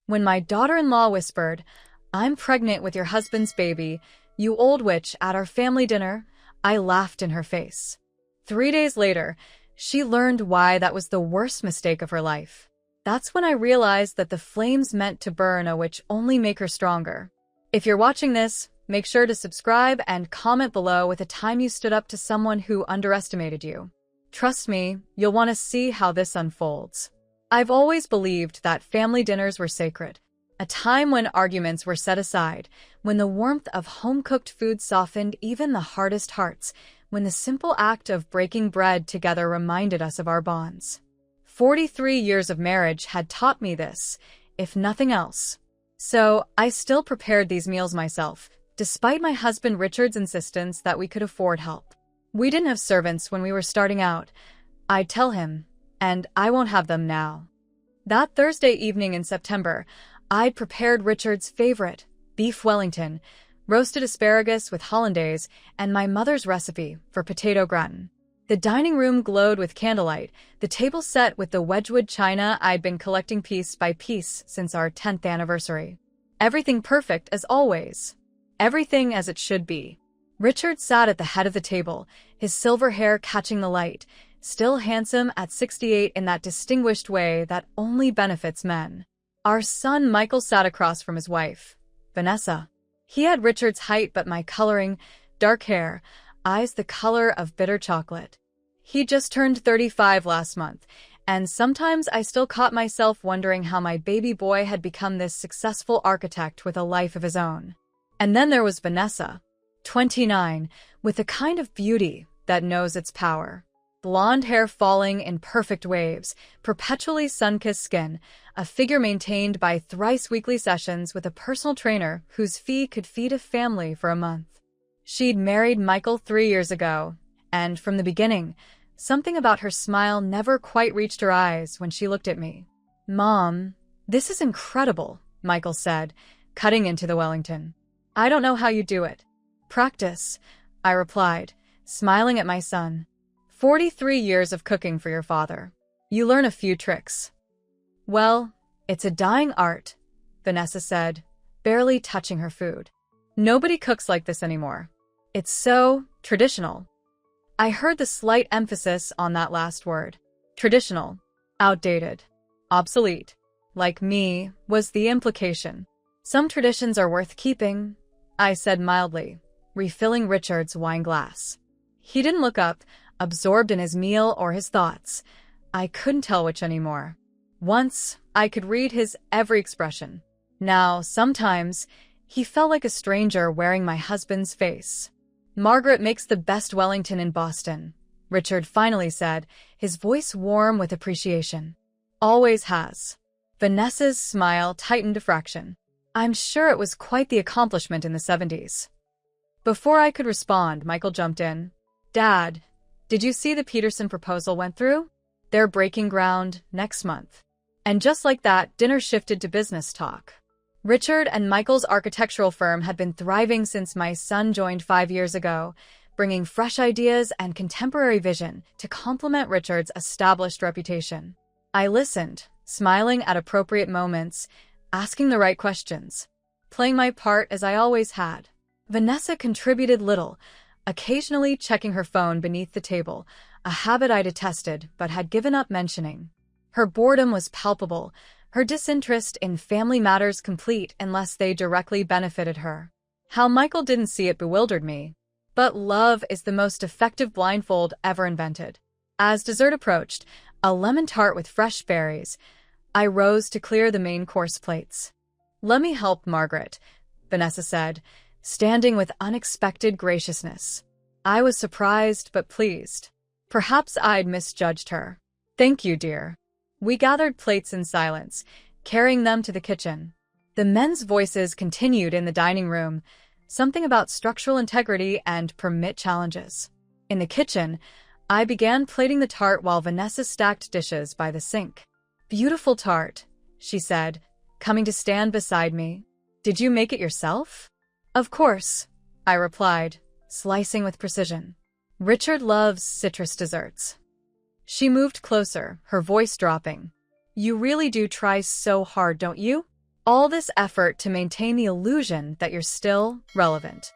When my daughter-in-law whispered, "I'm pregnant with your husband's baby, you old witch," at our family dinner, I laughed in her face. 3 days later, she learned why that was the worst mistake of her life. That's when I realized that the flames meant to burn a witch only make her stronger. If you're watching this, make sure to subscribe and comment below with a time you stood up to someone who underestimated you. Trust me, you'll want to see how this unfolds. I've always believed that family dinners were sacred, a time when arguments were set aside, when the warmth of home-cooked food softened even the hardest hearts, when the simple act of breaking bread together reminded us of our bonds. 43 years of marriage had taught me this, if nothing else. So, I still prepared these meals myself, despite my husband Richard's insistence that we could afford help. We didn't have servants when we were starting out, I'd tell him, and I won't have them now. That Thursday evening in September, I'd prepared Richard's favorite, beef Wellington, roasted asparagus with hollandaise, and my mother's recipe for potato gratin. The dining room glowed with candlelight, the table set with the Wedgwood china I'd been collecting piece by piece since our 10th anniversary. Everything perfect as always. Everything as it should be. Richard sat at the head of the table, his silver hair catching the light, still handsome at 68 in that distinguished way that only benefits men. Our son Michael sat across from his wife, Vanessa. He had Richard's height but my coloring, dark hair, eyes the color of bitter chocolate. He just turned 35 last month, and sometimes I still caught myself wondering how my baby boy had become this successful architect with a life of his own. And then there was Vanessa, 29, with a kind of beauty that knows its power. Blonde hair falling in perfect waves, perpetually sun-kissed skin, a figure maintained by thrice weekly sessions with a personal trainer whose fee could feed a family for a month. She'd married Michael 3 years ago, and from the beginning, something about her smile never quite reached her eyes when she looked at me. "Mom, this is incredible," Michael said, cutting into the Wellington. "I don't know how you do it." "Practice," I replied, smiling at my son. 43 years of cooking for your father. You learn a few tricks. "Well, it's a dying art," Vanessa said, barely touching her food. "Nobody cooks like this anymore. It's so traditional." I heard the slight emphasis on that last word. Traditional. Outdated. Obsolete. Like me, was the implication. "Some traditions are worth keeping," I said mildly, refilling Richard's wine glass. He didn't look up, absorbed in his meal or his thoughts. I couldn't tell which anymore. Once, I could read his every expression. Now, sometimes, he felt like a stranger wearing my husband's face. "Margaret makes the best Wellington in Boston," Richard finally said, his voice warm with appreciation. "Always has." Vanessa's smile tightened a fraction. I'm sure it was quite the accomplishment in the 70s. Before I could respond, Michael jumped in. "Dad, did you see the Peterson proposal went through? They're breaking ground next month." And just like that, dinner shifted to business talk. Richard and Michael's architectural firm had been thriving since my son joined 5 years ago, bringing fresh ideas and contemporary vision to complement Richard's established reputation. I listened, smiling at appropriate moments, asking the right questions, playing my part as I always had. Vanessa contributed little, occasionally checking her phone beneath the table, a habit I detested but had given up mentioning. Her boredom was palpable, her disinterest in family matters complete unless they directly benefited her. How Michael didn't see it bewildered me. But love is the most effective blindfold ever invented. As dessert approached, a lemon tart with fresh berries, I rose to clear the main course plates. "Let me help, Margaret," Vanessa said, standing with unexpected graciousness. I was surprised but pleased. Perhaps I'd misjudged her. "Thank you, dear." We gathered plates in silence, carrying them to the kitchen. The men's voices continued in the dining room, something about structural integrity and permit challenges. In the kitchen, I began plating the tart while Vanessa stacked dishes by the sink. "Beautiful tart," she said, coming to stand beside me. "Did you make it yourself?" "Of course," I replied, slicing with precision. "Richard loves citrus desserts." She moved closer, her voice dropping. "You really do try so hard, don't you?" All this effort to maintain the illusion that you're still relevant.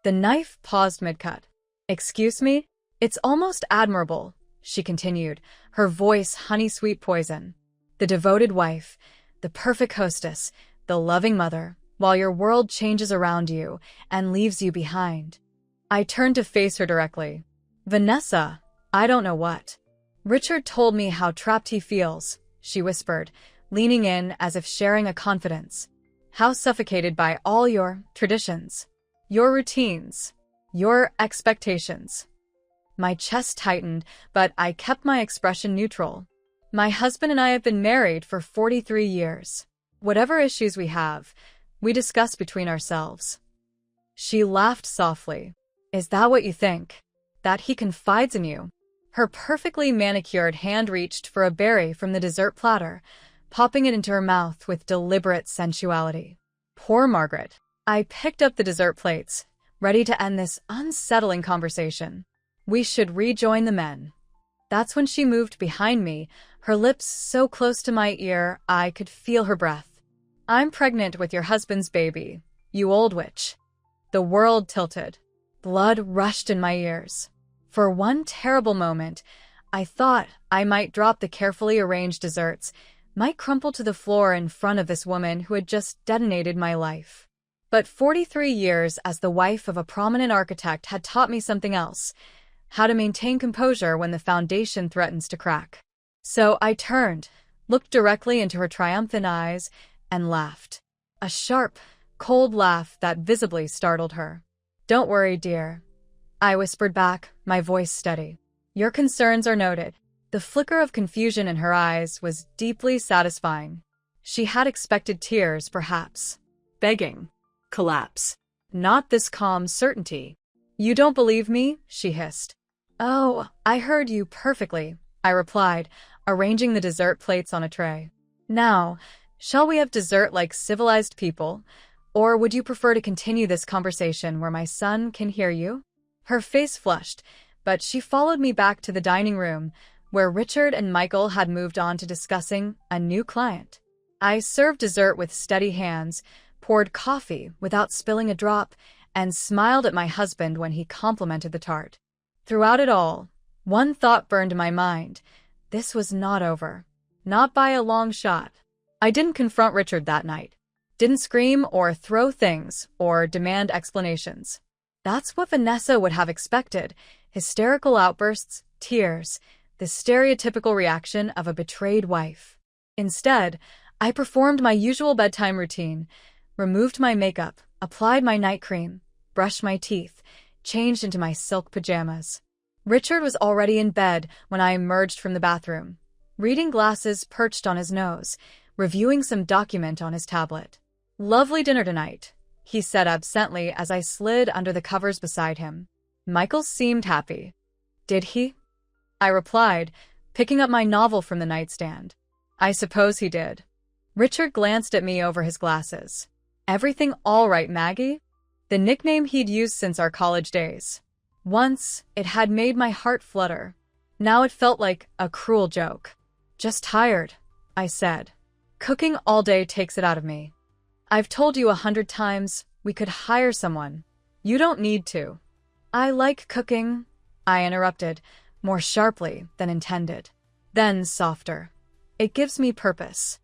The knife paused mid-cut. Excuse me? It's almost admirable, she continued, her voice honey-sweet poison. The devoted wife, the perfect hostess, the loving mother, while your world changes around you and leaves you behind. I turned to face her directly. Vanessa, I don't know what. Richard told me how trapped he feels, she whispered, leaning in as if sharing a confidence. How suffocated by all your traditions, your routines, your expectations. My chest tightened, but I kept my expression neutral. My husband and I have been married for 43 years. Whatever issues we have, we discuss between ourselves. She laughed softly. Is that what you think? That he confides in you? Her perfectly manicured hand reached for a berry from the dessert platter, popping it into her mouth with deliberate sensuality. Poor Margaret. I picked up the dessert plates, ready to end this unsettling conversation. We should rejoin the men. That's when she moved behind me, her lips so close to my ear I could feel her breath. I'm pregnant with your husband's baby, you old witch. The world tilted. Blood rushed in my ears. For one terrible moment, I thought I might drop the carefully arranged desserts, might crumple to the floor in front of this woman who had just detonated my life. But 43 years as the wife of a prominent architect had taught me something else, how to maintain composure when the foundation threatens to crack. So I turned, looked directly into her triumphant eyes, and laughed. A sharp, cold laugh that visibly startled her. Don't worry, dear, I whispered back, my voice steady. Your concerns are noted. The flicker of confusion in her eyes was deeply satisfying. She had expected tears, perhaps. Begging. Collapse. Not this calm certainty. You don't believe me? She hissed. Oh, I heard you perfectly, I replied, arranging the dessert plates on a tray. Now, shall we have dessert like civilized people? Or would you prefer to continue this conversation where my son can hear you? Her face flushed, but she followed me back to the dining room, where Richard and Michael had moved on to discussing a new client. I served dessert with steady hands, poured coffee without spilling a drop, and smiled at my husband when he complimented the tart. Throughout it all, one thought burned in my mind. This was not over. Not by a long shot. I didn't confront Richard that night. Didn't scream or throw things or demand explanations. That's what Vanessa would have expected. Hysterical outbursts, tears, the stereotypical reaction of a betrayed wife. Instead, I performed my usual bedtime routine, removed my makeup, applied my night cream, brushed my teeth, changed into my silk pajamas. Richard was already in bed when I emerged from the bathroom, reading glasses perched on his nose, reviewing some document on his tablet. Lovely dinner tonight, he said absently as I slid under the covers beside him. Michael seemed happy. Did he? I replied, picking up my novel from the nightstand. I suppose he did. Richard glanced at me over his glasses. Everything all right, Maggie? The nickname he'd used since our college days. Once, it had made my heart flutter. Now it felt like a cruel joke. Just tired, I said. Cooking all day takes it out of me. I've told you 100 times we could hire someone. You don't need to. I like cooking, I interrupted, more sharply than intended. Then softer. It gives me purpose.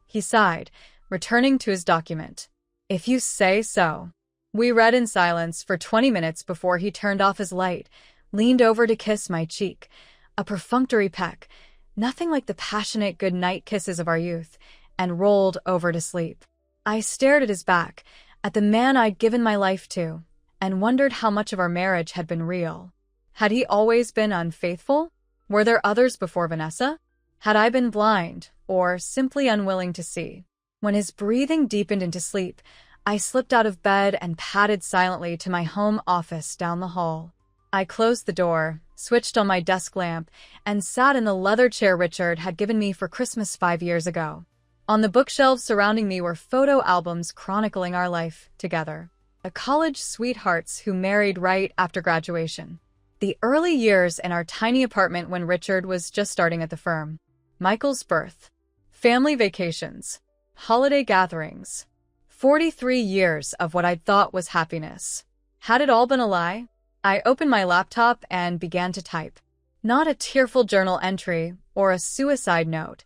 He sighed, returning to his document. If you say so. We read in silence for 20 minutes before he turned off his light, leaned over to kiss my cheek, a perfunctory peck, nothing like the passionate good-night kisses of our youth, and rolled over to sleep. I stared at his back, at the man I'd given my life to, and wondered how much of our marriage had been real. Had he always been unfaithful? Were there others before Vanessa? Had I been blind, or simply unwilling to see? When his breathing deepened into sleep, I slipped out of bed and padded silently to my home office down the hall. I closed the door, switched on my desk lamp, and sat in the leather chair Richard had given me for Christmas 5 years ago. On the bookshelves surrounding me were photo albums chronicling our life together. The college sweethearts who married right after graduation. The early years in our tiny apartment when Richard was just starting at the firm. Michael's birth. Family vacations. holiday gatherings. 43 years of what I'd thought was happiness. Had it all been a lie? I opened my laptop and began to type. Not a tearful journal entry or a suicide note.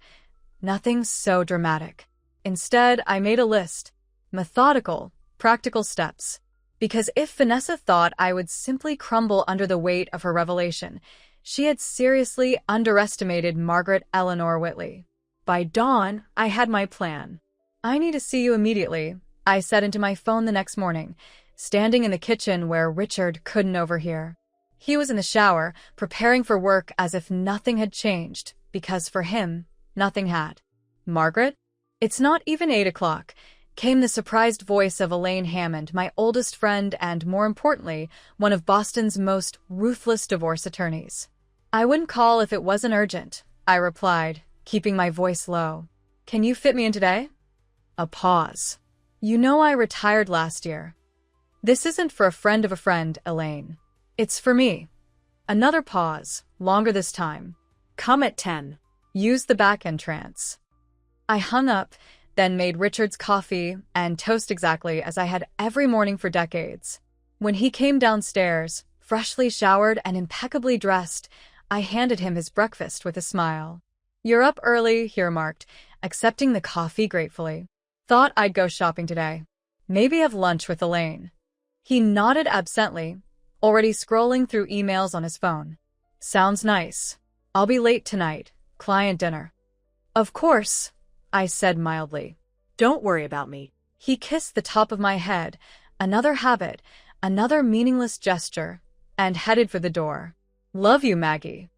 Nothing so dramatic. Instead, I made a list. Methodical, practical steps. Because if Vanessa thought I would simply crumble under the weight of her revelation, she had seriously underestimated Margaret Eleanor Whitley. By dawn, I had my plan. "I need to see you immediately," I said into my phone the next morning, standing in the kitchen where Richard couldn't overhear. He was in the shower, preparing for work as if nothing had changed, because for him, nothing had. "Margaret?" "It's not even 8 o'clock," came the surprised voice of Elaine Hammond, my oldest friend and, more importantly, one of Boston's most ruthless divorce attorneys. "I wouldn't call if it wasn't urgent," I replied, keeping my voice low. "Can you fit me in today?" A pause. "You know I retired last year." "This isn't for a friend of a friend, Elaine. It's for me." Another pause, longer this time. "Come at 10. Use the back entrance." I hung up, then made Richard's coffee and toast exactly as I had every morning for decades. When he came downstairs, freshly showered and impeccably dressed, I handed him his breakfast with a smile. "You're up early," he remarked, accepting the coffee gratefully. "Thought I'd go shopping today. Maybe have lunch with Elaine." He nodded absently, already scrolling through emails on his phone. "Sounds nice. I'll be late tonight. Client dinner." "Of course," I said mildly. "Don't worry about me." He kissed the top of my head, another habit, another meaningless gesture, and headed for the door. "Love you, Maggie."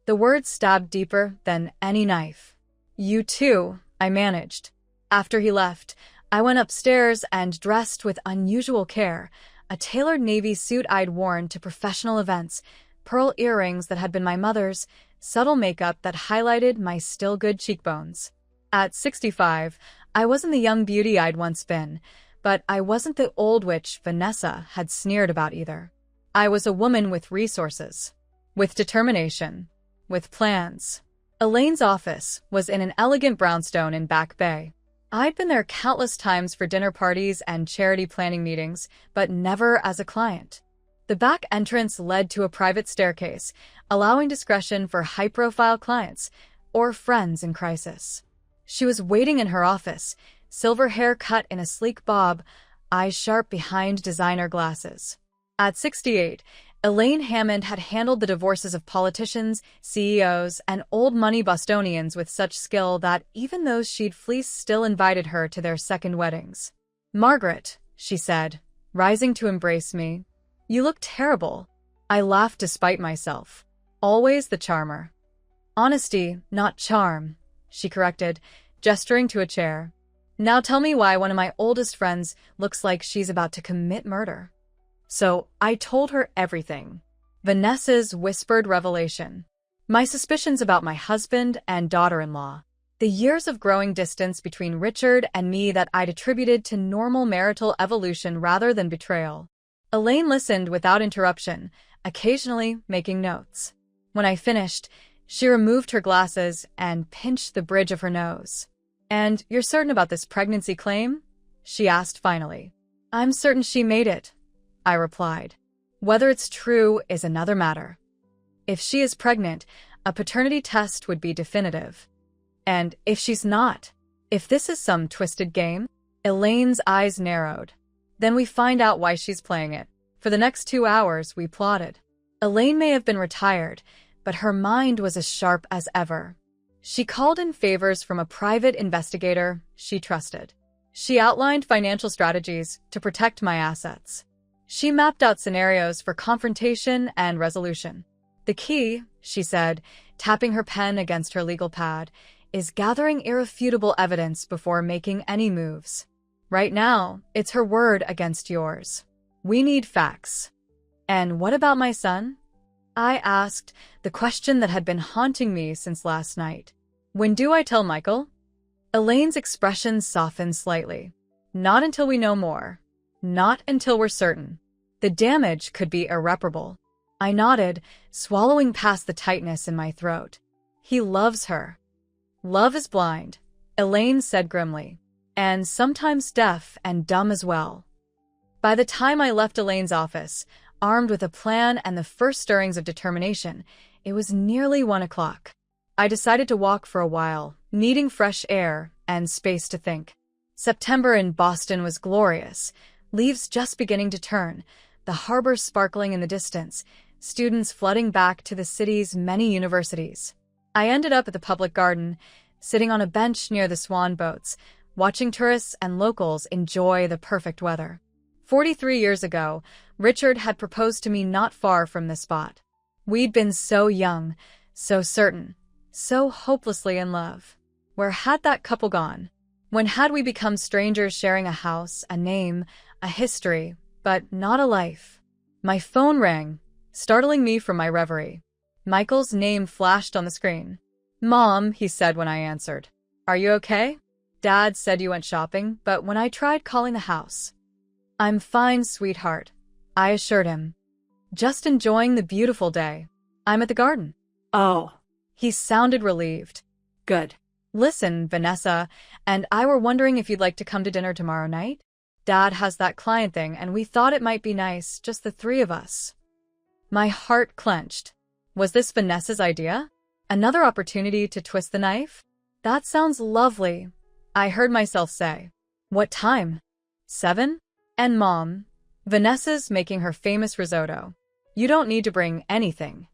The words stabbed deeper than any knife. "You too," I managed. After he left, I went upstairs and dressed with unusual care, a tailored navy suit I'd worn to professional events, pearl earrings that had been my mother's, subtle makeup that highlighted my still good cheekbones. At 65, I wasn't the young beauty I'd once been, but I wasn't the old witch Vanessa had sneered about either. I was a woman with resources, with determination, with plans. Elaine's office was in an elegant brownstone in Back Bay. I'd been there countless times for dinner parties and charity planning meetings, but never as a client. The back entrance led to a private staircase, allowing discretion for high-profile clients or friends in crisis. She was waiting in her office, silver hair cut in a sleek bob, eyes sharp behind designer glasses. At 68, Elaine Hammond had handled the divorces of politicians, CEOs, and old money Bostonians with such skill that even those she'd fleeced still invited her to their second weddings. "Margaret," she said, rising to embrace me, "you look terrible." I laughed despite myself. Always the charmer. "Honesty, not charm," she corrected, gesturing to a chair. "Now tell me why one of my oldest friends looks like she's about to commit murder." So I told her everything. Vanessa's whispered revelation. My suspicions about my husband and daughter-in-law. The years of growing distance between Richard and me that I'd attributed to normal marital evolution rather than betrayal. Elaine listened without interruption, occasionally making notes. When I finished, she removed her glasses and pinched the bridge of her nose. "And you're certain about this pregnancy claim?" she asked finally. "I'm certain she made it," I replied. "Whether it's true is another matter. If she is pregnant, a paternity test would be definitive. And if she's not, if this is some twisted game," Elaine's eyes narrowed. "Then we find out why she's playing it." For the next 2 hours, we plotted. Elaine may have been retired, but her mind was as sharp as ever. She called in favors from a private investigator she trusted. She outlined financial strategies to protect my assets. She mapped out scenarios for confrontation and resolution. "The key," she said, tapping her pen against her legal pad, "is gathering irrefutable evidence before making any moves. Right now, it's her word against yours. We need facts." "And what about my son?" I asked, the question that had been haunting me since last night. "When do I tell Michael?" Elaine's expression softened slightly. "Not until we know more. Not until we're certain. The damage could be irreparable." I nodded, swallowing past the tightness in my throat. "He loves her." "Love is blind," Elaine said grimly. and sometimes deaf and dumb as well. By the time I left Elaine's office, armed with a plan and the first stirrings of determination, it was nearly 1 o'clock. I decided to walk for a while, needing fresh air and space to think. September in Boston was glorious, leaves just beginning to turn, the harbor sparkling in the distance, students flooding back to the city's many universities. I ended up at the public garden, sitting on a bench near the swan boats, watching tourists and locals enjoy the perfect weather. 43 years ago, Richard had proposed to me not far from this spot. We'd been so young, so certain, so hopelessly in love. Where had that couple gone? When had we become strangers sharing a house, a name, a history, but not a life? My phone rang, startling me from my reverie. Michael's name flashed on the screen. "Mom," he said when I answered. "Are you okay? Dad said you went shopping, but when I tried calling the house." "I'm fine, sweetheart," I assured him. "Just enjoying the beautiful day. I'm at the garden." "Oh." He sounded relieved. "Good." "Listen, Vanessa and I were wondering if you'd like to come to dinner tomorrow night? Dad has that client thing, and we thought it might be nice, just the three of us." My heart clenched. Was this Vanessa's idea? Another opportunity to twist the knife? "That sounds lovely," I heard myself say. "What time?" 7? "And Mom, Vanessa's making her famous risotto. You don't need to bring anything."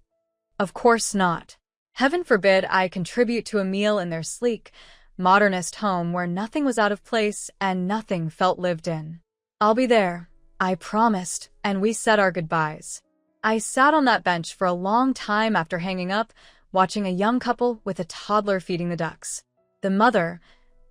"Of course not. Heaven forbid I contribute to a meal in their sleek, modernist home where nothing was out of place and nothing felt lived in. I'll be there," I promised, and we said our goodbyes. I sat on that bench for a long time after hanging up, watching a young couple with a toddler feeding the ducks. The mother,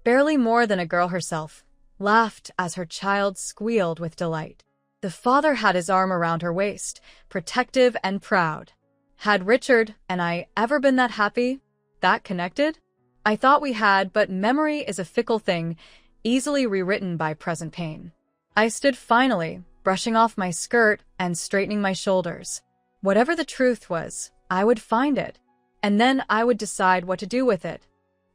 barely more than a girl herself, laughed as her child squealed with delight. The father had his arm around her waist, protective and proud. Had Richard and I ever been that happy, that connected? I thought we had, but memory is a fickle thing, easily rewritten by present pain. I stood finally, brushing off my skirt and straightening my shoulders. Whatever the truth was, I would find it, and then I would decide what to do with it.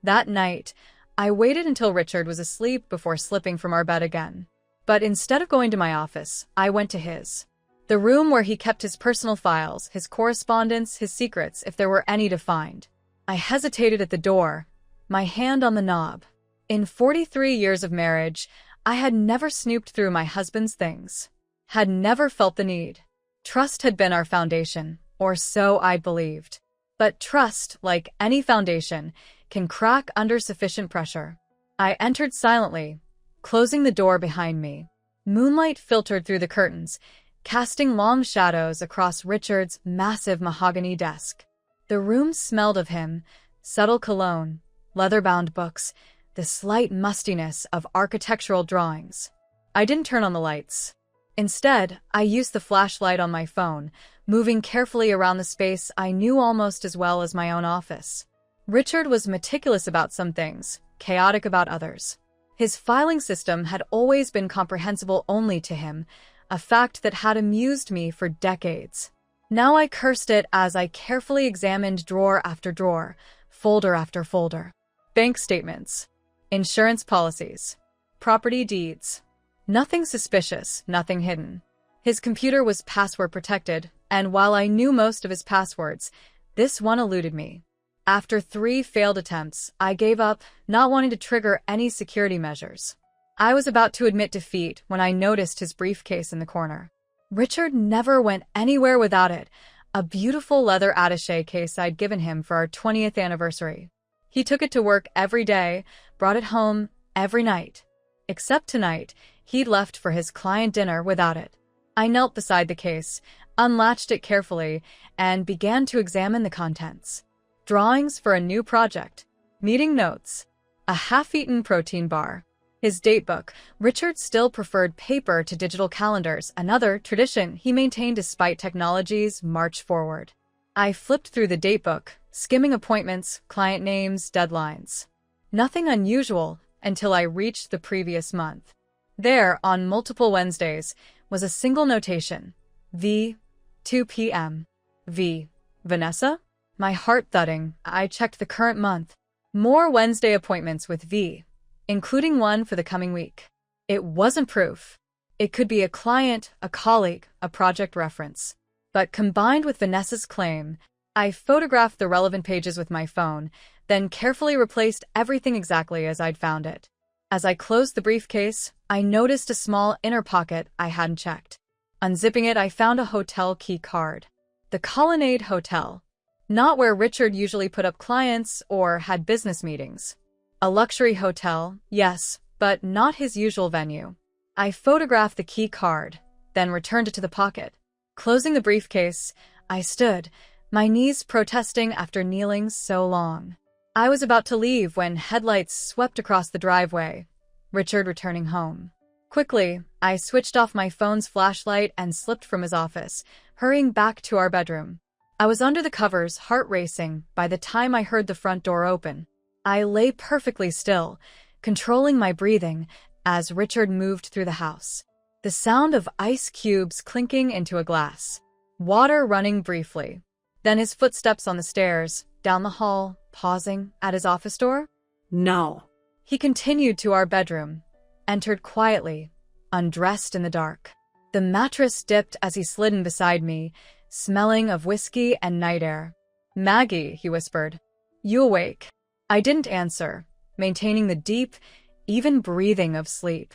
That night, I waited until Richard was asleep before slipping from our bed again. But instead of going to my office, I went to his. The room where he kept his personal files, his correspondence, his secrets, if there were any to find. I hesitated at the door, my hand on the knob. In 43 years of marriage, I had never snooped through my husband's things. Had never felt the need. Trust had been our foundation, or so I believed. But trust, like any foundation, can crack under sufficient pressure. I entered silently, closing the door behind me. Moonlight filtered through the curtains, casting long shadows across Richard's massive mahogany desk. The room smelled of him, subtle cologne, leather-bound books, the slight mustiness of architectural drawings. I didn't turn on the lights. Instead, I used the flashlight on my phone, moving carefully around the space I knew almost as well as my own office. Richard was meticulous about some things, chaotic about others. His filing system had always been comprehensible only to him, a fact that had amused me for decades. Now I cursed it as I carefully examined drawer after drawer, folder after folder. Bank statements, insurance policies, property deeds. Nothing suspicious, nothing hidden. His computer was password protected, and while I knew most of his passwords, this one eluded me. After 3 failed attempts, I gave up, not wanting to trigger any security measures. I was about to admit defeat when I noticed his briefcase in the corner. Richard never went anywhere without it, a beautiful leather attaché case I'd given him for our 20th anniversary. He took it to work every day, brought it home every night. Except tonight, he'd left for his client dinner without it. I knelt beside the case, unlatched it carefully, and began to examine the contents. Drawings for a new project, meeting notes, a half-eaten protein bar. His datebook. Richard still preferred paper to digital calendars, another tradition he maintained despite technology's march forward. I flipped through the datebook, skimming appointments, client names, deadlines. Nothing unusual until I reached the previous month. There, on multiple Wednesdays, was a single notation. V. 2 p.m. V. Vanessa? My heart thudding, I checked the current month. More Wednesday appointments with V. including one for the coming week. It wasn't proof. It could be a client, a colleague, a project reference. But combined with Vanessa's claim, I photographed the relevant pages with my phone, then carefully replaced everything exactly as I'd found it. As I closed the briefcase, I noticed a small inner pocket I hadn't checked. Unzipping it, I found a hotel key card. The Colonnade Hotel. Not where Richard usually put up clients or had business meetings. A luxury hotel, yes, but not his usual venue. I photographed the key card, then returned it to the pocket. Closing the briefcase, I stood, my knees protesting after kneeling so long. I was about to leave when headlights swept across the driveway, Richard returning home. Quickly, I switched off my phone's flashlight and slipped from his office, hurrying back to our bedroom. I was under the covers, heart racing, by the time I heard the front door open. I lay perfectly still, controlling my breathing, as Richard moved through the house. The sound of ice cubes clinking into a glass. Water running briefly. Then his footsteps on the stairs, down the hall, pausing at his office door. No. He continued to our bedroom, entered quietly, undressed in the dark. The mattress dipped as he slid in beside me, smelling of whiskey and night air. "Maggie," he whispered. "You awake?" I didn't answer, maintaining the deep, even breathing of sleep.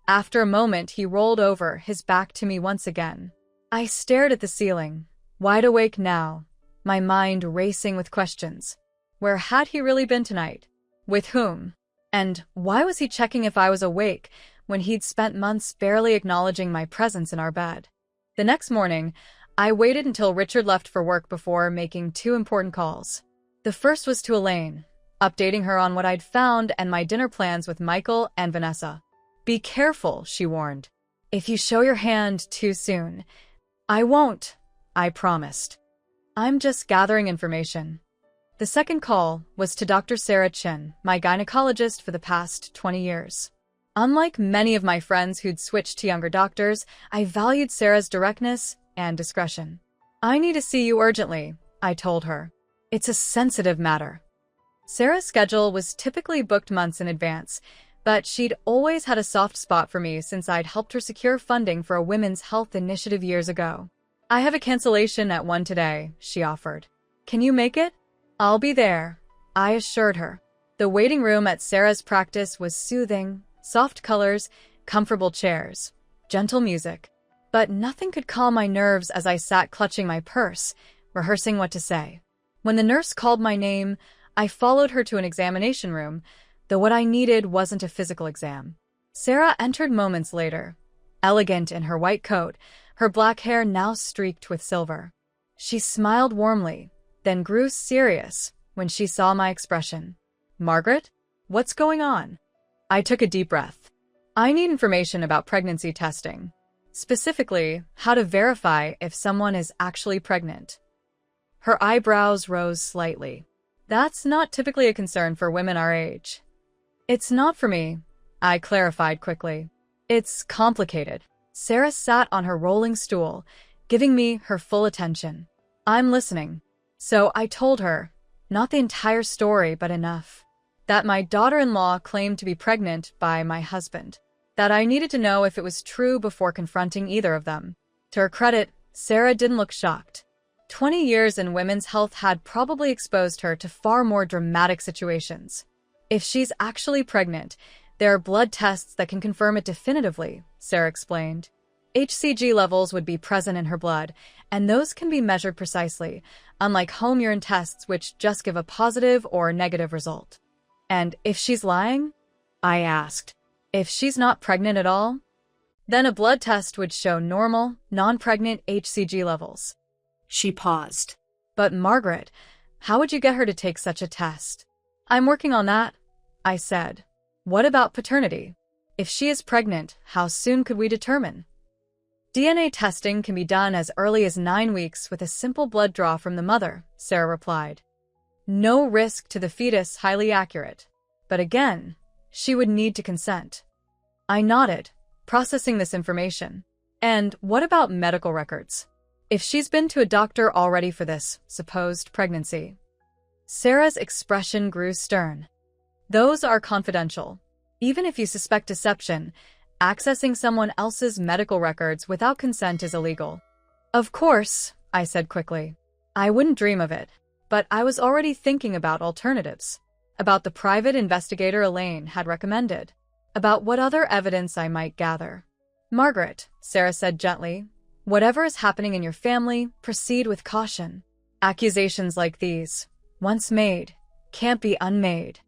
After a moment, he rolled over, his back to me once again. I stared at the ceiling, wide awake now, my mind racing with questions. Where had he really been tonight? With whom? And why was he checking if I was awake when he'd spent months barely acknowledging my presence in our bed? The next morning, I waited until Richard left for work before making two important calls. The first was to Elaine, updating her on what I'd found and my dinner plans with Michael and Vanessa. "Be careful," she warned. "If you show your hand too soon." "I won't," I promised. "I'm just gathering information." The second call was to Dr. Sarah Chin, my gynecologist for the past 20 years. Unlike many of my friends who'd switched to younger doctors, I valued Sarah's directness and discretion. "I need to see you urgently," I told her. "It's a sensitive matter." Sarah's schedule was typically booked months in advance, but she'd always had a soft spot for me since I'd helped her secure funding for a women's health initiative years ago. "I have a cancellation at 1 today," she offered. "Can you make it?" "I'll be there," I assured her. The waiting room at Sarah's practice was soothing, soft colors, comfortable chairs, gentle music. But nothing could calm my nerves as I sat clutching my purse, rehearsing what to say. When the nurse called my name, I followed her to an examination room, though what I needed wasn't a physical exam. Sarah entered moments later, elegant in her white coat, her black hair now streaked with silver. She smiled warmly, then grew serious when she saw my expression. "Margaret, what's going on?" I took a deep breath. "I need information about pregnancy testing. Specifically, how to verify if someone is actually pregnant." Her eyebrows rose slightly. "That's not typically a concern for women our age." "It's not for me," I clarified quickly. "It's complicated." Sarah sat on her rolling stool, giving me her full attention. "I'm listening." So I told her, not the entire story but enough, that my daughter-in-law claimed to be pregnant by my husband, that I needed to know if it was true before confronting either of them. To her credit, Sarah didn't look shocked. 20 years in women's health had probably exposed her to far more dramatic situations. "If she's actually pregnant, there are blood tests that can confirm it definitively," Sarah explained. HCG levels would be present in her blood, and those can be measured precisely, unlike home urine tests which just give a positive or negative result. "And if she's lying?" I asked. "If she's not pregnant at all?" "Then a blood test would show normal, non-pregnant HCG levels." She paused. "But Margaret, how would you get her to take such a test?" "I'm working on that," I said. "What about paternity? If she is pregnant, how soon could we determine?" "DNA testing can be done as early as 9 weeks with a simple blood draw from the mother," Sarah replied. "No risk to the fetus, highly accurate. But again, she would need to consent." I nodded, processing this information. "And what about medical records? If she's been to a doctor already for this supposed pregnancy?" Sarah's expression grew stern. "Those are confidential. Even if you suspect deception, accessing someone else's medical records without consent is illegal. Of course, I said quickly. I wouldn't dream of it, but I was already thinking about alternatives, about the private investigator Elaine had recommended, about what other evidence I might gather. Margaret, Sarah said gently, whatever is happening in your family, proceed with caution. Accusations like these, once made, can't be unmade.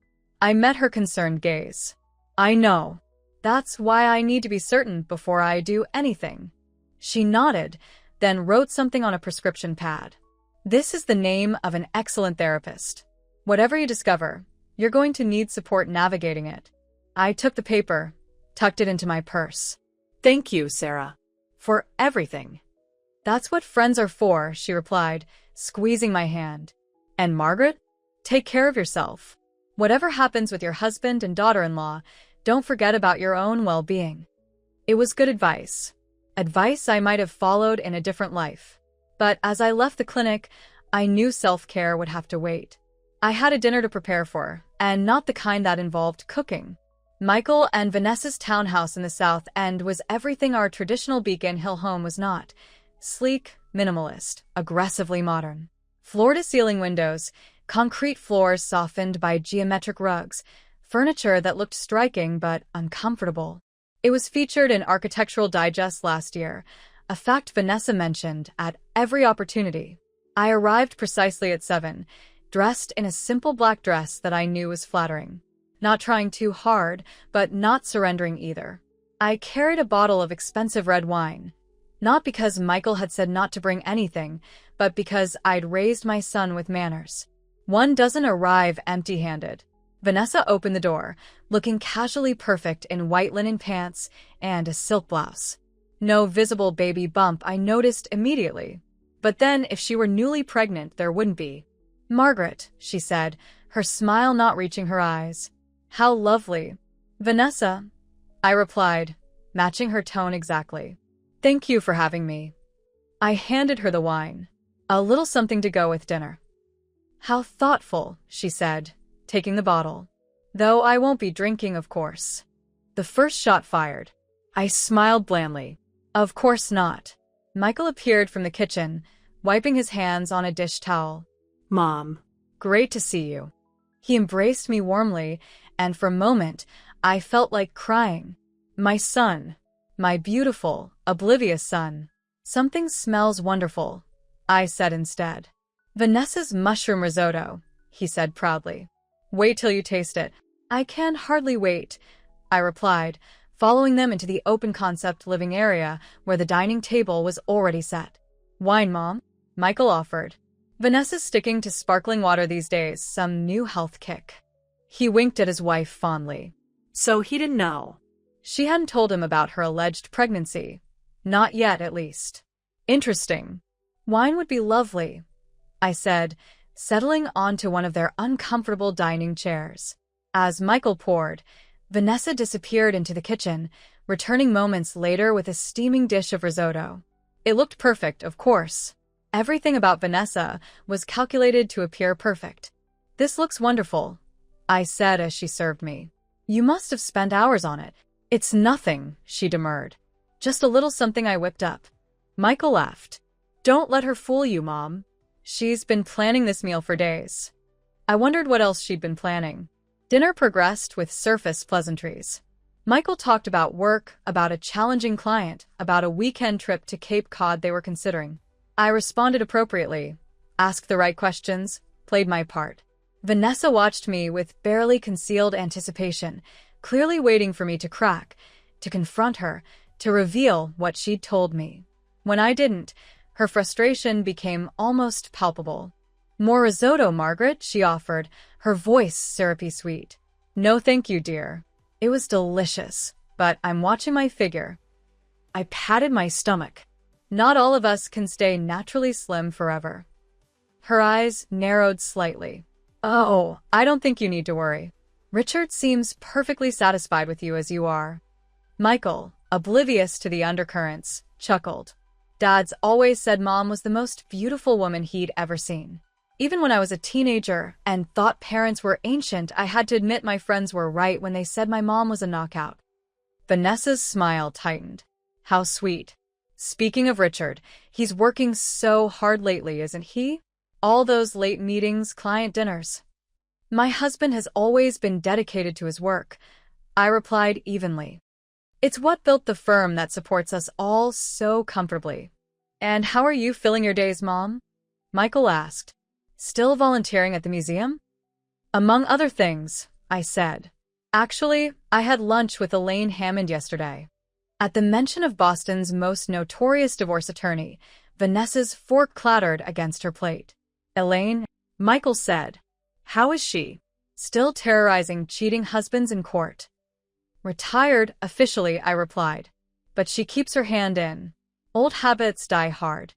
I met her concerned gaze. I know. That's why I need to be certain before I do anything. She nodded, then wrote something on a prescription pad. This is the name of an excellent therapist. Whatever you discover, you're going to need support navigating it. I took the paper, tucked it into my purse. Thank you, Sarah. For everything. That's what friends are for, she replied, squeezing my hand. And Margaret, take care of yourself. Whatever happens with your husband and daughter-in-law, don't forget about your own well-being. It was good advice. Advice I might have followed in a different life. But as I left the clinic, I knew self-care would have to wait. I had a dinner to prepare for, and not the kind that involved cooking. Michael and Vanessa's townhouse in the South End was everything our traditional Beacon Hill home was not. Sleek, minimalist, aggressively modern. Floor-to-ceiling windows, concrete floors softened by geometric rugs, furniture that looked striking but uncomfortable. It was featured in Architectural Digest last year, a fact Vanessa mentioned at every opportunity. I arrived precisely at 7, dressed in a simple black dress that I knew was flattering. Not trying too hard, but not surrendering either. I carried a bottle of expensive red wine, not because Michael had said not to bring anything, but because I'd raised my son with manners. One doesn't arrive empty-handed. Vanessa opened the door, looking casually perfect in white linen pants and a silk blouse. No visible baby bump, I noticed immediately. But then, if she were newly pregnant, there wouldn't be. Margaret, she said, her smile not reaching her eyes. How lovely. Vanessa, I replied, matching her tone exactly. Thank you for having me. I handed her the wine. A little something to go with dinner. How thoughtful, she said, taking the bottle. Though I won't be drinking, of course. The first shot fired. I smiled blandly. Of course not. Michael appeared from the kitchen, wiping his hands on a dish towel. Mom. Great to see you. He embraced me warmly, and for a moment, I felt like crying. My son. My beautiful, oblivious son. Something smells wonderful, I said instead. Vanessa's mushroom risotto, he said proudly. Wait till you taste it. I can hardly wait, I replied, following them into the open-concept living area where the dining table was already set. Wine, Mom? Michael offered. Vanessa's sticking to sparkling water these days, some new health kick. He winked at his wife fondly. So he didn't know. She hadn't told him about her alleged pregnancy. Not yet, at least. Interesting. Wine would be lovely, I said, settling onto one of their uncomfortable dining chairs. As Michael poured, Vanessa disappeared into the kitchen, returning moments later with a steaming dish of risotto. It looked perfect, of course. Everything about Vanessa was calculated to appear perfect. This looks wonderful, I said as she served me. You must have spent hours on it. It's nothing, she demurred. Just a little something I whipped up. Michael laughed. Don't let her fool you, Mom. She's been planning this meal for days. I wondered what else she'd been planning. Dinner progressed with surface pleasantries. Michael talked about work, about a challenging client, about a weekend trip to Cape Cod they were considering. I responded appropriately, asked the right questions, played my part. Vanessa watched me with barely concealed anticipation, clearly waiting for me to crack, to confront her, to reveal what she'd told me. When I didn't, her frustration became almost palpable. More risotto, Margaret, she offered, her voice syrupy sweet. No thank you, dear. It was delicious, but I'm watching my figure. I patted my stomach. Not all of us can stay naturally slim forever. Her eyes narrowed slightly. Oh, I don't think you need to worry. Richard seems perfectly satisfied with you as you are. Michael, oblivious to the undercurrents, chuckled. Dad's always said Mom was the most beautiful woman he'd ever seen. Even when I was a teenager and thought parents were ancient, I had to admit my friends were right when they said my mom was a knockout. Vanessa's smile tightened. How sweet. Speaking of Richard, he's working so hard lately, isn't he? All those late meetings, client dinners. My husband has always been dedicated to his work, I replied evenly. It's what built the firm that supports us all so comfortably. And how are you filling your days, Mom? Michael asked. Still volunteering at the museum? Among other things, I said. Actually, I had lunch with Elaine Hammond yesterday. At the mention of Boston's most notorious divorce attorney, Vanessa's fork clattered against her plate. Elaine, Michael said. How is she? Still terrorizing cheating husbands in court. Retired, officially, I replied. But she keeps her hand in. Old habits die hard.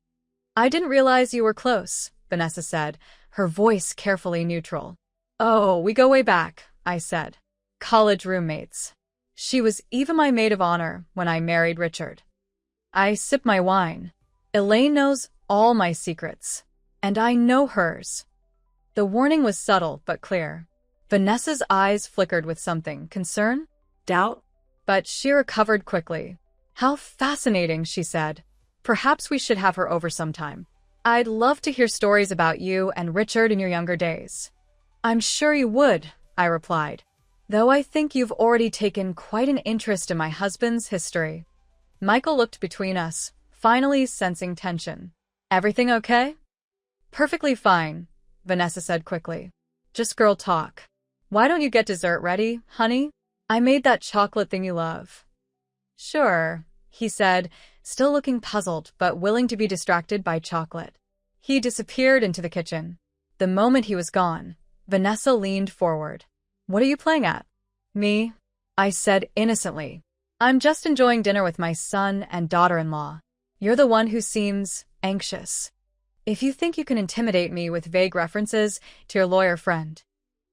I didn't realize you were close, Vanessa said, her voice carefully neutral. Oh, we go way back, I said. College roommates. She was even my maid of honor when I married Richard. I sip my wine. Elaine knows all my secrets. And I know hers. The warning was subtle but clear. Vanessa's eyes flickered with something. Concern? Doubt? But she recovered quickly. How fascinating, she said. Perhaps we should have her over sometime. I'd love to hear stories about you and Richard in your younger days. I'm sure you would, I replied. Though I think you've already taken quite an interest in my husband's history. Michael looked between us, finally sensing tension. Everything okay? Perfectly fine, Vanessa said quickly. Just girl talk. Why don't you get dessert ready, honey? I made that chocolate thing you love. Sure, he said, still looking puzzled but willing to be distracted by chocolate. He disappeared into the kitchen. The moment he was gone, Vanessa leaned forward. What are you playing at? Me? I said innocently. I'm just enjoying dinner with my son and daughter-in-law. You're the one who seems anxious. If you think you can intimidate me with vague references to your lawyer friend.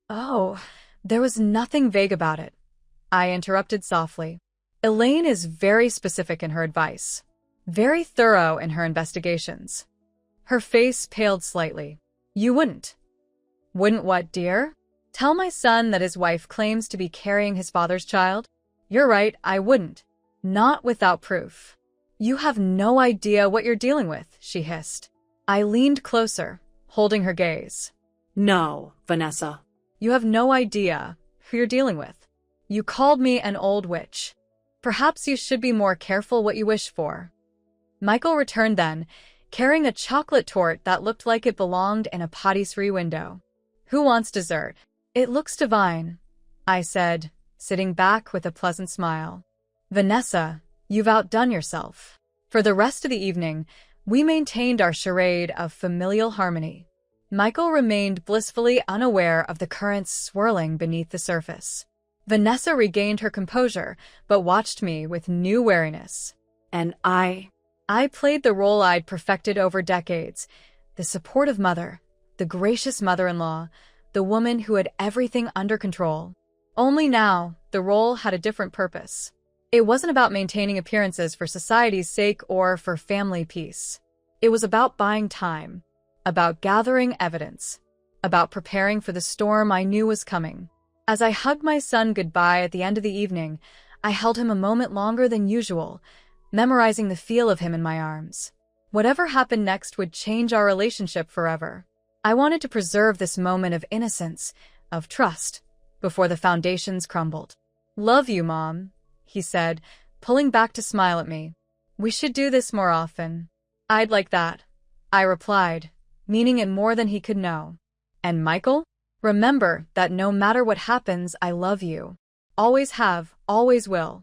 Oh, there was nothing vague about it, I interrupted softly. Elaine is very specific in her advice, very thorough in her investigations. Her face paled slightly. You wouldn't. Wouldn't what, dear? Tell my son that his wife claims to be carrying his father's child? You're right, I wouldn't. Not without proof. You have no idea what you're dealing with, she hissed. I leaned closer, holding her gaze. No, Vanessa. You have no idea who you're dealing with. You called me an old witch. Perhaps you should be more careful what you wish for. Michael returned then, carrying a chocolate torte that looked like it belonged in a patisserie window. Who wants dessert? It looks divine, I said, sitting back with a pleasant smile. Vanessa, you've outdone yourself. For the rest of the evening, we maintained our charade of familial harmony. Michael remained blissfully unaware of the currents swirling beneath the surface. Vanessa regained her composure, but watched me with new wariness. And I played the role I'd perfected over decades, the supportive mother, the gracious mother-in-law, the woman who had everything under control. Only now, the role had a different purpose. It wasn't about maintaining appearances for society's sake or for family peace. It was about buying time, about gathering evidence, about preparing for the storm I knew was coming. As I hugged my son goodbye at the end of the evening, I held him a moment longer than usual, memorizing the feel of him in my arms. Whatever happened next would change our relationship forever. I wanted to preserve this moment of innocence, of trust, before the foundations crumbled. Love you, Mom, he said, pulling back to smile at me. We should do this more often. I'd like that, I replied, meaning it more than he could know. And Michael? Remember that no matter what happens, I love you. Always have, always will.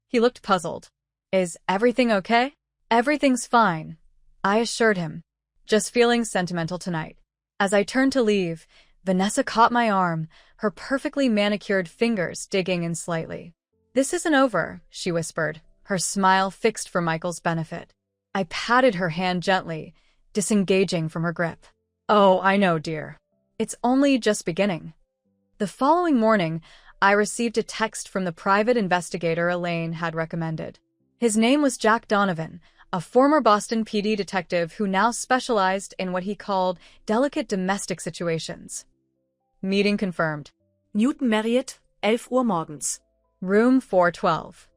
He looked puzzled. Is everything okay? Everything's fine, I assured him. Just feeling sentimental tonight. As I turned to leave, Vanessa caught my arm, her perfectly manicured fingers digging in slightly. This isn't over, she whispered, her smile fixed for Michael's benefit. I patted her hand gently, disengaging from her grip. Oh, I know, dear. It's only just beginning. The following morning, I received a text from the private investigator Elaine had recommended. His name was Jack Donovan, a former Boston PD detective who now specialized in what he called delicate domestic situations. Meeting confirmed. Newton Marriott, 11 Uhr morgens. Room 412.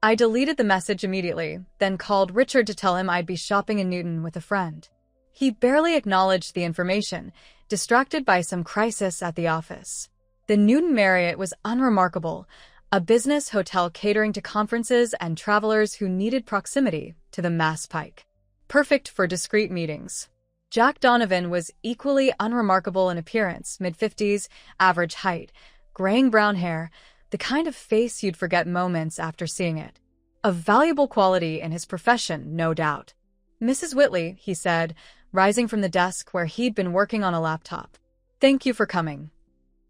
I deleted the message immediately, then called Richard to tell him I'd be shopping in Newton with a friend. He barely acknowledged the information, distracted by some crisis at the office. The Newton Marriott was unremarkable, a business hotel catering to conferences and travelers who needed proximity to the Mass Pike. Perfect for discreet meetings. Jack Donovan was equally unremarkable in appearance, mid-50s, average height, graying brown hair, the kind of face you'd forget moments after seeing it. A valuable quality in his profession, no doubt. "Mrs. Whitley," he said, rising from the desk where he'd been working on a laptop. "Thank you for coming."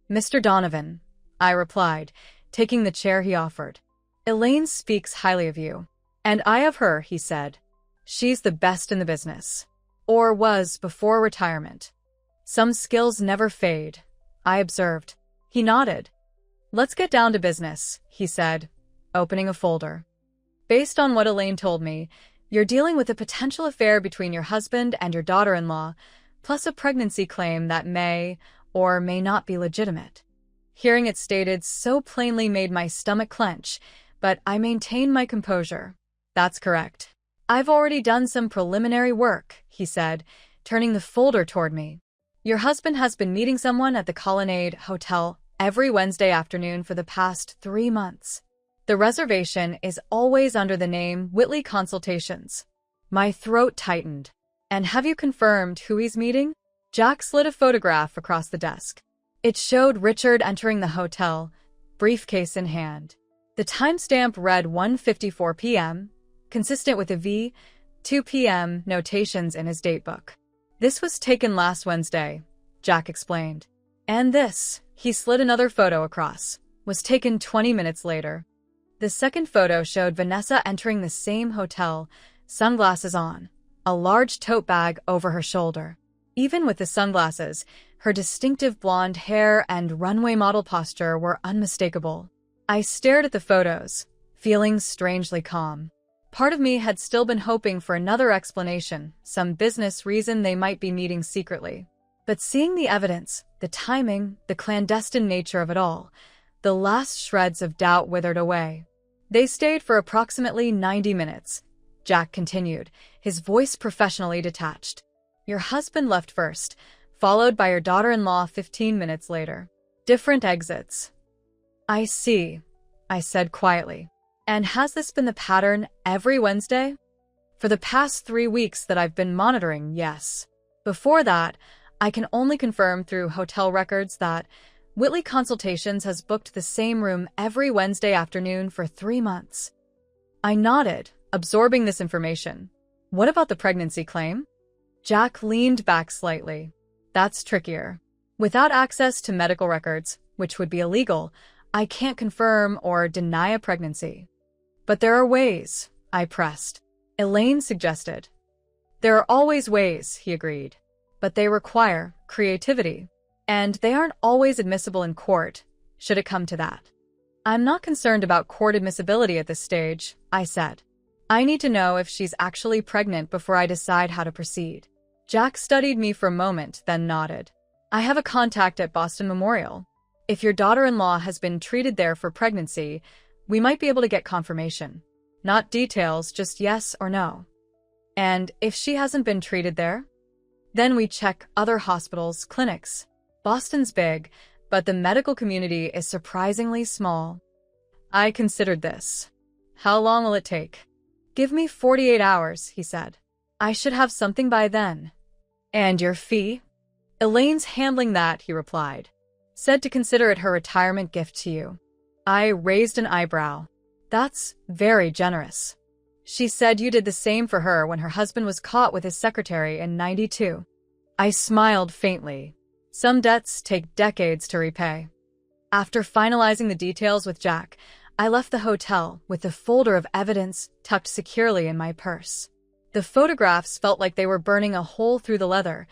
"Mr. Donovan," I replied, taking the chair he offered. "Elaine speaks highly of you." "And I of her," he said. "She's the best in the business. Or was before retirement." "Some skills never fade," I observed. He nodded. "Let's get down to business," he said, opening a folder. "Based on what Elaine told me, you're dealing with a potential affair between your husband and your daughter-in-law, plus a pregnancy claim that may or may not be legitimate." Hearing it stated so plainly made my stomach clench, but I maintained my composure. "That's correct. I've already done some preliminary work," he said, turning the folder toward me. "Your husband has been meeting someone at the Colonnade Hotel every Wednesday afternoon for the past 3 months. The reservation is always under the name Whitley Consultations." My throat tightened. "And have you confirmed who he's meeting?" Jack slid a photograph across the desk. It showed Richard entering the hotel, briefcase in hand. The timestamp read 1:54 p.m., consistent with the V, 2 p.m. notations in his datebook. "This was taken last Wednesday," Jack explained. "And this," he slid another photo across, "was taken 20 minutes later." The second photo showed Vanessa entering the same hotel, sunglasses on, a large tote bag over her shoulder. Even with the sunglasses, her distinctive blonde hair and runway model posture were unmistakable. I stared at the photos, feeling strangely calm. Part of me had still been hoping for another explanation, some business reason they might be meeting secretly. But seeing the evidence, the timing, the clandestine nature of it all, the last shreds of doubt withered away. "They stayed for approximately 90 minutes, Jack continued, his voice professionally detached. "Your husband left first, followed by your daughter-in-law 15 minutes later. Different exits." "I see," I said quietly. "And has this been the pattern every Wednesday?" "For the past 3 weeks that I've been monitoring, yes. Before that, I can only confirm through hotel records that Whitley Consultations has booked the same room every Wednesday afternoon for 3 months." I nodded, absorbing this information. "What about the pregnancy claim?" Jack leaned back slightly. "That's trickier. Without access to medical records, which would be illegal, I can't confirm or deny a pregnancy." "But there are ways," I pressed. Elaine suggested. "There are always ways," he agreed. "But they require creativity. And they aren't always admissible in court, should it come to that." "I'm not concerned about court admissibility at this stage," I said. "I need to know if she's actually pregnant before I decide how to proceed." Jack studied me for a moment, then nodded. "I have a contact at Boston Memorial. If your daughter-in-law has been treated there for pregnancy, we might be able to get confirmation. Not details, just yes or no. And if she hasn't been treated there, then we check other hospitals, clinics. Boston's big, but the medical community is surprisingly small." I considered this. "How long will it take?" "Give me 48 hours, he said. "I should have something by then." "And your fee?" "Elaine's handling that," he replied. "Said to consider it her retirement gift to you." I raised an eyebrow. "That's very generous." "She said you did the same for her when her husband was caught with his secretary in '92. I smiled faintly. Some debts take decades to repay. After finalizing the details with Jack, I left the hotel with the folder of evidence tucked securely in my purse. The photographs felt like they were burning a hole through the leather,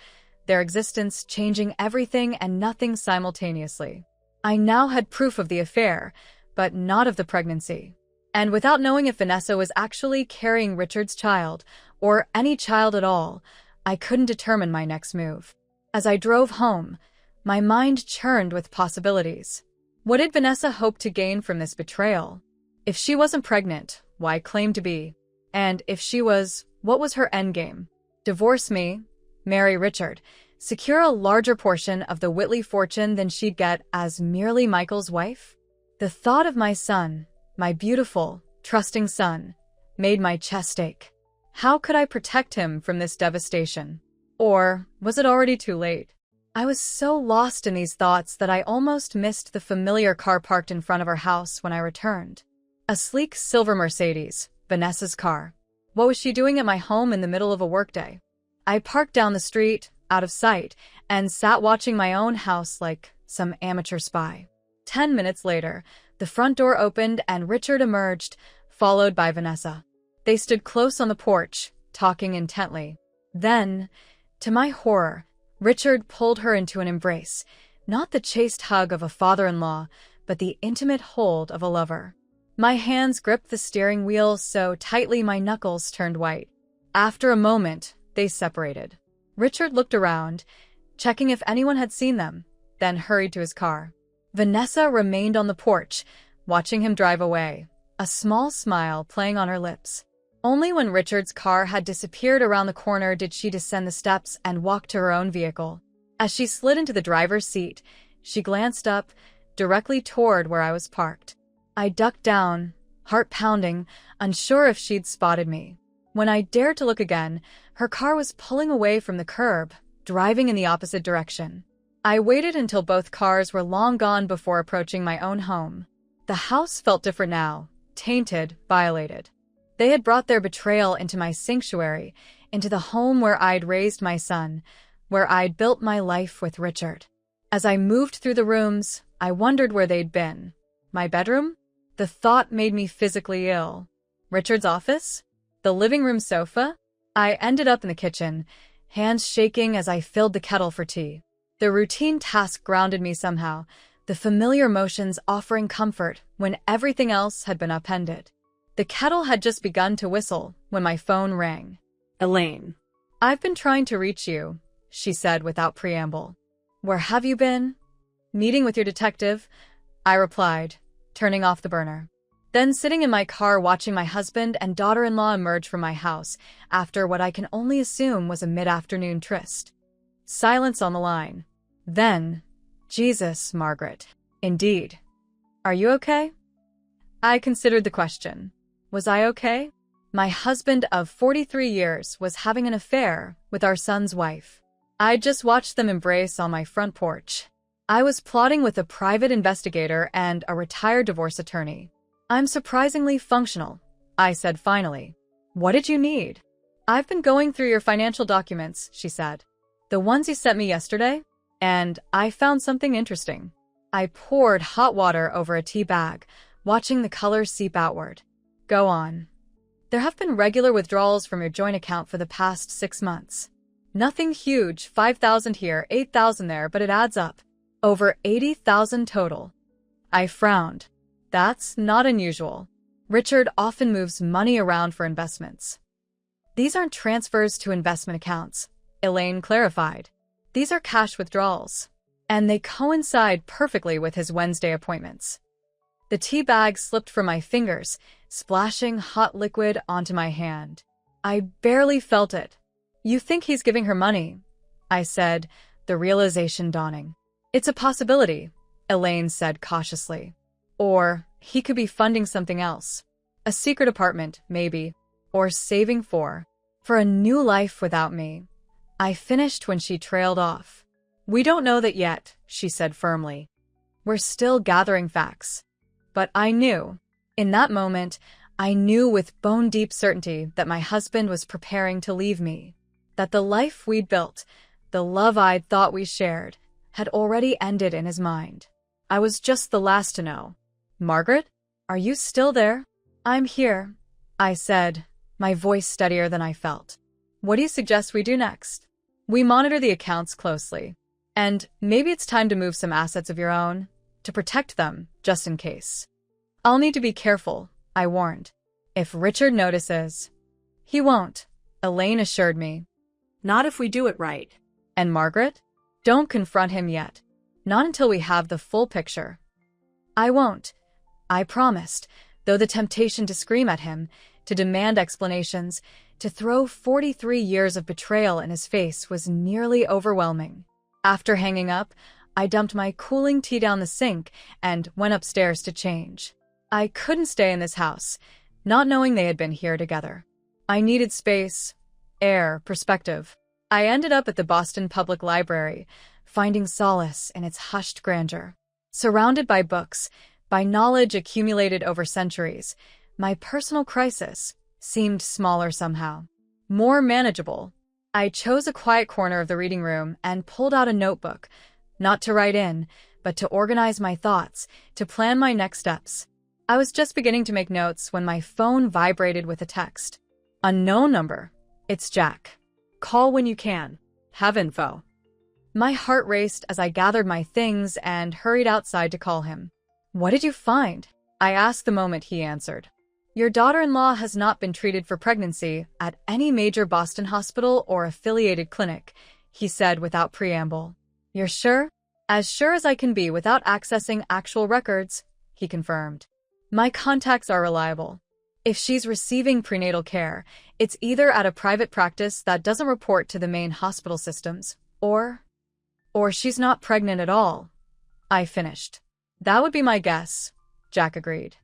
their existence changing everything and nothing simultaneously. I now had proof of the affair, but not of the pregnancy. And without knowing if Vanessa was actually carrying Richard's child, or any child at all, I couldn't determine my next move. As I drove home, my mind churned with possibilities. What did Vanessa hope to gain from this betrayal? If she wasn't pregnant, why claim to be? And if she was, what was her endgame? Divorce me, marry Richard, secure a larger portion of the Whitley fortune than she'd get as merely Michael's wife? The thought of my son, my beautiful, trusting son, made my chest ache. How could I protect him from this devastation? Or was it already too late? I was so lost in these thoughts that I almost missed the familiar car parked in front of our house when I returned. A sleek silver Mercedes, Vanessa's car. What was she doing at my home in the middle of a workday? I parked down the street, out of sight, and sat watching my own house like some amateur spy. 10 minutes later, the front door opened and Richard emerged, followed by Vanessa. They stood close on the porch, talking intently. Then, to my horror, Richard pulled her into an embrace, not the chaste hug of a father-in-law, but the intimate hold of a lover. My hands gripped the steering wheel so tightly my knuckles turned white. After a moment, they separated. Richard looked around, checking if anyone had seen them, then hurried to his car. Vanessa remained on the porch, watching him drive away, a small smile playing on her lips. Only when Richard's car had disappeared around the corner did she descend the steps and walk to her own vehicle. As she slid into the driver's seat, she glanced up, directly toward where I was parked. I ducked down, heart pounding, unsure if she'd spotted me. When I dared to look again, her car was pulling away from the curb, driving in the opposite direction. I waited until both cars were long gone before approaching my own home. The house felt different now, tainted, violated. They had brought their betrayal into my sanctuary, into the home where I'd raised my son, where I'd built my life with Richard. As I moved through the rooms, I wondered where they'd been. My bedroom? The thought made me physically ill. Richard's office? The living room sofa? I ended up in the kitchen, hands shaking as I filled the kettle for tea. The routine task grounded me somehow, the familiar motions offering comfort when everything else had been upended. The kettle had just begun to whistle when my phone rang. Elaine. "I've been trying to reach you," she said without preamble. "Where have you been?" "Meeting with your detective," I replied, turning off the burner. Then sitting in my car watching my husband and daughter-in-law emerge from my house after what I can only assume was a mid-afternoon tryst. Silence on the line. Then, "Jesus, Margaret. Indeed. Are you okay?" I considered the question. Was I okay? My husband of 43 years was having an affair with our son's wife. I'd just watched them embrace on my front porch. I was plotting with a private investigator and a retired divorce attorney. "I'm surprisingly functional," I said finally. "What did you need?" "I've been going through your financial documents," she said. "The ones you sent me yesterday? And I found something interesting." I poured hot water over a tea bag, watching the color seep outward. "Go on." "There have been regular withdrawals from your joint account for the past 6 months. Nothing huge, 5,000 here, 8,000 there, but it adds up. Over 80,000 total." I frowned. That's not unusual. Richard often moves money around for investments. "These aren't transfers to investment accounts," Elaine clarified. "These are cash withdrawals. And they coincide perfectly with his Wednesday appointments." The tea bag slipped from my fingers, splashing hot liquid onto my hand. I barely felt it. "You think he's giving her money?" I said, the realization dawning. "It's a possibility," Elaine said cautiously. "Or he could be funding something else. A secret apartment, maybe. Or saving for a new life without me." I finished when she trailed off. "We don't know that yet," she said firmly. "We're still gathering facts." But I knew. In that moment, I knew with bone-deep certainty that my husband was preparing to leave me. That the life we'd built, the love I'd thought we shared, had already ended in his mind. I was just the last to know. "Margaret, are you still there?" "I'm here," I said, my voice steadier than I felt. "What do you suggest we do next?" "We monitor the accounts closely. And maybe it's time to move some assets of your own, to protect them, just in case." "I'll need to be careful," I warned. If Richard notices. He won't, Elaine assured me. Not if we do it right. And Margaret? Don't confront him yet. Not until we have the full picture. I won't. I promised, though the temptation to scream at him, to demand explanations, to throw 43 years of betrayal in his face was nearly overwhelming. After hanging up, I dumped my cooling tea down the sink and went upstairs to change. I couldn't stay in this house, not knowing they had been here together. I needed space, air, perspective. I ended up at the Boston Public Library, finding solace in its hushed grandeur. Surrounded by books, by knowledge accumulated over centuries, my personal crisis seemed smaller somehow, more manageable. I chose a quiet corner of the reading room and pulled out a notebook, not to write in, but to organize my thoughts, to plan my next steps. I was just beginning to make notes when my phone vibrated with a text. Unknown number. It's Jack. Call when you can. Have info. My heart raced as I gathered my things and hurried outside to call him. What did you find? I asked the moment he answered. Your daughter-in-law has not been treated for pregnancy at any major Boston hospital or affiliated clinic, he said without preamble. You're sure? As sure as I can be without accessing actual records, he confirmed. My contacts are reliable. If she's receiving prenatal care, it's either at a private practice that doesn't report to the main hospital systems, or she's not pregnant at all. I finished. That would be my guess, Jack agreed.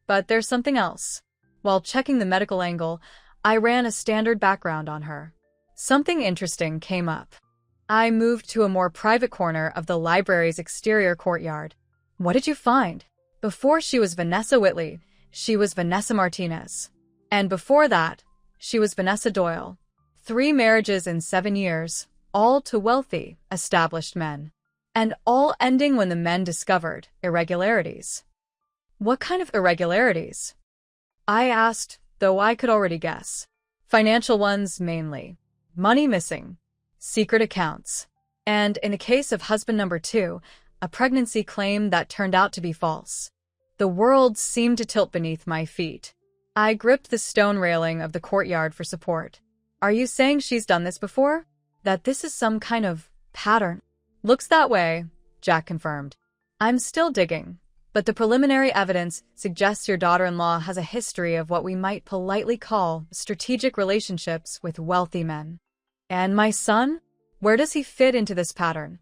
But there's something else. While checking the medical angle, I ran a standard background on her. Something interesting came up. I moved to a more private corner of the library's exterior courtyard. What did you find? Before she was Vanessa Whitley, she was Vanessa Martinez. And before that, she was Vanessa Doyle. 3 marriages in 7 years, all to wealthy, established men. And all ending when the men discovered irregularities. What kind of irregularities? I asked, though I could already guess. Financial ones mainly. Money missing. Secret accounts. And in the case of husband number 2, a pregnancy claim that turned out to be false. The world seemed to tilt beneath my feet. I gripped the stone railing of the courtyard for support. Are you saying she's done this before? That this is some kind of pattern? Looks that way, Jack confirmed. I'm still digging, but the preliminary evidence suggests your daughter-in-law has a history of what we might politely call strategic relationships with wealthy men. And my son? Where does he fit into this pattern?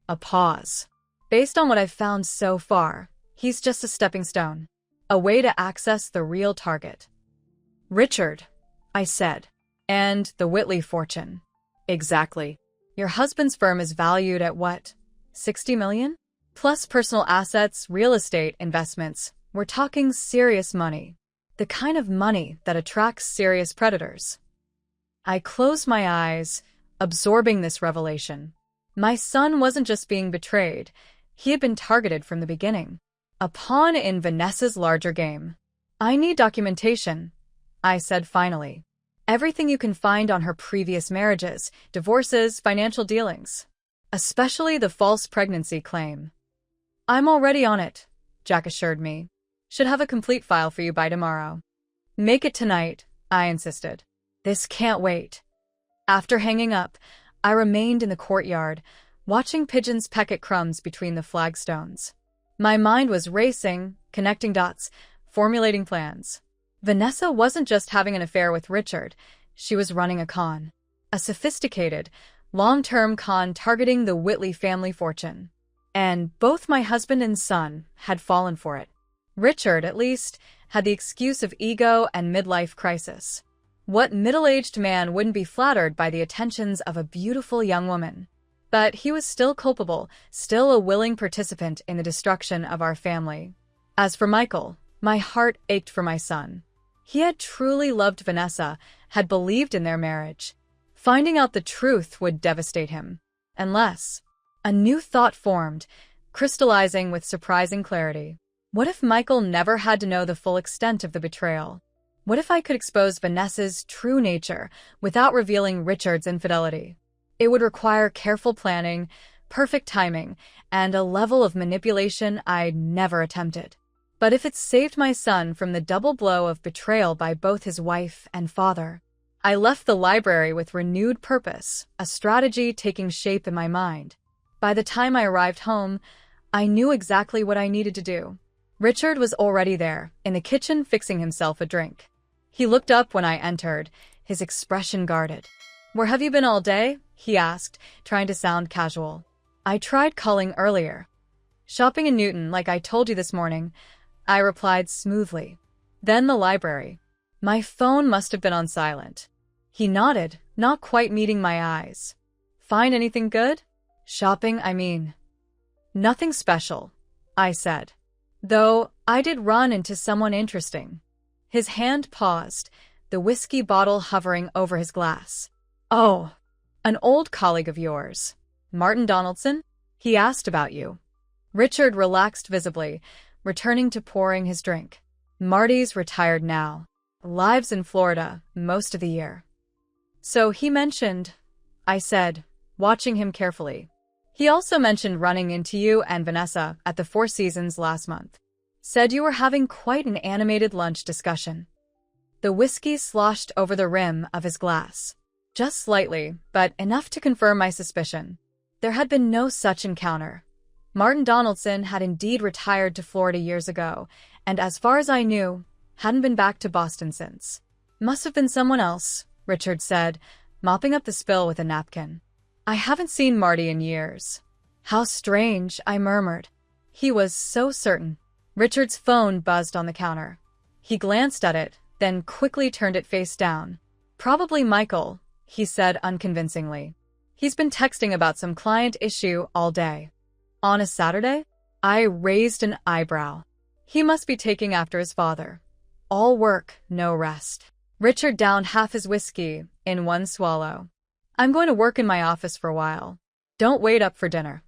A pause. Based on what I've found so far, he's just a stepping stone, a way to access the real target. Richard, I said, and the Whitley fortune. Exactly. Your husband's firm is valued at what? 60 million? Plus personal assets, real estate, investments. We're talking serious money. The kind of money that attracts serious predators. I closed my eyes, absorbing this revelation. My son wasn't just being betrayed. He had been targeted from the beginning. A pawn in Vanessa's larger game. I need documentation, I said finally. Everything you can find on her previous marriages, divorces, financial dealings. Especially the false pregnancy claim. I'm already on it, Jack assured me. Should have a complete file for you by tomorrow. Make it tonight, I insisted. This can't wait. After hanging up, I remained in the courtyard, watching pigeons peck at crumbs between the flagstones. My mind was racing, connecting dots, formulating plans. Vanessa wasn't just having an affair with Richard, she was running a con. A sophisticated, long-term con targeting the Whitley family fortune. And both my husband and son had fallen for it. Richard, at least, had the excuse of ego and midlife crisis. What middle-aged man wouldn't be flattered by the attentions of a beautiful young woman? But he was still culpable, still a willing participant in the destruction of our family. As for Michael, my heart ached for my son. He had truly loved Vanessa, had believed in their marriage. Finding out the truth would devastate him. Unless a new thought formed, crystallizing with surprising clarity. What if Michael never had to know the full extent of the betrayal? What if I could expose Vanessa's true nature without revealing Richard's infidelity? It would require careful planning, perfect timing, and a level of manipulation I'd never attempted. But if it saved my son from the double blow of betrayal by both his wife and father, I left the library with renewed purpose, a strategy taking shape in my mind. By the time I arrived home, I knew exactly what I needed to do. Richard was already there, in the kitchen fixing himself a drink. He looked up when I entered, his expression guarded. "Where have you been all day?" he asked, trying to sound casual. "I tried calling earlier." "Shopping in Newton, like I told you this morning," I replied smoothly. "Then the library." My phone must have been on silent. He nodded, not quite meeting my eyes. "Find anything good?" "Shopping, I mean." "Nothing special," I said. Though I did run into someone interesting. His hand paused, the whiskey bottle hovering over his glass. "Oh, an old colleague of yours. Martin Donaldson? He asked about you." Richard relaxed visibly, returning to pouring his drink. "Marty's retired now. Lives in Florida most of the year." "So he mentioned," I said, watching him carefully. "He also mentioned running into you and Vanessa at the Four Seasons last month. Said you were having quite an animated lunch discussion." The whiskey sloshed over the rim of his glass. Just slightly, but enough to confirm my suspicion. There had been no such encounter. Martin Donaldson had indeed retired to Florida years ago, and as far as I knew, hadn't been back to Boston since. "Must have been someone else," Richard said, mopping up the spill with a napkin. "I haven't seen Marty in years." "How strange," I murmured. He was so certain. Richard's phone buzzed on the counter. He glanced at it, then quickly turned it face down. "Probably Michael," he said unconvincingly. "He's been texting about some client issue all day." "On a Saturday?" I raised an eyebrow. He must be taking after his father. All work, no rest. Richard downed half his whiskey in one swallow. "I'm going to work in my office for a while. Don't wait up for dinner."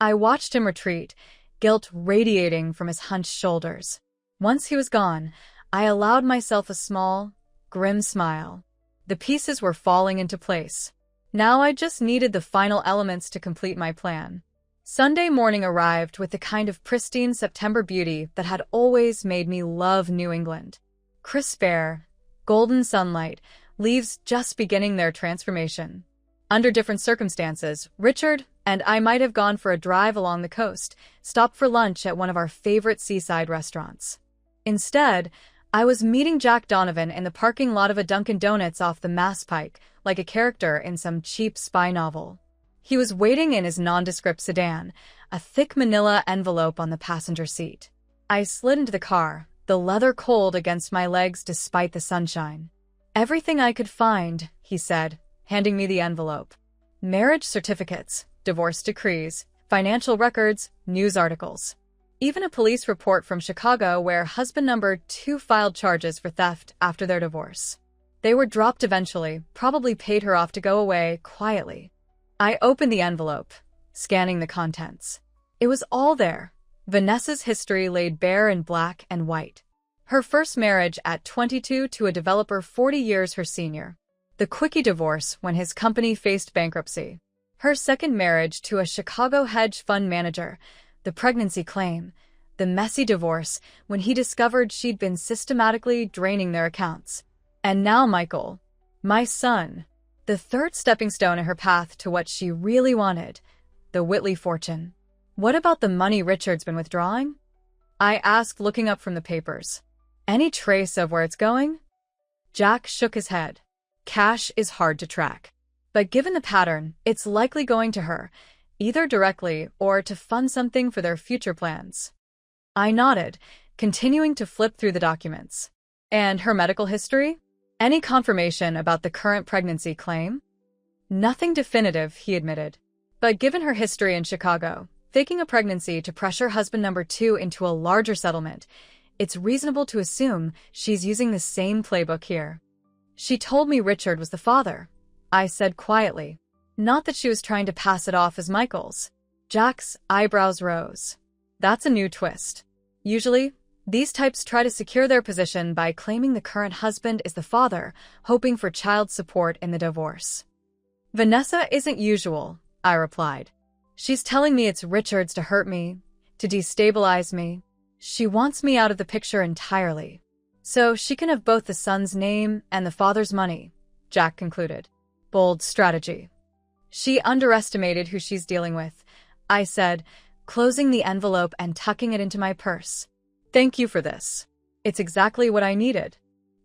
I watched him retreat, guilt radiating from his hunched shoulders. Once he was gone, I allowed myself a small, grim smile. The pieces were falling into place. Now I just needed the final elements to complete my plan. Sunday morning arrived with the kind of pristine September beauty that had always made me love New England. Crisp air, golden sunlight, leaves just beginning their transformation. Under different circumstances, Richard and I might have gone for a drive along the coast, stopped for lunch at one of our favorite seaside restaurants. Instead, I was meeting Jack Donovan in the parking lot of a Dunkin' Donuts off the Mass Pike, like a character in some cheap spy novel. He was waiting in his nondescript sedan, a thick manila envelope on the passenger seat. I slid into the car, the leather cold against my legs despite the sunshine. "Everything I could find," he said, handing me the envelope. "Marriage certificates, divorce decrees, financial records, news articles. Even a police report from Chicago where husband number 2 filed charges for theft after their divorce. They were dropped eventually, probably paid her off to go away quietly." I opened the envelope, scanning the contents. It was all there. Vanessa's history laid bare in black and white. Her first marriage at 22 to a developer 40 years her senior. The quickie divorce when his company faced bankruptcy. Her second marriage to a Chicago hedge fund manager. The pregnancy claim. The messy divorce when he discovered she'd been systematically draining their accounts. And now Michael, my son. The third stepping stone in her path to what she really wanted, the Whitley fortune. "What about the money Richard's been withdrawing?" I asked, looking up from the papers. "Any trace of where it's going?" Jack shook his head. "Cash is hard to track. But given the pattern, it's likely going to her, either directly or to fund something for their future plans." I nodded, continuing to flip through the documents. "And her medical history? Any confirmation about the current pregnancy claim?" "Nothing definitive," he admitted. "But given her history in Chicago, faking a pregnancy to pressure husband number 2 into a larger settlement, it's reasonable to assume she's using the same playbook here." "She told me Richard was the father," I said quietly. "Not that she was trying to pass it off as Michael's." Jack's eyebrows rose. "That's a new twist. Usually, these types try to secure their position by claiming the current husband is the father, hoping for child support in the divorce." "Vanessa isn't usual," I replied. "She's telling me it's Richard's to hurt me, to destabilize me. She wants me out of the picture entirely, so she can have both the son's name and the father's money, Jack concluded. Bold strategy. She underestimated who she's dealing with, I said, closing the envelope and tucking it into my purse. Thank you for this. It's exactly what I needed.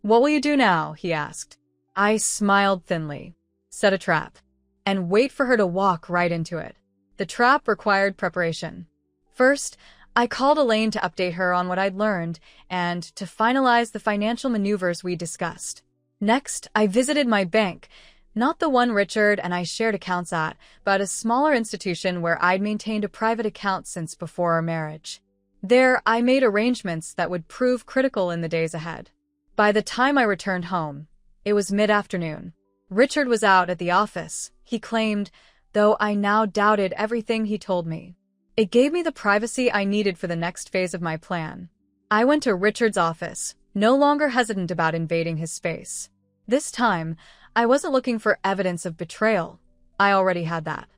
What will you do now? He asked. I smiled thinly. Set a trap. And wait for her to walk right into it. The trap required preparation. First, I called Elaine to update her on what I'd learned and to finalize the financial maneuvers we discussed. Next, I visited my bank, not the one Richard and I shared accounts at, but a smaller institution where I'd maintained a private account since before our marriage. There, I made arrangements that would prove critical in the days ahead. By the time I returned home, it was mid-afternoon. Richard was out at the office, he claimed, though I now doubted everything he told me. It gave me the privacy I needed for the next phase of my plan. I went to Richard's office, no longer hesitant about invading his space. This time, I wasn't looking for evidence of betrayal. I already had that.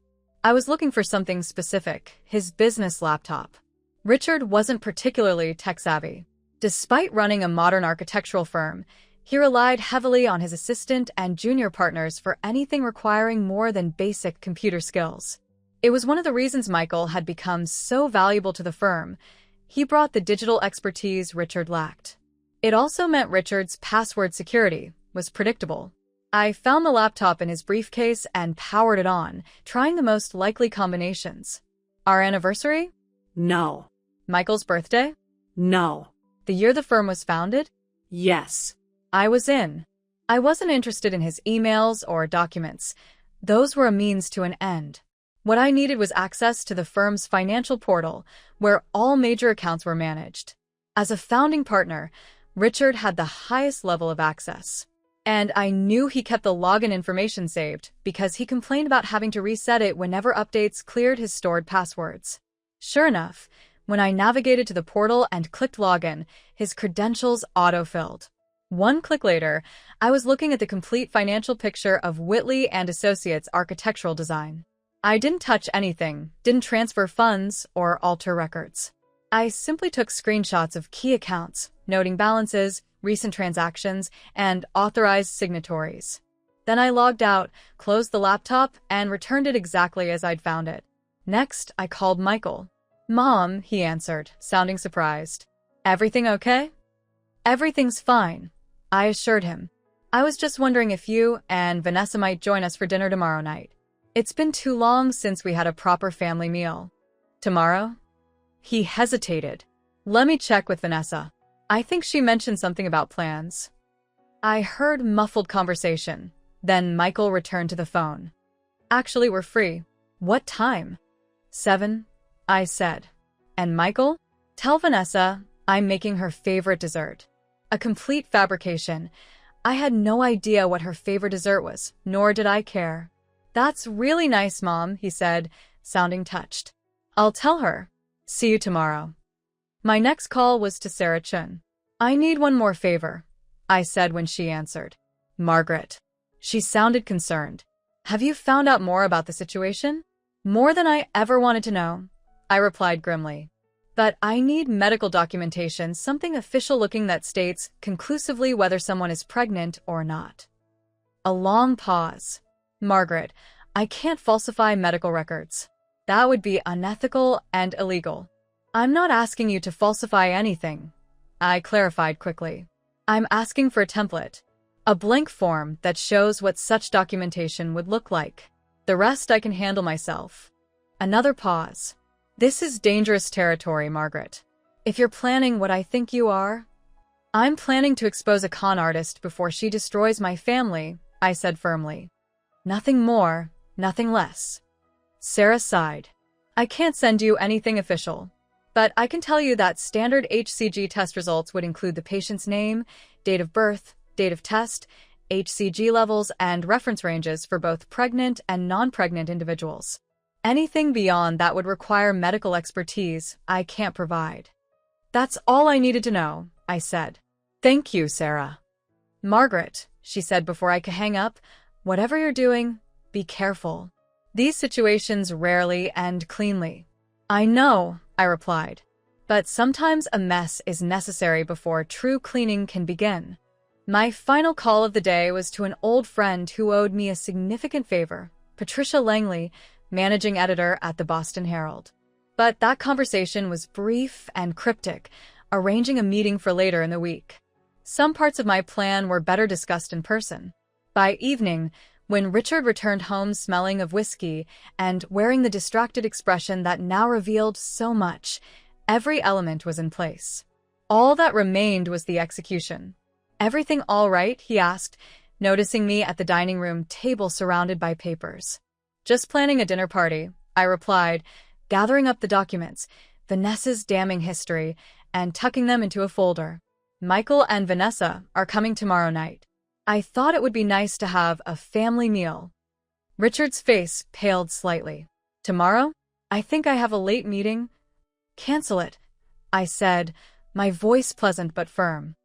I was looking for something specific, his business laptop. Richard wasn't particularly tech-savvy. Despite running a modern architectural firm, he relied heavily on his assistant and junior partners for anything requiring more than basic computer skills. It was one of the reasons Michael had become so valuable to the firm. He brought the digital expertise Richard lacked. It also meant Richard's password security was predictable. I found the laptop in his briefcase and powered it on, trying the most likely combinations. Our anniversary? No. Michael's birthday? No. The year the firm was founded? Yes. I was in. I wasn't interested in his emails or documents. Those were a means to an end. What I needed was access to the firm's financial portal, where all major accounts were managed. As a founding partner, Richard had the highest level of access. And I knew he kept the login information saved because he complained about having to reset it whenever updates cleared his stored passwords. Sure enough, when I navigated to the portal and clicked login, his credentials auto-filled. One click later, I was looking at the complete financial picture of Whitley and Associates architectural design. I didn't touch anything, didn't transfer funds, or alter records. I simply took screenshots of key accounts, noting balances, recent transactions, and authorized signatories. Then I logged out, closed the laptop, and returned it exactly as I'd found it. Next, I called Michael. "Mom," he answered, sounding surprised. "Everything okay?" "Everything's fine," I assured him. "I was just wondering if you and Vanessa might join us for dinner tomorrow night. It's been too long since we had a proper family meal." "Tomorrow?" He hesitated. "Let me check with Vanessa. I think she mentioned something about plans." I heard muffled conversation. Then Michael returned to the phone. "Actually, we're free. What time?" 7, I said. "And Michael? Tell Vanessa I'm making her favorite dessert." A complete fabrication. I had no idea what her favorite dessert was, nor did I care. "That's really nice, Mom," he said, sounding touched. "I'll tell her. See you tomorrow." My next call was to Sarah Chun. "I need one more favor," I said when she answered. "Margaret." She sounded concerned. "Have you found out more about the situation?" "More than I ever wanted to know," I replied grimly. "But I need medical documentation, something official-looking that states conclusively whether someone is pregnant or not." A long pause. "Margaret, I can't falsify medical records. That would be unethical and illegal." "I'm not asking you to falsify anything," I clarified quickly. "I'm asking for a template, a blank form that shows what such documentation would look like. The rest I can handle myself." Another pause. "This is dangerous territory, Margaret. If you're planning what I think you are..." "I'm planning to expose a con artist before she destroys my family," I said firmly. "Nothing more, nothing less." Sarah sighed. "I can't send you anything official, but I can tell you that standard HCG test results would include the patient's name, date of birth, date of test, HCG levels, and reference ranges for both pregnant and non-pregnant individuals. Anything beyond that would require medical expertise I can't provide." "That's all I needed to know," I said. "Thank you, Sarah." "Margaret," she said before I could hang up, "whatever you're doing, be careful. These situations rarely end cleanly." "I know," I replied. But sometimes a mess is necessary before true cleaning can begin. My final call of the day was to an old friend who owed me a significant favor, Patricia Langley, managing editor at the Boston Herald. But that conversation was brief and cryptic, arranging a meeting for later in the week. Some parts of my plan were better discussed in person. By evening, when Richard returned home smelling of whiskey and wearing the distracted expression that now revealed so much, every element was in place. All that remained was the execution. "Everything all right?" he asked, noticing me at the dining room table surrounded by papers. "Just planning a dinner party," I replied, gathering up the documents, Vanessa's damning history, and tucking them into a folder. "Michael and Vanessa are coming tomorrow night. I thought it would be nice to have a family meal." Richard's face paled slightly. "Tomorrow? I think I have a late meeting." "Cancel it," I said, my voice pleasant but firm.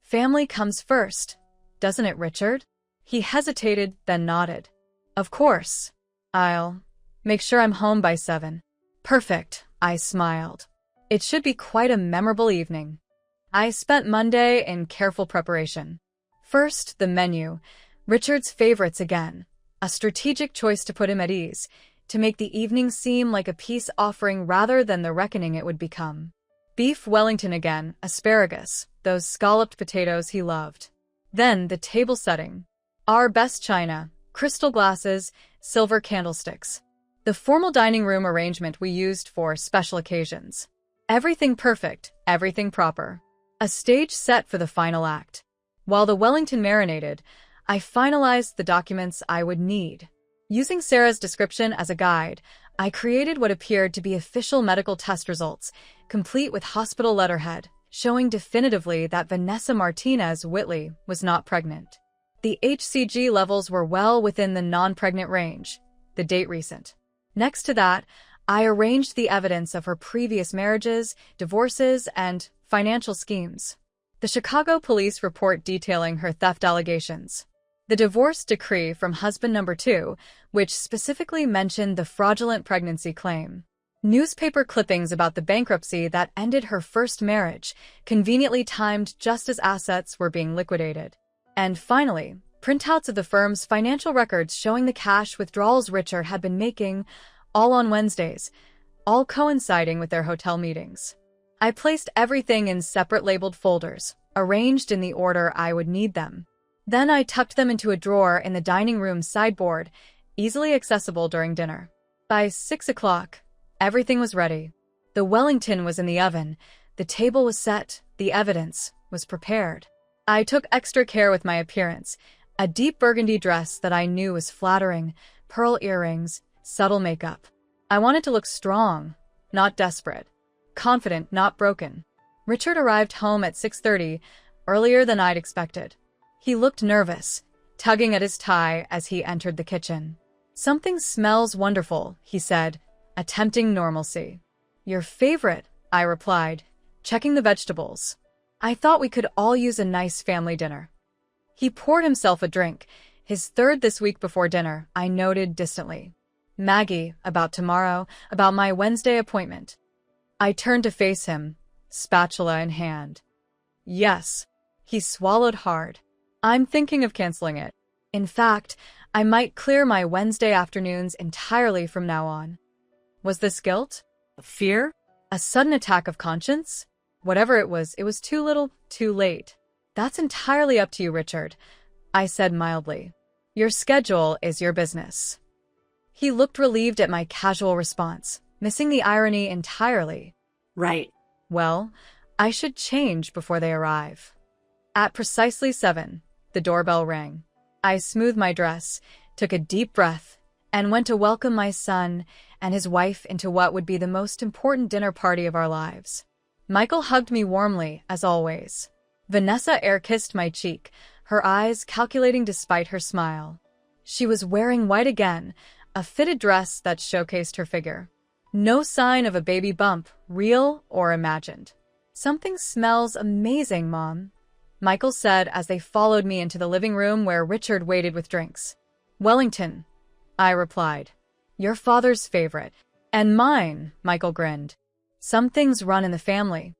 "Family comes first, doesn't it, Richard?" He hesitated, then nodded. "Of course. I'll make sure I'm home by 7. "Perfect," I smiled. It should be quite a memorable evening. I spent Monday in careful preparation. First, the menu, Richard's favorites again, a strategic choice to put him at ease, to make the evening seem like a peace offering rather than the reckoning it would become. Beef Wellington again, asparagus, those scalloped potatoes he loved. Then the table setting. Our best china, crystal glasses, silver candlesticks. The formal dining room arrangement we used for special occasions. Everything perfect, everything proper. A stage set for the final act. While the Wellington marinated, I finalized the documents I would need. Using Sarah's description as a guide, I created what appeared to be official medical test results, complete with hospital letterhead, showing definitively that Vanessa Martinez Whitley was not pregnant. The HCG levels were well within the non-pregnant range, the date recent. Next to that, I arranged the evidence of her previous marriages, divorces, and financial schemes. The Chicago police report detailing her theft allegations. The divorce decree from husband number 2, which specifically mentioned the fraudulent pregnancy claim. Newspaper clippings about the bankruptcy that ended her first marriage, conveniently timed just as assets were being liquidated. And finally, printouts of the firm's financial records showing the cash withdrawals Richard had been making, all on Wednesdays, all coinciding with their hotel meetings. I placed everything in separate labeled folders, arranged in the order I would need them. Then I tucked them into a drawer in the dining room sideboard, easily accessible during dinner. By 6 o'clock, everything was ready. The Wellington was in the oven, the table was set, the evidence was prepared. I took extra care with my appearance, a deep burgundy dress that I knew was flattering, pearl earrings, subtle makeup. I wanted to look strong, not desperate. Confident, not broken. Richard arrived home at 6:30, earlier than I'd expected. He looked nervous, tugging at his tie as he entered the kitchen. "Something smells wonderful," he said, attempting normalcy. "Your favorite," I replied, checking the vegetables. "I thought we could all use a nice family dinner." He poured himself a drink, his third this week before dinner, I noted distantly. "Maggie, about tomorrow, about my Wednesday appointment." I turned to face him, spatula in hand. "Yes." He swallowed hard. "I'm thinking of canceling it. In fact, I might clear my Wednesday afternoons entirely from now on." Was this guilt? Fear? A sudden attack of conscience? Whatever it was too little, too late. "That's entirely up to you, Richard," I said mildly. "Your schedule is your business." He looked relieved at my casual response, missing the irony entirely. Right. "Well, I should change before they arrive." At precisely 7, the doorbell rang. I smoothed my dress, took a deep breath, and went to welcome my son and his wife into what would be the most important dinner party of our lives. Michael hugged me warmly, as always. Vanessa air-kissed my cheek, her eyes calculating despite her smile. She was wearing white again, a fitted dress that showcased her figure. No sign of a baby bump, real or imagined. "Something smells amazing, Mom," Michael said as they followed me into the living room where Richard waited with drinks. "Wellington," I replied. "Your father's favorite." "And mine," Michael grinned. Some things run in the family.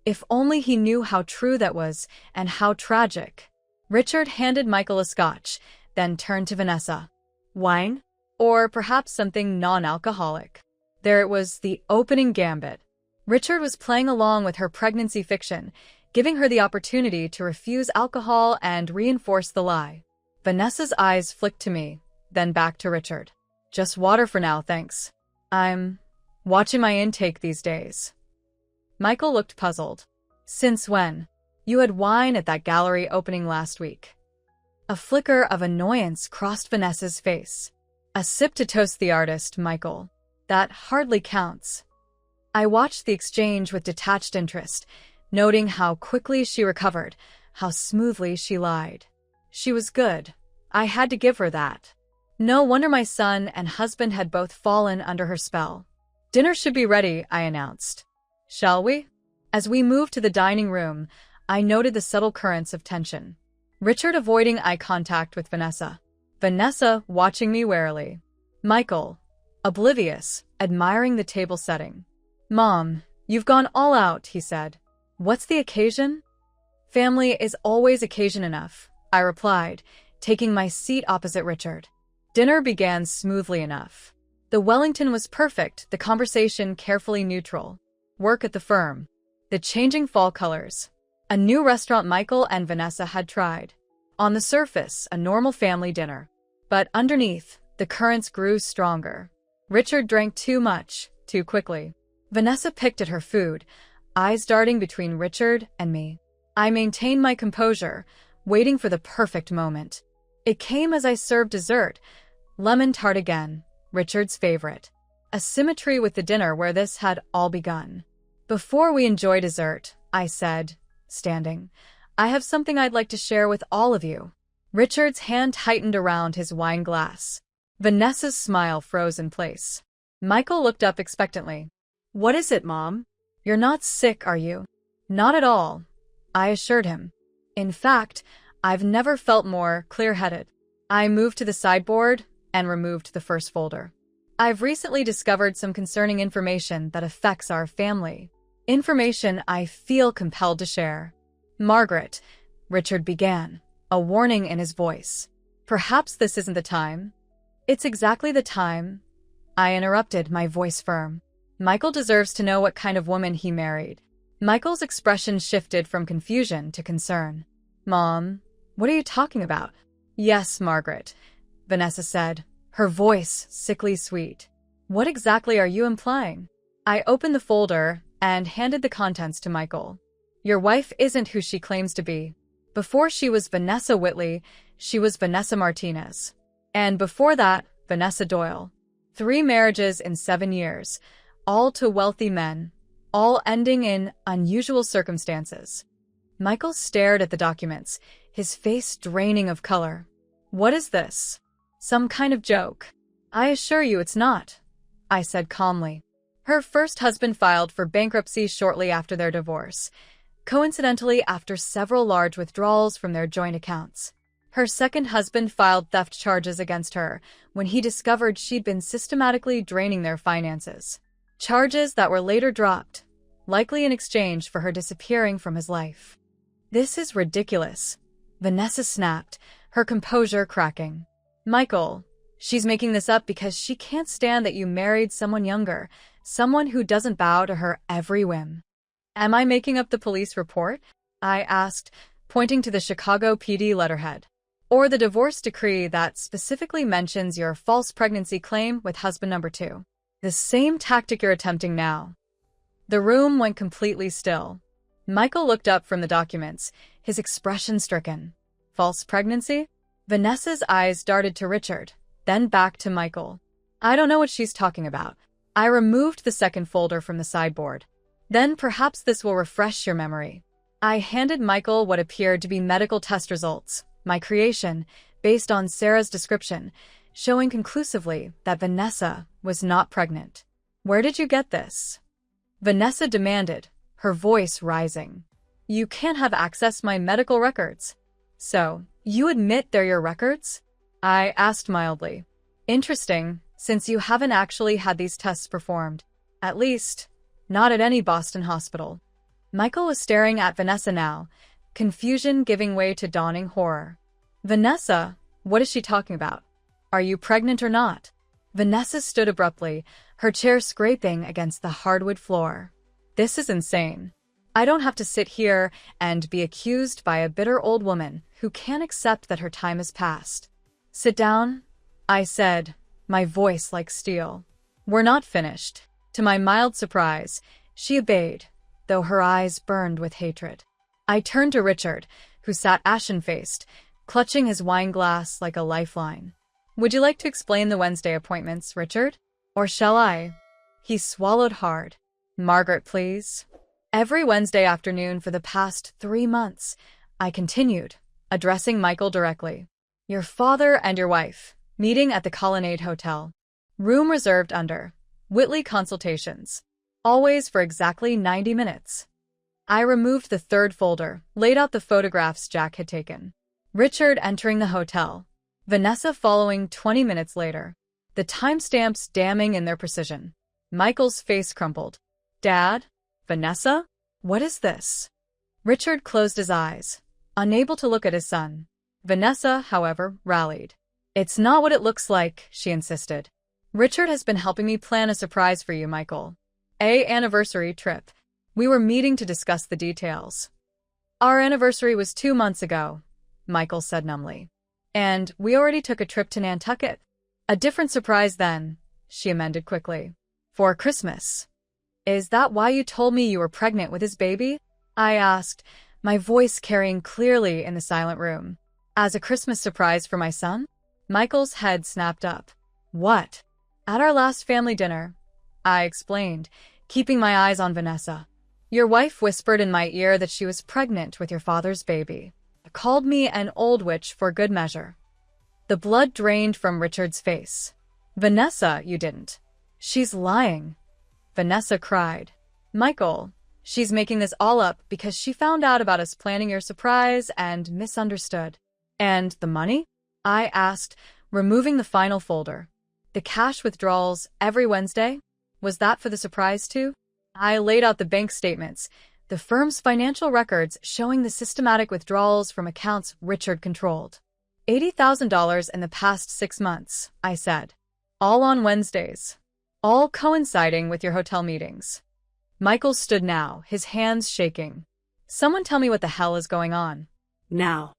If only he knew how true that was and how tragic. Richard handed Michael a scotch, then turned to Vanessa. Wine? Or perhaps something non-alcoholic. There it was, the opening gambit. Richard was playing along with her pregnancy fiction, giving her the opportunity to refuse alcohol and reinforce the lie. Vanessa's eyes flicked to me, then back to Richard. Just water for now, thanks. I'm watching my intake these days. Michael looked puzzled. Since when? You had wine at that gallery opening last week. A flicker of annoyance crossed Vanessa's face. A sip to toast the artist, Michael. That hardly counts. I watched the exchange with detached interest, noting how quickly she recovered, how smoothly she lied. She was good. I had to give her that. No wonder my son and husband had both fallen under her spell. Dinner should be ready, I announced. Shall we? As we moved to the dining room, I noted the subtle currents of tension. Richard avoiding eye contact with Vanessa. Vanessa watching me warily. Michael, oblivious, admiring the table setting. Mom, you've gone all out, he said. What's the occasion? Family is always occasion enough, I replied, taking my seat opposite Richard. Dinner began smoothly enough. The Wellington was perfect, the conversation carefully neutral. Work at the firm. The changing fall colors. A new restaurant Michael and Vanessa had tried. On the surface, a normal family dinner. But underneath, the currents grew stronger. Richard drank too much, too quickly. Vanessa picked at her food, eyes darting between Richard and me. I maintained my composure, waiting for the perfect moment. It came as I served dessert, lemon tart again, Richard's favorite. A symmetry with the dinner where this had all begun. Before we enjoy dessert, I said, standing, I have something I'd like to share with all of you. Richard's hand tightened around his wine glass. Vanessa's smile froze in place. Michael looked up expectantly. What is it, Mom? You're not sick, are you? Not at all, I assured him. In fact, I've never felt more clear-headed. I moved to the sideboard and removed the first folder. I've recently discovered some concerning information that affects our family. Information I feel compelled to share. Margaret, Richard began, a warning in his voice. Perhaps this isn't the time. It's exactly the time. I interrupted, my voice firm. Michael deserves to know what kind of woman he married. Michael's expression shifted from confusion to concern. Mom, what are you talking about? Yes, Margaret, Vanessa said, her voice sickly sweet. What exactly are you implying? I opened the folder and handed the contents to Michael. Your wife isn't who she claims to be. Before she was Vanessa Whitley, she was Vanessa Martinez. And before that, Vanessa Doyle. 3 marriages in 7 years, all to wealthy men, all ending in unusual circumstances. Michael stared at the documents, his face draining of color. What is this? Some kind of joke? I assure you it's not, I said calmly. Her first husband filed for bankruptcy shortly after their divorce, coincidentally after several large withdrawals from their joint accounts. Her second husband filed theft charges against her when he discovered she'd been systematically draining their finances. Charges that were later dropped, likely in exchange for her disappearing from his life. This is ridiculous, Vanessa snapped, her composure cracking. Michael, she's making this up because she can't stand that you married someone younger, someone who doesn't bow to her every whim. Am I making up the police report? I asked, pointing to the Chicago PD letterhead. Or the divorce decree that specifically mentions your false pregnancy claim with husband number 2. The same tactic you're attempting now. The room went completely still. Michael looked up from the documents, his expression stricken. False pregnancy? Vanessa's eyes darted to Richard, then back to Michael. I don't know what she's talking about. I removed the second folder from the sideboard. Then perhaps this will refresh your memory. I handed Michael what appeared to be medical test results, my creation, based on Sarah's description, showing conclusively that Vanessa was not pregnant. Where did you get this? Vanessa demanded, her voice rising. You can't have access to my medical records. So, you admit they're your records? I asked mildly. Interesting, since you haven't actually had these tests performed. At least, Not at any Boston hospital. Michael was staring at Vanessa now, confusion giving way to dawning horror. Vanessa, what is she talking about? Are you pregnant or not? Vanessa stood abruptly, her chair scraping against the hardwood floor. This is insane. I don't have to sit here and be accused by a bitter old woman who can't accept that her time has passed. Sit down, I said, my voice like steel. We're not finished. To my mild surprise, she obeyed, though her eyes burned with hatred. I turned to Richard, who sat ashen-faced, clutching his wine glass like a lifeline. Would you like to explain the Wednesday appointments, Richard? Or shall I? He swallowed hard. Margaret, please. Every Wednesday afternoon for the past 3 months, I continued, addressing Michael directly. Your father and your wife, meeting at the Colonnade Hotel. Room reserved under Whitley Consultations. Always for exactly 90 minutes. I removed the third folder, laid out the photographs Jack had taken. Richard entering the hotel. Vanessa following 20 minutes later. The timestamps damning in their precision. Michael's face crumpled. Dad? Vanessa? What is this? Richard closed his eyes, unable to look at his son. Vanessa, however, rallied. It's not what it looks like, she insisted. Richard has been helping me plan a surprise for you, Michael. An anniversary trip. We were meeting to discuss the details. Our anniversary was 2 months ago, Michael said numbly. And we already took a trip to Nantucket. A different surprise then, she amended quickly. For Christmas. Is that why you told me you were pregnant with his baby? I asked, my voice carrying clearly in the silent room. As a Christmas surprise for my son? Michael's head snapped up. What? At our last family dinner, I explained, keeping my eyes on Vanessa. Your wife whispered in my ear that she was pregnant with your father's baby. Called me an old witch for good measure. The blood drained from Richard's face. Vanessa, you didn't. She's lying. Vanessa cried. Michael, she's making this all up because she found out about us planning your surprise and misunderstood. And the money? I asked, removing the final folder. The cash withdrawals every Wednesday? Was that for the surprise too? I laid out the bank statements, the firm's financial records showing the systematic withdrawals from accounts Richard controlled. $80,000 in the past 6 months, I said. All on Wednesdays. All coinciding with your hotel meetings. Michael stood now, his hands shaking. Someone tell me what the hell is going on. Now.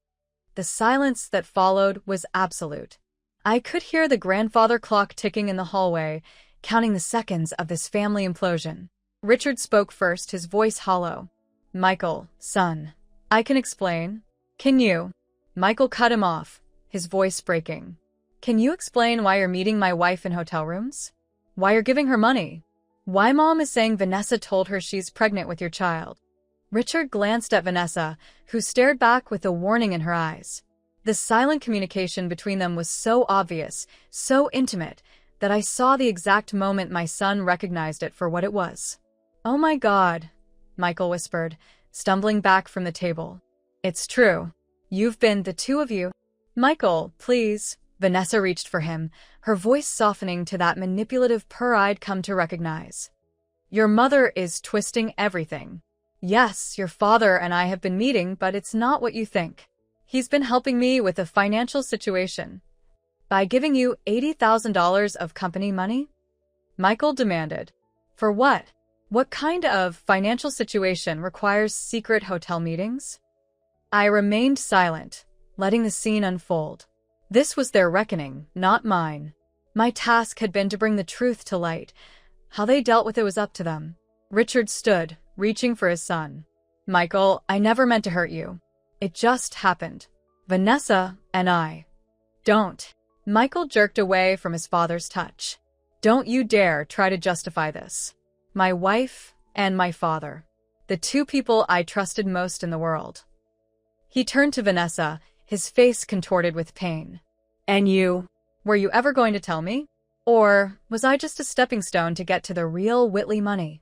The silence that followed was absolute. I could hear the grandfather clock ticking in the hallway, counting the seconds of this family implosion. Richard spoke first, his voice hollow. Michael, son, I can explain. Can you? Michael cut him off, his voice breaking. Can you explain why you're meeting my wife in hotel rooms? Why you're giving her money? Why Mom is saying Vanessa told her she's pregnant with your child? Richard glanced at Vanessa, who stared back with a warning in her eyes. The silent communication between them was so obvious, so intimate, that I saw the exact moment my son recognized it for what it was. Oh my God, Michael whispered, stumbling back from the table. It's true. You've been the two of you. Michael, please. Vanessa reached for him, her voice softening to that manipulative purr I'd come to recognize. Your mother is twisting everything. Yes, your father and I have been meeting, but it's not what you think. He's been helping me with a financial situation. By giving you $80,000 of company money? Michael demanded. For what? What kind of financial situation requires secret hotel meetings? I remained silent, letting the scene unfold. This was their reckoning, not mine. My task had been to bring the truth to light. How they dealt with it was up to them. Richard stood, reaching for his son. Michael, I never meant to hurt you. It just happened. Vanessa and I. Don't. Michael jerked away from his father's touch. Don't you dare try to justify this. My wife and my father. The two people I trusted most in the world. He turned to Vanessa, his face contorted with pain. And you? Were you ever going to tell me? Or was I just a stepping stone to get to the real Whitley money?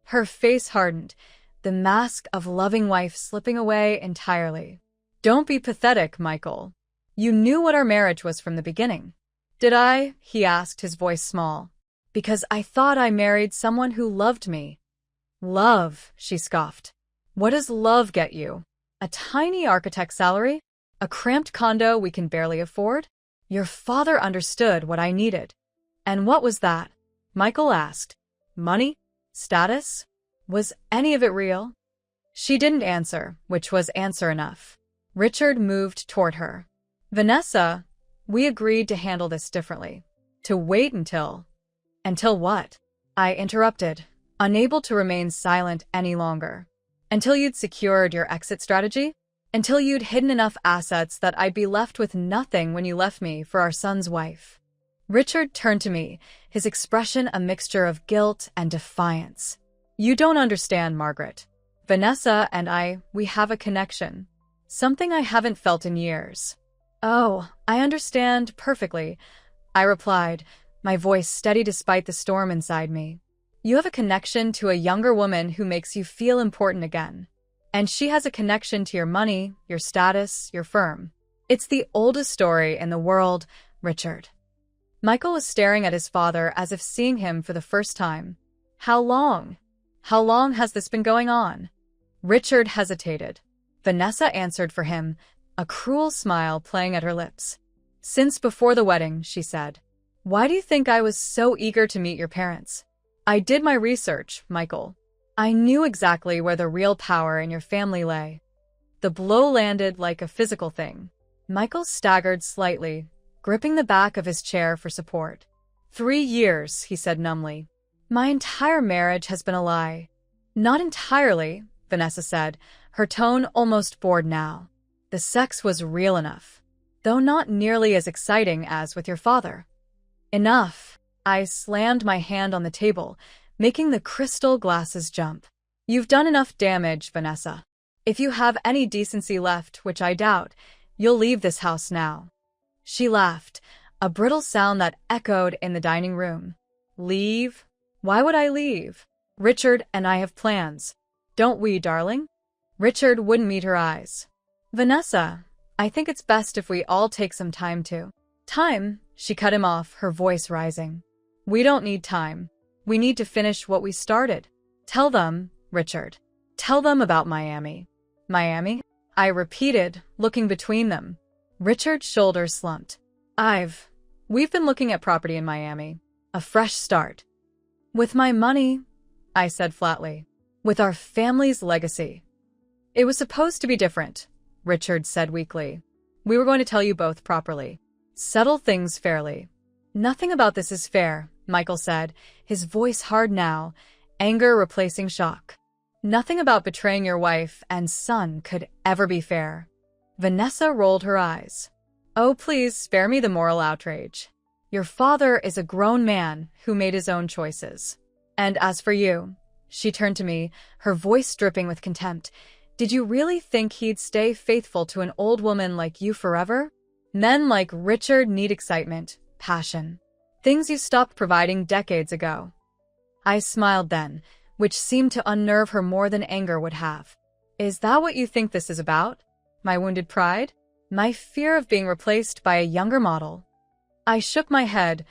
Her face hardened, the mask of loving wife slipping away entirely. Don't be pathetic, Michael. You knew what our marriage was from the beginning. Did I? He asked, his voice small. Because I thought I married someone who loved me. Love, she scoffed. What does love get you? A tiny architect's salary? A cramped condo we can barely afford? Your father understood what I needed. And what was that? Michael asked. Money? Status? Was any of it real? She didn't answer, which was answer enough. Richard moved toward her. Vanessa, we agreed to handle this differently. To wait until… Until what? I interrupted, unable to remain silent any longer. Until you'd secured your exit strategy? Until you'd hidden enough assets that I'd be left with nothing when you left me for our son's wife. Richard turned to me, his expression a mixture of guilt and defiance. You don't understand, Margaret. Vanessa and I, we have a connection. Something I haven't felt in years. Oh, I understand perfectly, I replied, my voice steady despite the storm inside me. You have a connection to a younger woman who makes you feel important again. And she has a connection to your money, your status, your firm. It's the oldest story in the world, Richard. Michael was staring at his father as if seeing him for the first time. How long? How long has this been going on? Richard hesitated. Vanessa answered for him, a cruel smile playing at her lips. Since before the wedding, she said. Why do you think I was so eager to meet your parents? I did my research, Michael. I knew exactly where the real power in your family lay. The blow landed like a physical thing. Michael staggered slightly, gripping the back of his chair for support. 3 years, he said numbly. My entire marriage has been a lie. Not entirely, Vanessa said, her tone almost bored now. The sex was real enough, though not nearly as exciting as with your father. Enough. I slammed my hand on the table, making the crystal glasses jump. You've done enough damage, Vanessa. If you have any decency left, which I doubt, you'll leave this house now. She laughed, a brittle sound that echoed in the dining room. Leave? Why would I leave? Richard and I have plans. Don't we, darling? Richard wouldn't meet her eyes. Vanessa, I think it's best if we all take some time to. Time? She cut him off, her voice rising. We don't need time. We need to finish what we started. Tell them, Richard. Tell them about Miami. Miami? I repeated, looking between them. Richard's shoulders slumped. We've been looking at property in Miami. A fresh start. With my money, I said flatly. With our family's legacy. It was supposed to be different, Richard said weakly. We were going to tell you both properly. Settle things fairly. Nothing about this is fair, Michael said, his voice hard now, anger replacing shock. Nothing about betraying your wife and son could ever be fair. Vanessa rolled her eyes. Oh, please spare me the moral outrage. Your father is a grown man who made his own choices. And as for you, she turned to me, her voice dripping with contempt, did you really think he'd stay faithful to an old woman like you forever? Men like Richard need excitement, passion. Things you stopped providing decades ago. I smiled then, which seemed to unnerve her more than anger would have. Is that what you think this is about? My wounded pride? My fear of being replaced by a younger model? I shook my head,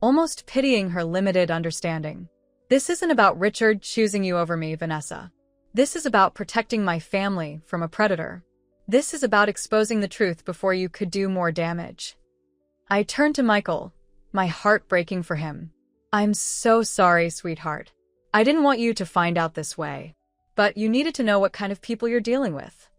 almost pitying her limited understanding. This isn't about Richard choosing you over me, Vanessa. This is about protecting my family from a predator. This is about exposing the truth before you could do more damage. I turned to Michael, my heart breaking for him. I'm so sorry, sweetheart. I didn't want you to find out this way. But you needed to know what kind of people you're dealing with.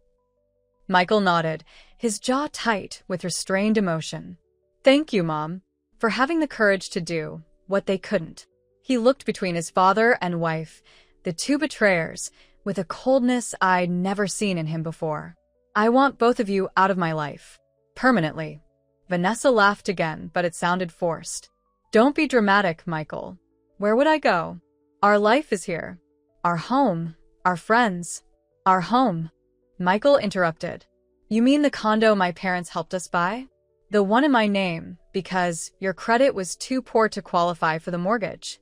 Michael nodded, his jaw tight with restrained emotion. Thank you, Mom, for having the courage to do what they couldn't. He looked between his father and wife, the two betrayers, with a coldness I'd never seen in him before. I want both of you out of my life. Permanently. Vanessa laughed again, but it sounded forced. Don't be dramatic, Michael. Where would I go? Our life is here. Our home. Our friends. Our home. Michael interrupted. You mean the condo my parents helped us buy? The one in my name, because your credit was too poor to qualify for the mortgage.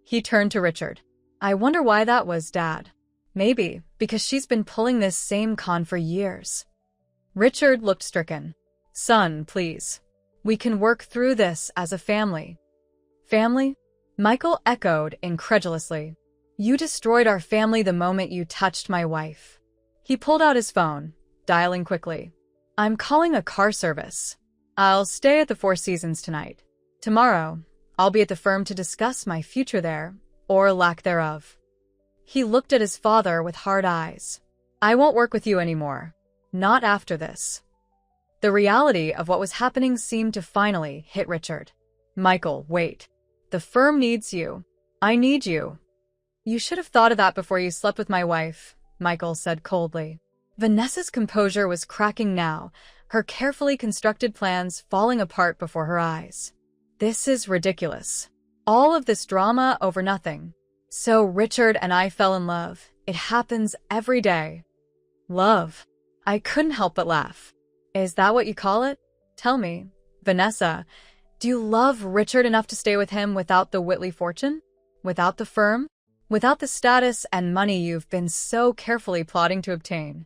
He turned to Richard. I wonder why that was, Dad. Maybe, because she's been pulling this same con for years. Richard looked stricken. Son, please. We can work through this as a family. Family? Michael echoed incredulously. You destroyed our family the moment you touched my wife. He pulled out his phone, dialing quickly. I'm calling a car service. I'll stay at the Four Seasons tonight. Tomorrow, I'll be at the firm to discuss my future there, or lack thereof. He looked at his father with hard eyes. I won't work with you anymore. Not after this. The reality of what was happening seemed to finally hit Richard. Michael, wait. The firm needs you. I need you. You should have thought of that before you slept with my wife, Michael said coldly. Vanessa's composure was cracking now, her carefully constructed plans falling apart before her eyes. This is ridiculous. All of this drama over nothing. So Richard and I fell in love. It happens every day. Love. I couldn't help but laugh. Is that what you call it? Tell me, Vanessa, do you love Richard enough to stay with him without the Whitley fortune? Without the firm? Without the status and money you've been so carefully plotting to obtain?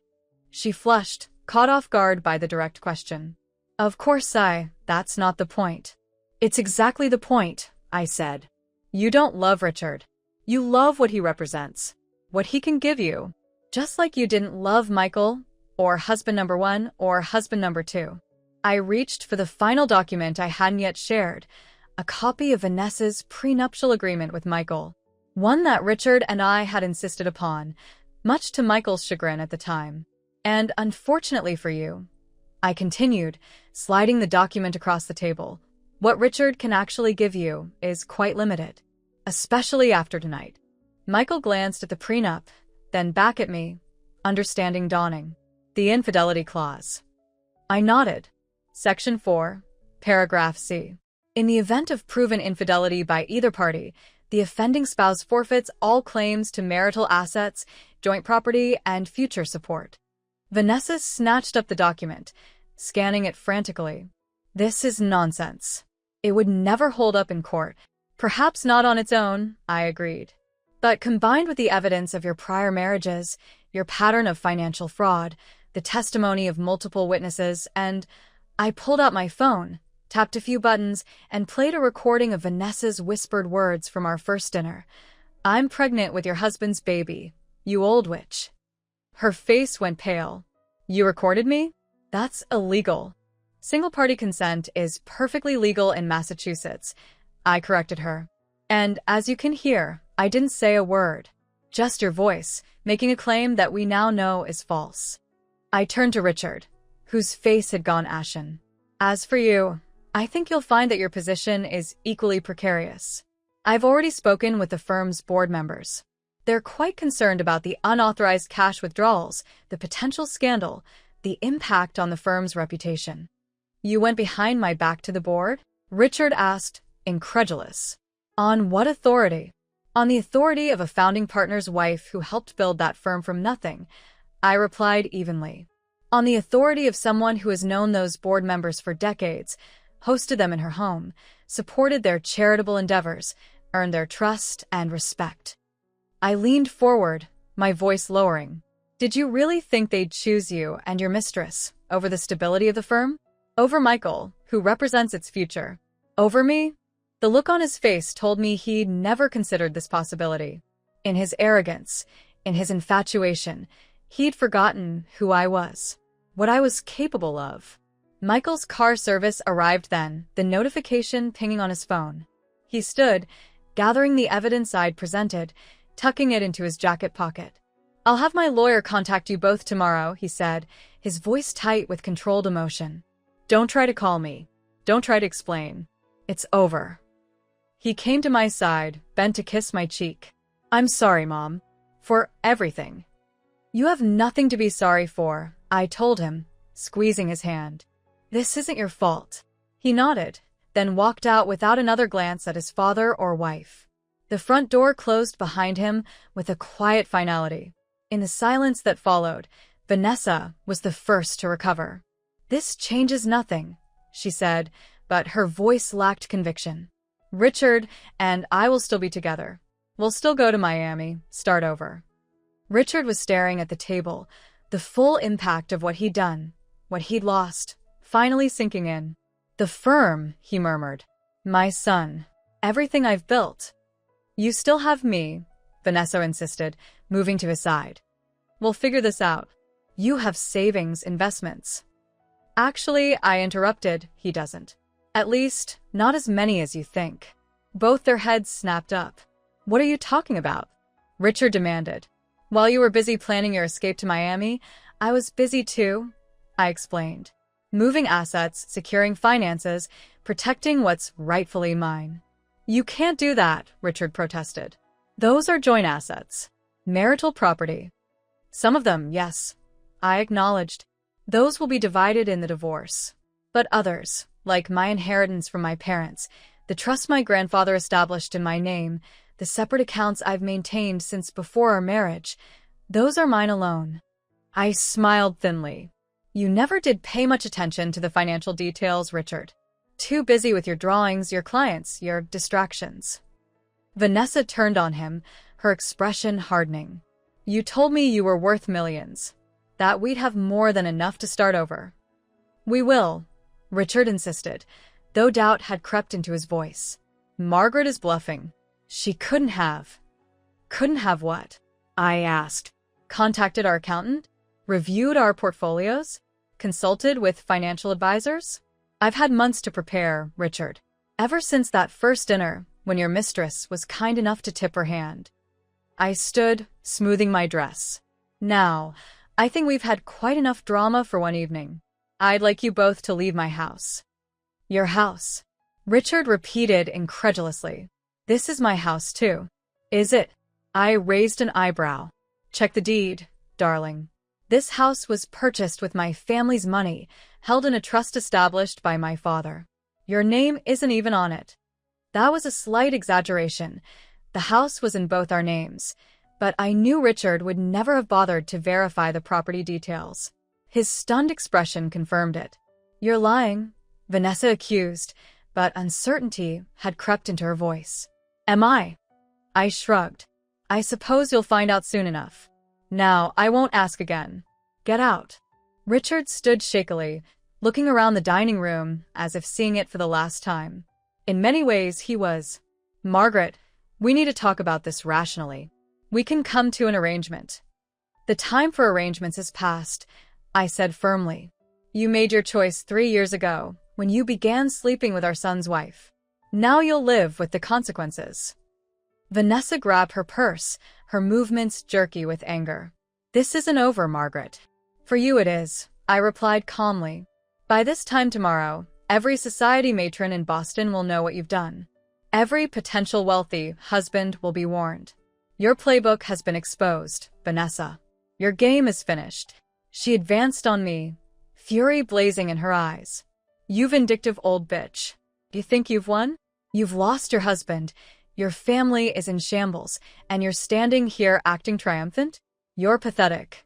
She flushed, caught off guard by the direct question. Of course, that's not the point. It's exactly the point, I said. You don't love Richard. You love what he represents, what he can give you, just like you didn't love Michael, or husband number one, or husband number two. I reached for the final document I hadn't yet shared, a copy of Vanessa's prenuptial agreement with Michael, one that Richard and I had insisted upon, much to Michael's chagrin at the time. And unfortunately for you, I continued, sliding the document across the table, what Richard can actually give you is quite limited, especially after tonight. Michael glanced at the prenup, then back at me, understanding dawning. The infidelity clause. I nodded. Section 4, paragraph C. In the event of proven infidelity by either party, the offending spouse forfeits all claims to marital assets, joint property, and future support. Vanessa snatched up the document, scanning it frantically. This is nonsense. It would never hold up in court. Perhaps not on its own, I agreed. But combined with the evidence of your prior marriages, your pattern of financial fraud, the testimony of multiple witnesses, and I pulled out my phone, tapped a few buttons, and played a recording of Vanessa's whispered words from our first dinner. I'm pregnant with your husband's baby, you old witch. Her face went pale. You recorded me? That's illegal. Single-party consent is perfectly legal in Massachusetts, I corrected her. And as you can hear, I didn't say a word. Just your voice, making a claim that we now know is false. I turned to Richard, whose face had gone ashen. As for you, I think you'll find that your position is equally precarious. I've already spoken with the firm's board members. They're quite concerned about the unauthorized cash withdrawals, the potential scandal, the impact on the firm's reputation. You went behind my back to the board? Richard asked, incredulous. On what authority? On the authority of a founding partner's wife who helped build that firm from nothing, I replied evenly. On the authority of someone who has known those board members for decades, hosted them in her home, supported their charitable endeavors, earned their trust and respect. I leaned forward, my voice lowering. Did you really think they'd choose you and your mistress over the stability of the firm? Over Michael, who represents its future? Over me? The look on his face told me he'd never considered this possibility. In his arrogance, in his infatuation, he'd forgotten who I was, what I was capable of. Michael's car service arrived then, the notification pinging on his phone. He stood, gathering the evidence I'd presented, tucking it into his jacket pocket. I'll have my lawyer contact you both tomorrow, he said, his voice tight with controlled emotion. Don't try to call me. Don't try to explain. It's over. He came to my side, bent to kiss my cheek. I'm sorry, Mom. For everything. You have nothing to be sorry for, I told him, squeezing his hand. This isn't your fault. He nodded, then walked out without another glance at his father or wife. The front door closed behind him with a quiet finality. In the silence that followed, Vanessa was the first to recover. This changes nothing, she said, but her voice lacked conviction. Richard and I will still be together. We'll still go to Miami, start over. Richard was staring at the table, the full impact of what he'd done, what he'd lost, finally sinking in. The firm, he murmured. My son. Everything I've built. You still have me, Vanessa insisted, moving to his side. We'll figure this out. You have savings investments. Actually, I interrupted. He doesn't. At least, not as many as you think. Both their heads snapped up. What are you talking about? Richard demanded. While you were busy planning your escape to Miami, I was busy too, I explained. Moving assets, securing finances, protecting what's rightfully mine. You can't do that, Richard protested. Those are joint assets. Marital property. Some of them, yes. I acknowledged. Those will be divided in the divorce. But others, like my inheritance from my parents, the trust my grandfather established in my name, the separate accounts I've maintained since before our marriage, those are mine alone. I smiled thinly. You never did pay much attention to the financial details, Richard. Too busy with your drawings, your clients, your distractions. Vanessa turned on him, her expression hardening. You told me you were worth millions, that we'd have more than enough to start over. We will, Richard insisted, though doubt had crept into his voice. Margaret is bluffing. She couldn't have. Couldn't have what? I asked. Contacted our accountant? Reviewed our portfolios? Consulted with financial advisors? I've had months to prepare, Richard. Ever since that first dinner, when your mistress was kind enough to tip her hand. I stood, smoothing my dress. Now, I think we've had quite enough drama for one evening. I'd like you both to leave my house. Your house? Richard repeated incredulously. This is my house, too. Is it? I raised an eyebrow. Check the deed, darling. This house was purchased with my family's money, held in a trust established by my father. Your name isn't even on it. That was a slight exaggeration. The house was in both our names, but I knew Richard would never have bothered to verify the property details. His stunned expression confirmed it. You're lying, Vanessa accused, but uncertainty had crept into her voice. Am I? I shrugged. I suppose you'll find out soon enough. Now, I won't ask again. Get out. Richard stood shakily, looking around the dining room as if seeing it for the last time. In many ways, he was. Margaret, we need to talk about this rationally. We can come to an arrangement. The time for arrangements is past, I said firmly. You made your choice 3 years ago, when you began sleeping with our son's wife. Now you'll live with the consequences. Vanessa grabbed her purse, her movements jerky with anger. This isn't over, Margaret. For you it is, I replied calmly. By this time tomorrow, every society matron in Boston will know what you've done. Every potential wealthy husband will be warned. Your playbook has been exposed, Vanessa. Your game is finished. She advanced on me, fury blazing in her eyes. You vindictive old bitch. You think you've won? You've lost your husband. Your family is in shambles, and you're standing here acting triumphant? You're pathetic.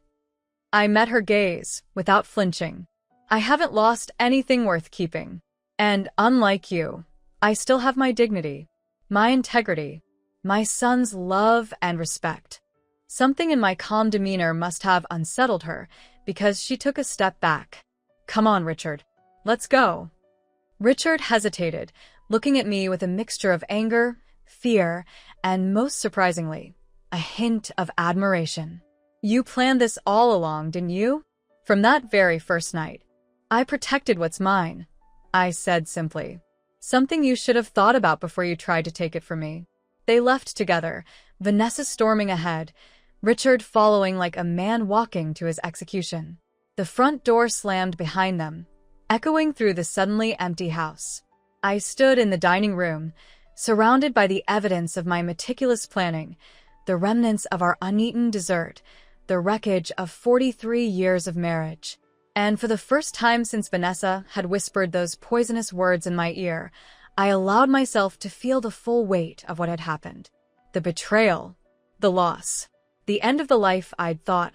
I met her gaze, without flinching. I haven't lost anything worth keeping. And, unlike you, I still have my dignity, my integrity, my son's love and respect. Something in my calm demeanor must have unsettled her, because she took a step back. Come on, Richard. Let's go. Richard hesitated, looking at me with a mixture of anger, fear, and most surprisingly, a hint of admiration. You planned this all along, didn't you? From that very first night. I protected what's mine, I said simply. Something you should have thought about before you tried to take it from me. They left together, Vanessa storming ahead, Richard following like a man walking to his execution. The front door slammed behind them, echoing through the suddenly empty house. I stood in the dining room, surrounded by the evidence of my meticulous planning, the remnants of our uneaten dessert, the wreckage of 43 years of marriage. And for the first time since Vanessa had whispered those poisonous words in my ear, I allowed myself to feel the full weight of what had happened. The betrayal, the loss, the end of the life I'd thought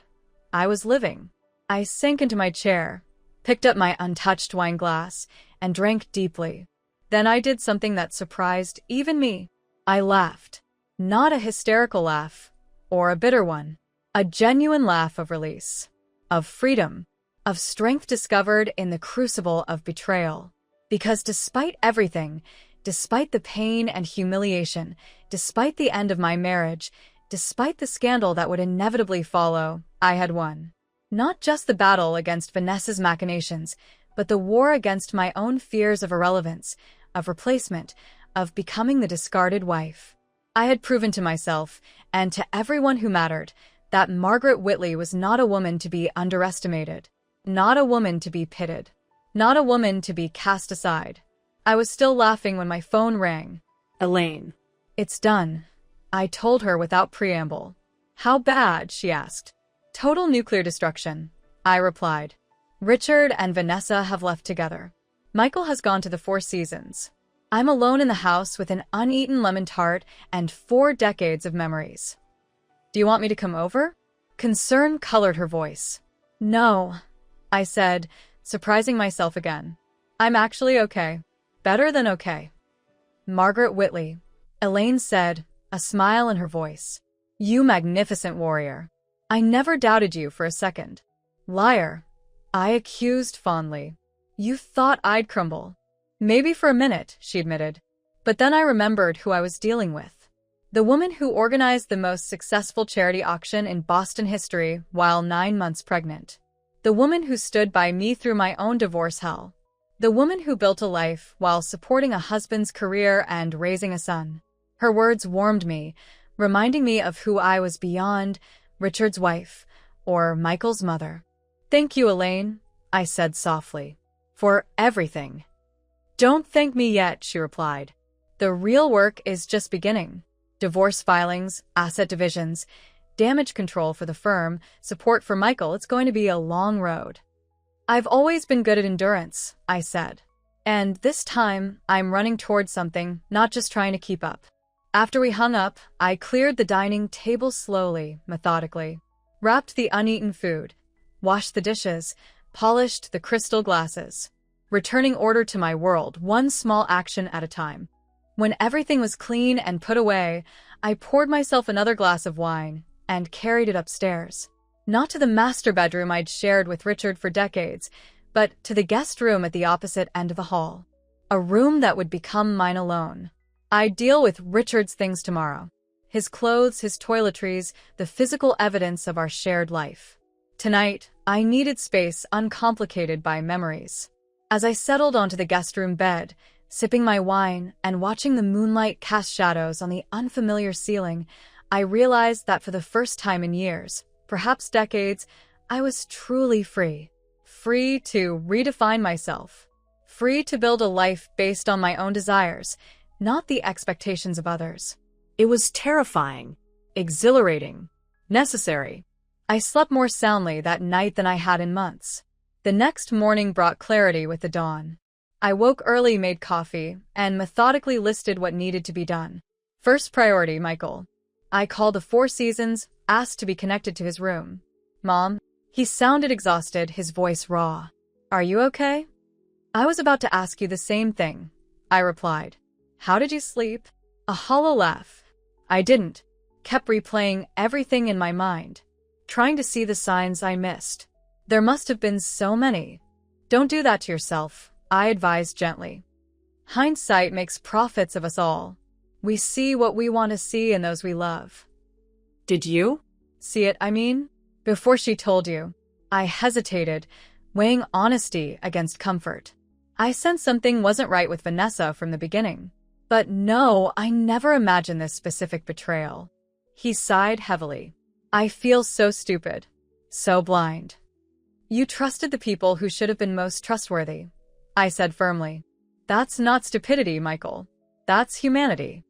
I was living. I sank into my chair, picked up my untouched wine glass, and drank deeply. Then I did something that surprised even me. I laughed. Not a hysterical laugh, or a bitter one. A genuine laugh of release, of freedom, of strength discovered in the crucible of betrayal. Because despite everything, despite the pain and humiliation, despite the end of my marriage, Despite the scandal that would inevitably follow, I had won. Not just the battle against Vanessa's machinations, but the war against my own fears of irrelevance, of replacement, of becoming the discarded wife. I had proven to myself, and to everyone who mattered, that Margaret Whitley was not a woman to be underestimated, not a woman to be pitted, not a woman to be cast aside. I was still laughing when my phone rang. Elaine. It's done, I told her without preamble. How bad? She asked. Total nuclear destruction, I replied. Richard and Vanessa have left together. Michael has gone to the Four Seasons. I'm alone in the house with an uneaten lemon tart and 4 decades of memories. Do you want me to come over? Concern colored her voice. No, I said, surprising myself again. I'm actually okay. Better than okay. Margaret Whitley, Elaine said, a smile in her voice. You magnificent warrior. I never doubted you for a second. Liar, I accused fondly. You thought I'd crumble. Maybe for a minute, she admitted. But then I remembered who I was dealing with. The woman who organized the most successful charity auction in Boston history while 9 months pregnant. The woman who stood by me through my own divorce hell. The woman who built a life while supporting a husband's career and raising a son. Her words warmed me, reminding me of who I was beyond Richard's wife, or Michael's mother. Thank you, Elaine, I said softly, for everything. Don't thank me yet, she replied. The real work is just beginning. Divorce filings, asset divisions, damage control for the firm, support for Michael. It's going to be a long road. I've always been good at endurance, I said. And this time, I'm running towards something, not just trying to keep up. After we hung up, I cleared the dining table slowly, methodically, wrapped the uneaten food, washed the dishes, polished the crystal glasses, returning order to my world, one small action at a time. When everything was clean and put away, I poured myself another glass of wine and carried it upstairs. Not to the master bedroom I'd shared with Richard for decades, but to the guest room at the opposite end of the hall. A room that would become mine alone. I'd deal with Richard's things tomorrow. His clothes, his toiletries, the physical evidence of our shared life. Tonight, I needed space uncomplicated by memories. As I settled onto the guest room bed, sipping my wine and watching the moonlight cast shadows on the unfamiliar ceiling, I realized that for the first time in years, perhaps decades, I was truly free. Free to redefine myself. Free to build a life based on my own desires, not the expectations of others. It was terrifying, exhilarating, necessary. I slept more soundly that night than I had in months. The next morning brought clarity with the dawn. I woke early, made coffee, and methodically listed what needed to be done. First priority, Michael. I called the Four Seasons, asked to be connected to his room. Mom? He sounded exhausted, his voice raw. Are you okay? I was about to ask you the same thing, I replied. How did you sleep? A hollow laugh. I didn't. Kept replaying everything in my mind, trying to see the signs I missed. There must have been so many. Don't do that to yourself, I advised gently. Hindsight makes prophets of us all. We see what we want to see in those we love. Did you? See it, I mean? Before she told you, I hesitated, weighing honesty against comfort. I sensed something wasn't right with Vanessa from the beginning. But no, I never imagined this specific betrayal. He sighed heavily. I feel so stupid. So blind. You trusted the people who should have been most trustworthy, I said firmly. That's not stupidity, Michael. That's humanity.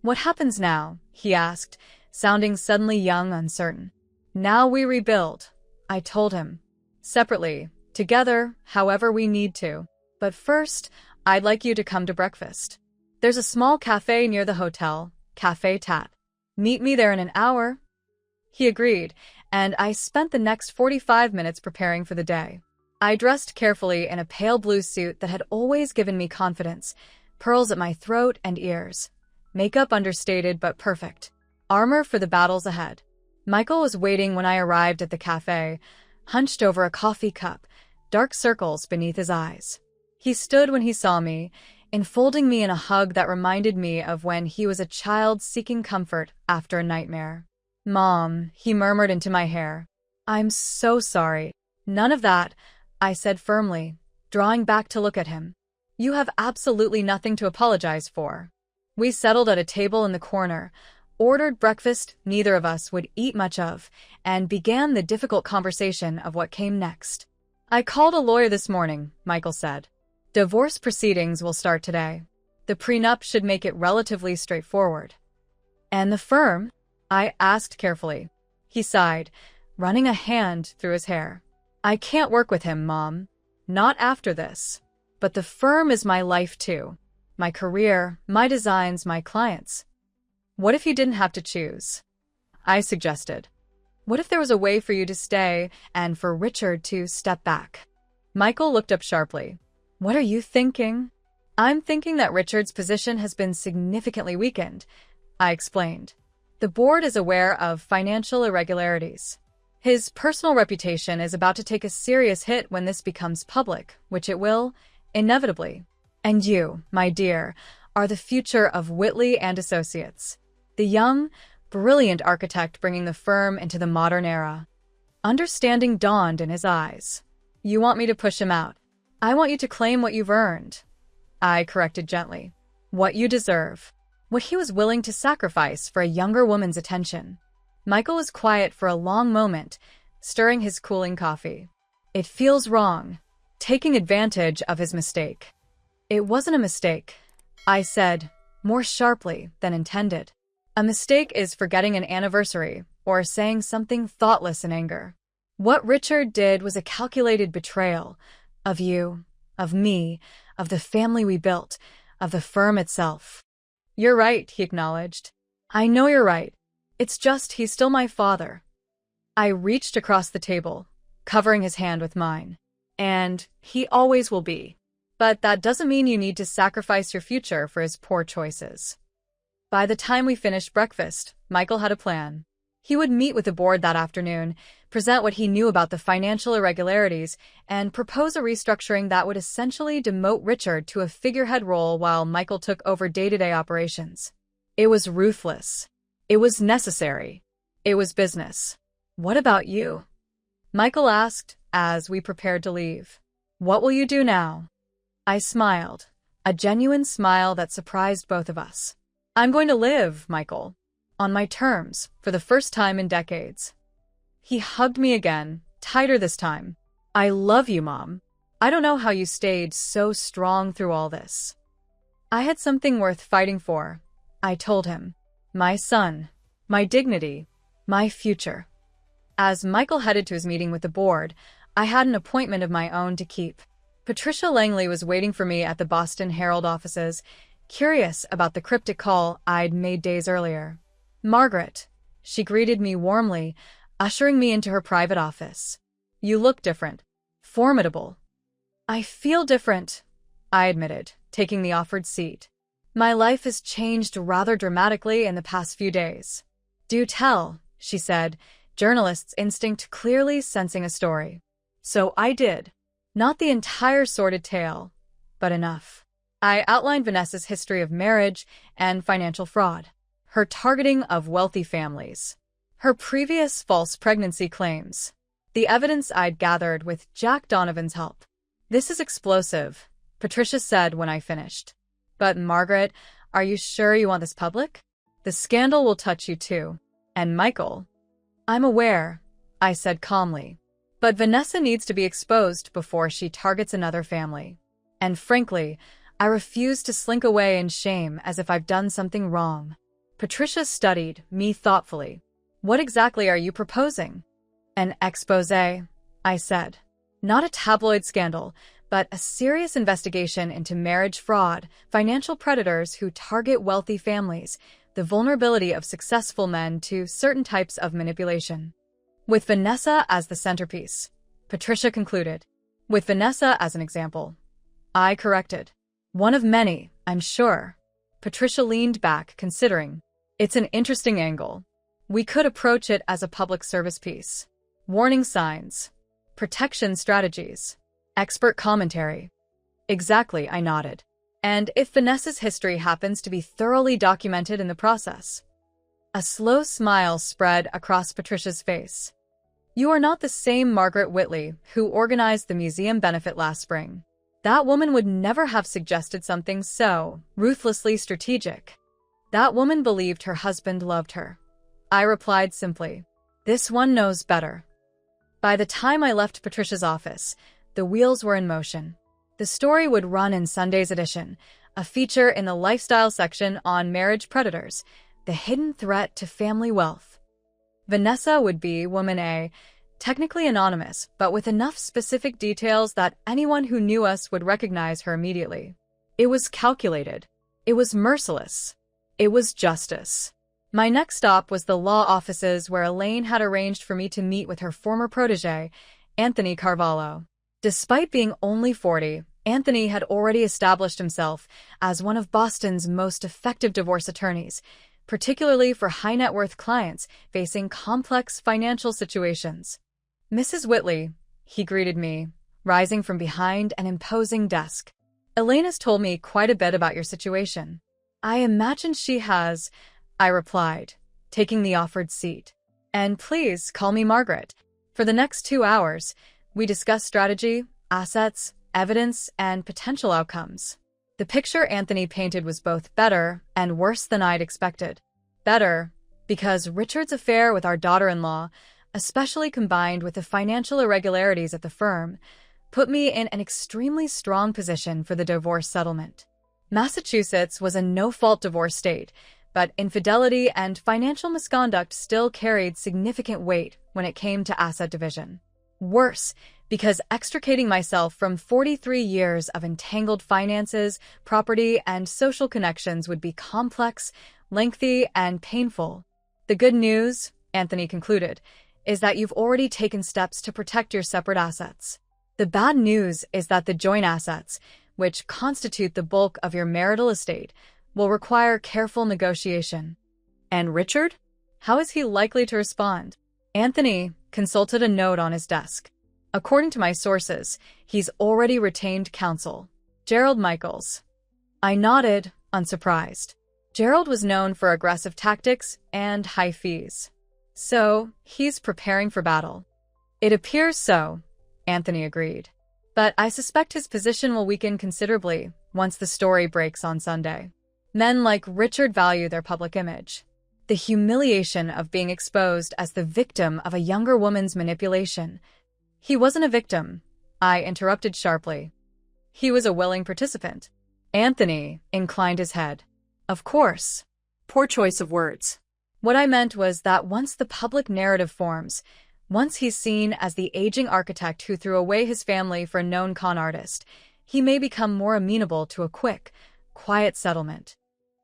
What happens now? He asked, sounding suddenly young, uncertain. Now we rebuild, I told him. Separately, together, however we need to. But first, I'd like you to come to breakfast. There's a small cafe near the hotel, Cafe Tat. Meet me there in an hour. He agreed, and I spent the next 45 minutes preparing for the day. I dressed carefully in a pale blue suit that had always given me confidence, pearls at my throat and ears. Makeup understated but perfect. Armor for the battles ahead. Michael was waiting when I arrived at the cafe, hunched over a coffee cup, dark circles beneath his eyes. He stood when he saw me, enfolding me in a hug that reminded me of when he was a child seeking comfort after a nightmare. Mom, he murmured into my hair. I'm so sorry. None of that, I said firmly, drawing back to look at him. You have absolutely nothing to apologize for. We settled at a table in the corner, ordered breakfast neither of us would eat much of, and began the difficult conversation of what came next. I called a lawyer this morning, Michael said. Divorce proceedings will start today. The prenup should make it relatively straightforward. And the firm? I asked carefully. He sighed, running a hand through his hair. I can't work with him, Mom. Not after this. But the firm is my life too. My career, my designs, my clients. What if you didn't have to choose? I suggested. What if there was a way for you to stay and for Richard to step back? Michael looked up sharply. What are you thinking? I'm thinking that Richard's position has been significantly weakened, I explained. The board is aware of financial irregularities. His personal reputation is about to take a serious hit when this becomes public, which it will, inevitably. And you, my dear, are the future of Whitley and Associates. The young, brilliant architect bringing the firm into the modern era. Understanding dawned in his eyes. You want me to push him out. I want you to claim what you've earned. I corrected gently. What you deserve. What he was willing to sacrifice for a younger woman's attention. Michael was quiet for a long moment, stirring his cooling coffee. It feels wrong, taking advantage of his mistake. It wasn't a mistake, I said, more sharply than intended. A mistake is forgetting an anniversary or saying something thoughtless in anger. What Richard did was a calculated betrayal of you, of me, of the family we built, of the firm itself. You're right, he acknowledged. I know you're right. It's just he's still my father. I reached across the table, covering his hand with mine. And he always will be. But that doesn't mean you need to sacrifice your future for his poor choices. By the time we finished breakfast, Michael had a plan. He would meet with the board that afternoon, present what he knew about the financial irregularities, and propose a restructuring that would essentially demote Richard to a figurehead role while Michael took over day-to-day operations. It was ruthless. It was necessary. It was business. What about you? Michael asked as we prepared to leave. What will you do now? I smiled, a genuine smile that surprised both of us. I'm going to live, Michael. On my terms, for the first time in decades. He hugged me again, tighter this time. I love you, Mom. I don't know how you stayed so strong through all this. I had something worth fighting for, I told him. My son, my dignity, my future. As Michael headed to his meeting with the board, I had an appointment of my own to keep. Patricia Langley was waiting for me at the Boston Herald offices, curious about the cryptic call I'd made days earlier. Margaret, she greeted me warmly, ushering me into her private office. You look different. Formidable. I feel different, I admitted, taking the offered seat. My life has changed rather dramatically in the past few days. Do tell, she said, journalist's instinct clearly sensing a story. So I did. Not the entire sordid tale, but enough. I outlined Vanessa's history of marriage and financial fraud. Her targeting of wealthy families, her previous false pregnancy claims, the evidence I'd gathered with Jack Donovan's help. This is explosive, Patricia said when I finished. But Margaret, are you sure you want this public? The scandal will touch you too. And Michael? I'm aware, I said calmly. But Vanessa needs to be exposed before she targets another family. And frankly, I refuse to slink away in shame as if I've done something wrong. Patricia studied me thoughtfully. What exactly are you proposing? An exposé, I said. Not a tabloid scandal, but a serious investigation into marriage fraud, financial predators who target wealthy families, the vulnerability of successful men to certain types of manipulation. With Vanessa as the centerpiece, Patricia concluded. With Vanessa as an example. I corrected. One of many, I'm sure. Patricia leaned back, considering. It's an interesting angle. We could approach it as a public service piece. Warning signs. Protection strategies. Expert commentary. Exactly, I nodded. And if Vanessa's history happens to be thoroughly documented in the process? A slow smile spread across Patricia's face. "You are not the same Margaret Whitley who organized the museum benefit last spring. That woman would never have suggested something so ruthlessly strategic. That woman believed her husband loved her." I replied simply. "This one knows better." By the time I left Patricia's office, the wheels were in motion. The story would run in Sunday's edition, a feature in the lifestyle section on marriage predators, the hidden threat to family wealth. Vanessa would be Woman A, technically anonymous, but with enough specific details that anyone who knew us would recognize her immediately. It was calculated. It was merciless. It was justice. My next stop was the law offices where Elaine had arranged for me to meet with her former protege, Anthony Carvalho. Despite being only 40, Anthony had already established himself as one of Boston's most effective divorce attorneys, particularly for high-net-worth clients facing complex financial situations. "Mrs. Whitley," he greeted me, rising from behind an imposing desk. "Elaine has told me quite a bit about your situation." "I imagine she has," I replied, taking the offered seat. "And please call me Margaret." For the next 2 hours, we discussed strategy, assets, evidence, and potential outcomes. The picture Anthony painted was both better and worse than I'd expected. Better, because Richard's affair with our daughter-in-law, especially combined with the financial irregularities at the firm, put me in an extremely strong position for the divorce settlement. Massachusetts was a no-fault divorce state, but infidelity and financial misconduct still carried significant weight when it came to asset division. Worse, because extricating myself from 43 years of entangled finances, property, and social connections would be complex, lengthy, and painful. "The good news," Anthony concluded, "is that you've already taken steps to protect your separate assets. The bad news is that the joint assets, which constitute the bulk of your marital estate, will require careful negotiation." And Richard? How is he likely to respond? Anthony consulted a note on his desk. "According to my sources, he's already retained counsel. Gerald Michaels." I nodded, unsurprised. Gerald was known for aggressive tactics and high fees. "So, he's preparing for battle." "It appears so," Anthony agreed. "But I suspect his position will weaken considerably once the story breaks on Sunday. Men like Richard value their public image. The humiliation of being exposed as the victim of a younger woman's manipulation." "He wasn't a victim," I interrupted sharply. "He was a willing participant." Anthony inclined his head. "Of course." Poor choice of words. What I meant was that once the public narrative forms, once he's seen as the aging architect who threw away his family for a known con artist, he may become more amenable to a quick, quiet settlement.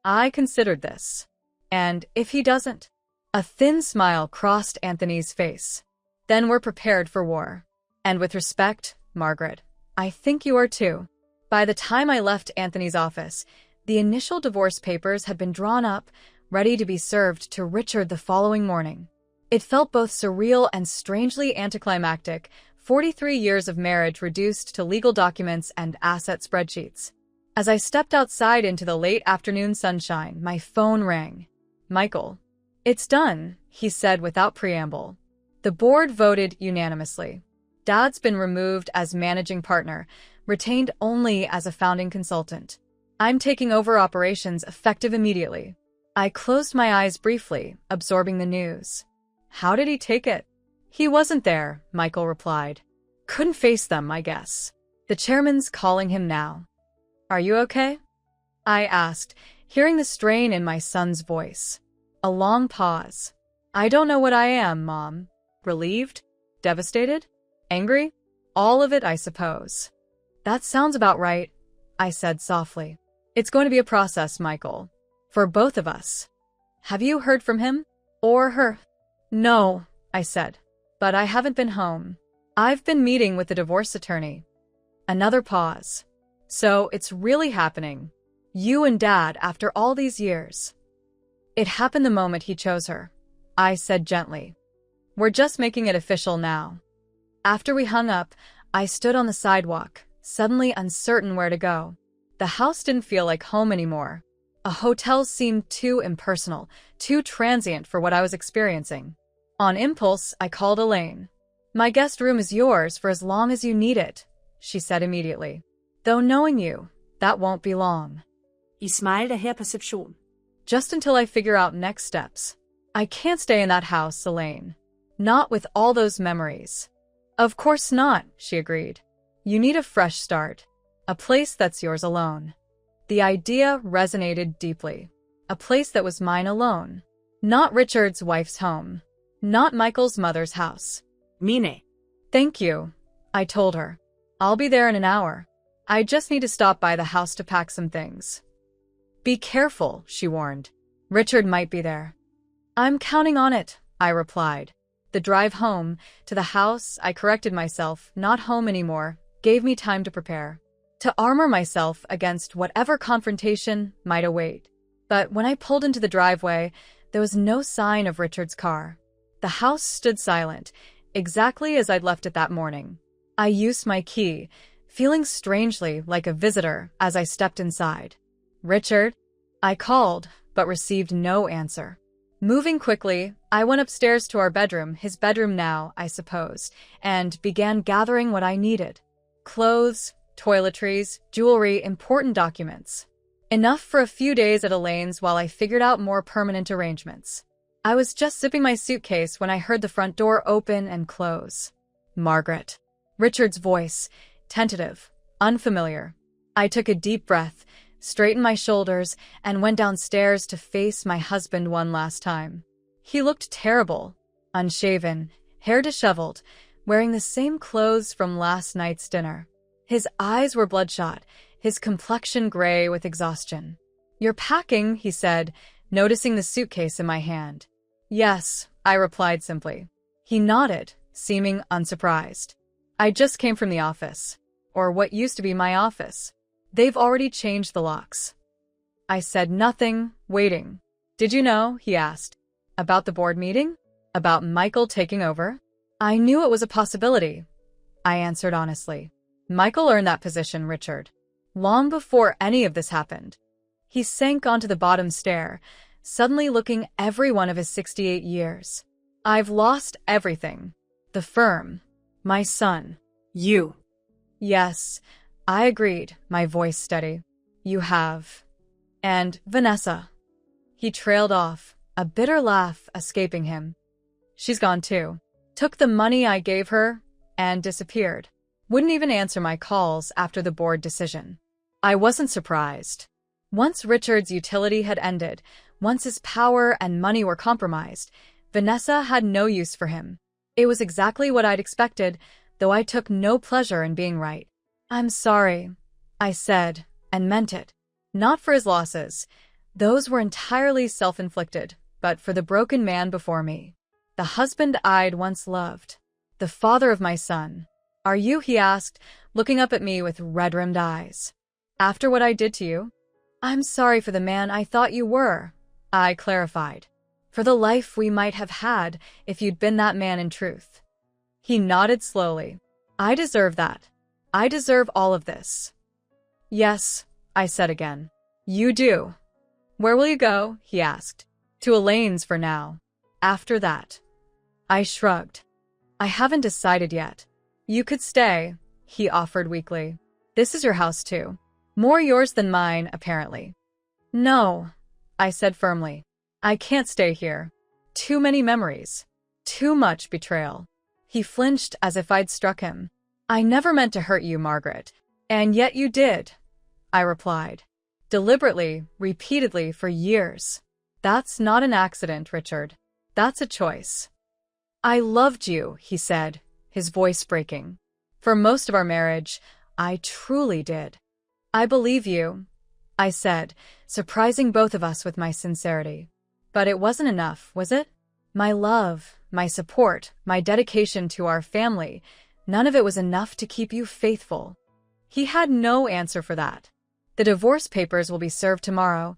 I considered this. And if he doesn't? A thin smile crossed Anthony's face. "Then we're prepared for war. And with respect, Margaret, I think you are too." By the time I left Anthony's office, the initial divorce papers had been drawn up, ready to be served to Richard the following morning. It felt both surreal and strangely anticlimactic, 43 years of marriage reduced to legal documents and asset spreadsheets. As I stepped outside into the late afternoon sunshine, my phone rang. "Michael." "It's done," he said without preamble. "The board voted unanimously. Dad's been removed as managing partner, retained only as a founding consultant. I'm taking over operations effective immediately." I closed my eyes briefly, absorbing the news. How did he take it? "He wasn't there," Michael replied. "Couldn't face them, I guess. The chairman's calling him now." "Are you okay?" I asked, hearing the strain in my son's voice. A long pause. "I don't know what I am, Mom." "Relieved? Devastated? Angry? All of it, I suppose." "That sounds about right," I said softly. "It's going to be a process, Michael. For both of us." "Have you heard from him? Or her?" "No," I said. "But I haven't been home. I've been meeting with the divorce attorney." Another pause. "So it's really happening. You and Dad after all these years." "It happened the moment he chose her," I said gently. "We're just making it official now." After we hung up, I stood on the sidewalk, suddenly uncertain where to go. The house didn't feel like home anymore. A hotel seemed too impersonal, too transient for what I was experiencing. On impulse, I called Elaine. "My guest room is yours for as long as you need it," she said immediately. "Though knowing you, that won't be long. I smilede her perception. Just until I figure out next steps. I can't stay in that house, Elaine. Not with all those memories." "Of course not," she agreed. "You need a fresh start. A place that's yours alone." The idea resonated deeply. A place that was mine alone. Not Richard's wife's home. Not Michael's mother's house. Mine. "Thank you," I told her. "I'll be there in an hour. I just need to stop by the house to pack some things." "Be careful," she warned. "Richard might be there." "I'm counting on it," I replied. The drive home, to the house, I corrected myself, not home anymore, gave me time to prepare. To armor myself against whatever confrontation might await. But when I pulled into the driveway, there was no sign of Richard's car. The house stood silent, exactly as I'd left it that morning. I used my key, feeling strangely like a visitor as I stepped inside. "Richard?" I called, but received no answer. Moving quickly, I went upstairs to our bedroom, his bedroom now, I suppose, and began gathering what I needed. Clothes, toiletries, jewelry, important documents. Enough for a few days at Elaine's while I figured out more permanent arrangements. I was just zipping my suitcase when I heard the front door open and close. Margaret. Richard's voice, tentative, unfamiliar. I took a deep breath, straightened my shoulders, and went downstairs to face my husband one last time. He looked terrible, unshaven, hair disheveled, wearing the same clothes from last night's dinner. His eyes were bloodshot, his complexion gray with exhaustion. "You're packing," he said, noticing the suitcase in my hand. "Yes," I replied simply. He nodded, seeming unsurprised. "I just came from the office. Or what used to be my office. They've already changed the locks." I said nothing, waiting. "Did you know," he asked, "about the board meeting? About Michael taking over?" "I knew it was a possibility," I answered honestly. "Michael earned that position, Richard. Long before any of this happened." He sank onto the bottom stair, suddenly looking every one of his 68 years. "I've lost everything. The firm. My son." You. "Yes," I agreed, my voice steady. "You have. And Vanessa." He trailed off, a bitter laugh escaping him. "She's gone too. Took the money I gave her and disappeared. Wouldn't even answer my calls after the board decision." I wasn't surprised. Once Richard's utility had ended, once his power and money were compromised, Vanessa had no use for him. It was exactly what I'd expected, though I took no pleasure in being right. "I'm sorry," I said, and meant it. Not for his losses. Those were entirely self-inflicted, but for the broken man before me. The husband I'd once loved. The father of my son. "Are you?" he asked, looking up at me with red-rimmed eyes. "After what I did to you?" "I'm sorry for the man I thought you were," I clarified. "For the life we might have had if you'd been that man in truth." He nodded slowly. "I deserve that. I deserve all of this." "Yes," I said again. "You do." "Where will you go?" he asked. "To Elaine's for now. After that." I shrugged. "I haven't decided yet." "You could stay," he offered weakly. "This is your house too. More yours than mine, apparently." "No," I said firmly. "I can't stay here. Too many memories. Too much betrayal." He flinched as if I'd struck him. "I never meant to hurt you, Margaret. And yet you did," I replied. "Deliberately, repeatedly, for years. That's not an accident, Richard. That's a choice." "I loved you," he said, his voice breaking. "For most of our marriage, I truly did." "I believe you," I said, surprising both of us with my sincerity. "But it wasn't enough, was it? My love, my support, my dedication to our family, none of it was enough to keep you faithful." He had no answer for that. "The divorce papers will be served tomorrow,"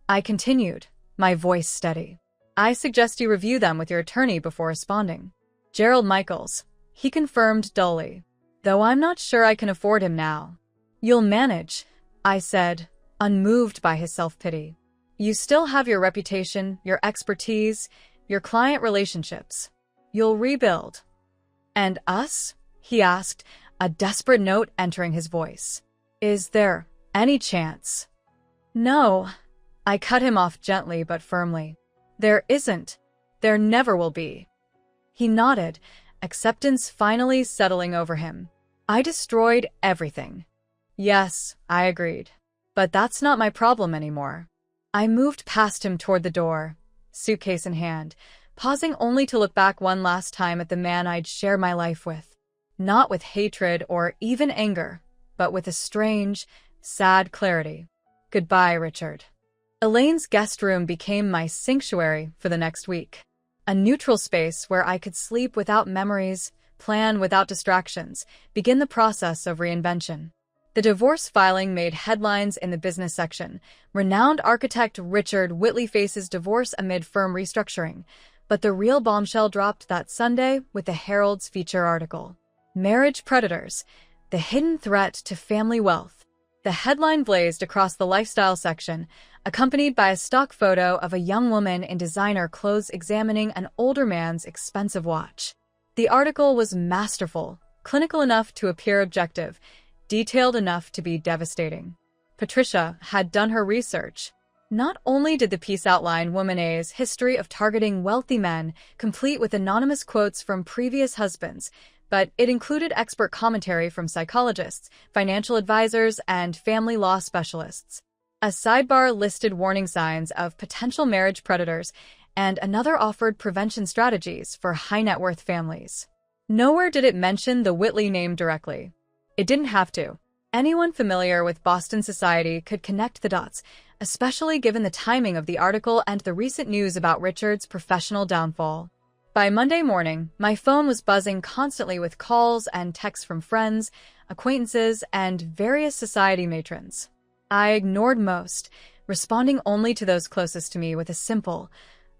I continued, my voice steady. "I suggest you review them with your attorney before responding. Gerald Michaels," he confirmed dully, "though I'm not sure I can afford him now." "You'll manage," I said, unmoved by his self-pity. You still have your reputation, your expertise, your client relationships. You'll rebuild. And us? He asked, a desperate note entering his voice. Is there any chance? No. I cut him off gently but firmly. There isn't. There never will be. He nodded, acceptance finally settling over him. I destroyed everything. Yes, I agreed. But that's not my problem anymore. I moved past him toward the door, suitcase in hand, pausing only to look back one last time at the man I'd shared my life with. Not with hatred or even anger, but with a strange, sad clarity. Goodbye, Richard. Elaine's guest room became my sanctuary for the next week. A neutral space where I could sleep without memories, plan without distractions, begin the process of reinvention. The divorce filing made headlines in the business section. Renowned architect Richard Whitley faces divorce amid firm restructuring. But the real bombshell dropped that Sunday with the Herald's feature article. Marriage Predators, the hidden threat to family wealth. The headline blazed across the lifestyle section, accompanied by a stock photo of a young woman in designer clothes examining an older man's expensive watch. The article was masterful, clinical enough to appear objective, detailed enough to be devastating. Patricia had done her research. Not only did the piece outline Woman A's history of targeting wealthy men, complete with anonymous quotes from previous husbands, but it included expert commentary from psychologists, financial advisors, and family law specialists. A sidebar listed warning signs of potential marriage predators, and another offered prevention strategies for high-net-worth families. Nowhere did it mention the Whitley name directly. It didn't have to. Anyone familiar with Boston society could connect the dots, especially given the timing of the article and the recent news about Richard's professional downfall. By Monday morning, my phone was buzzing constantly with calls and texts from friends, acquaintances, and various society matrons. I ignored most, responding only to those closest to me with a simple,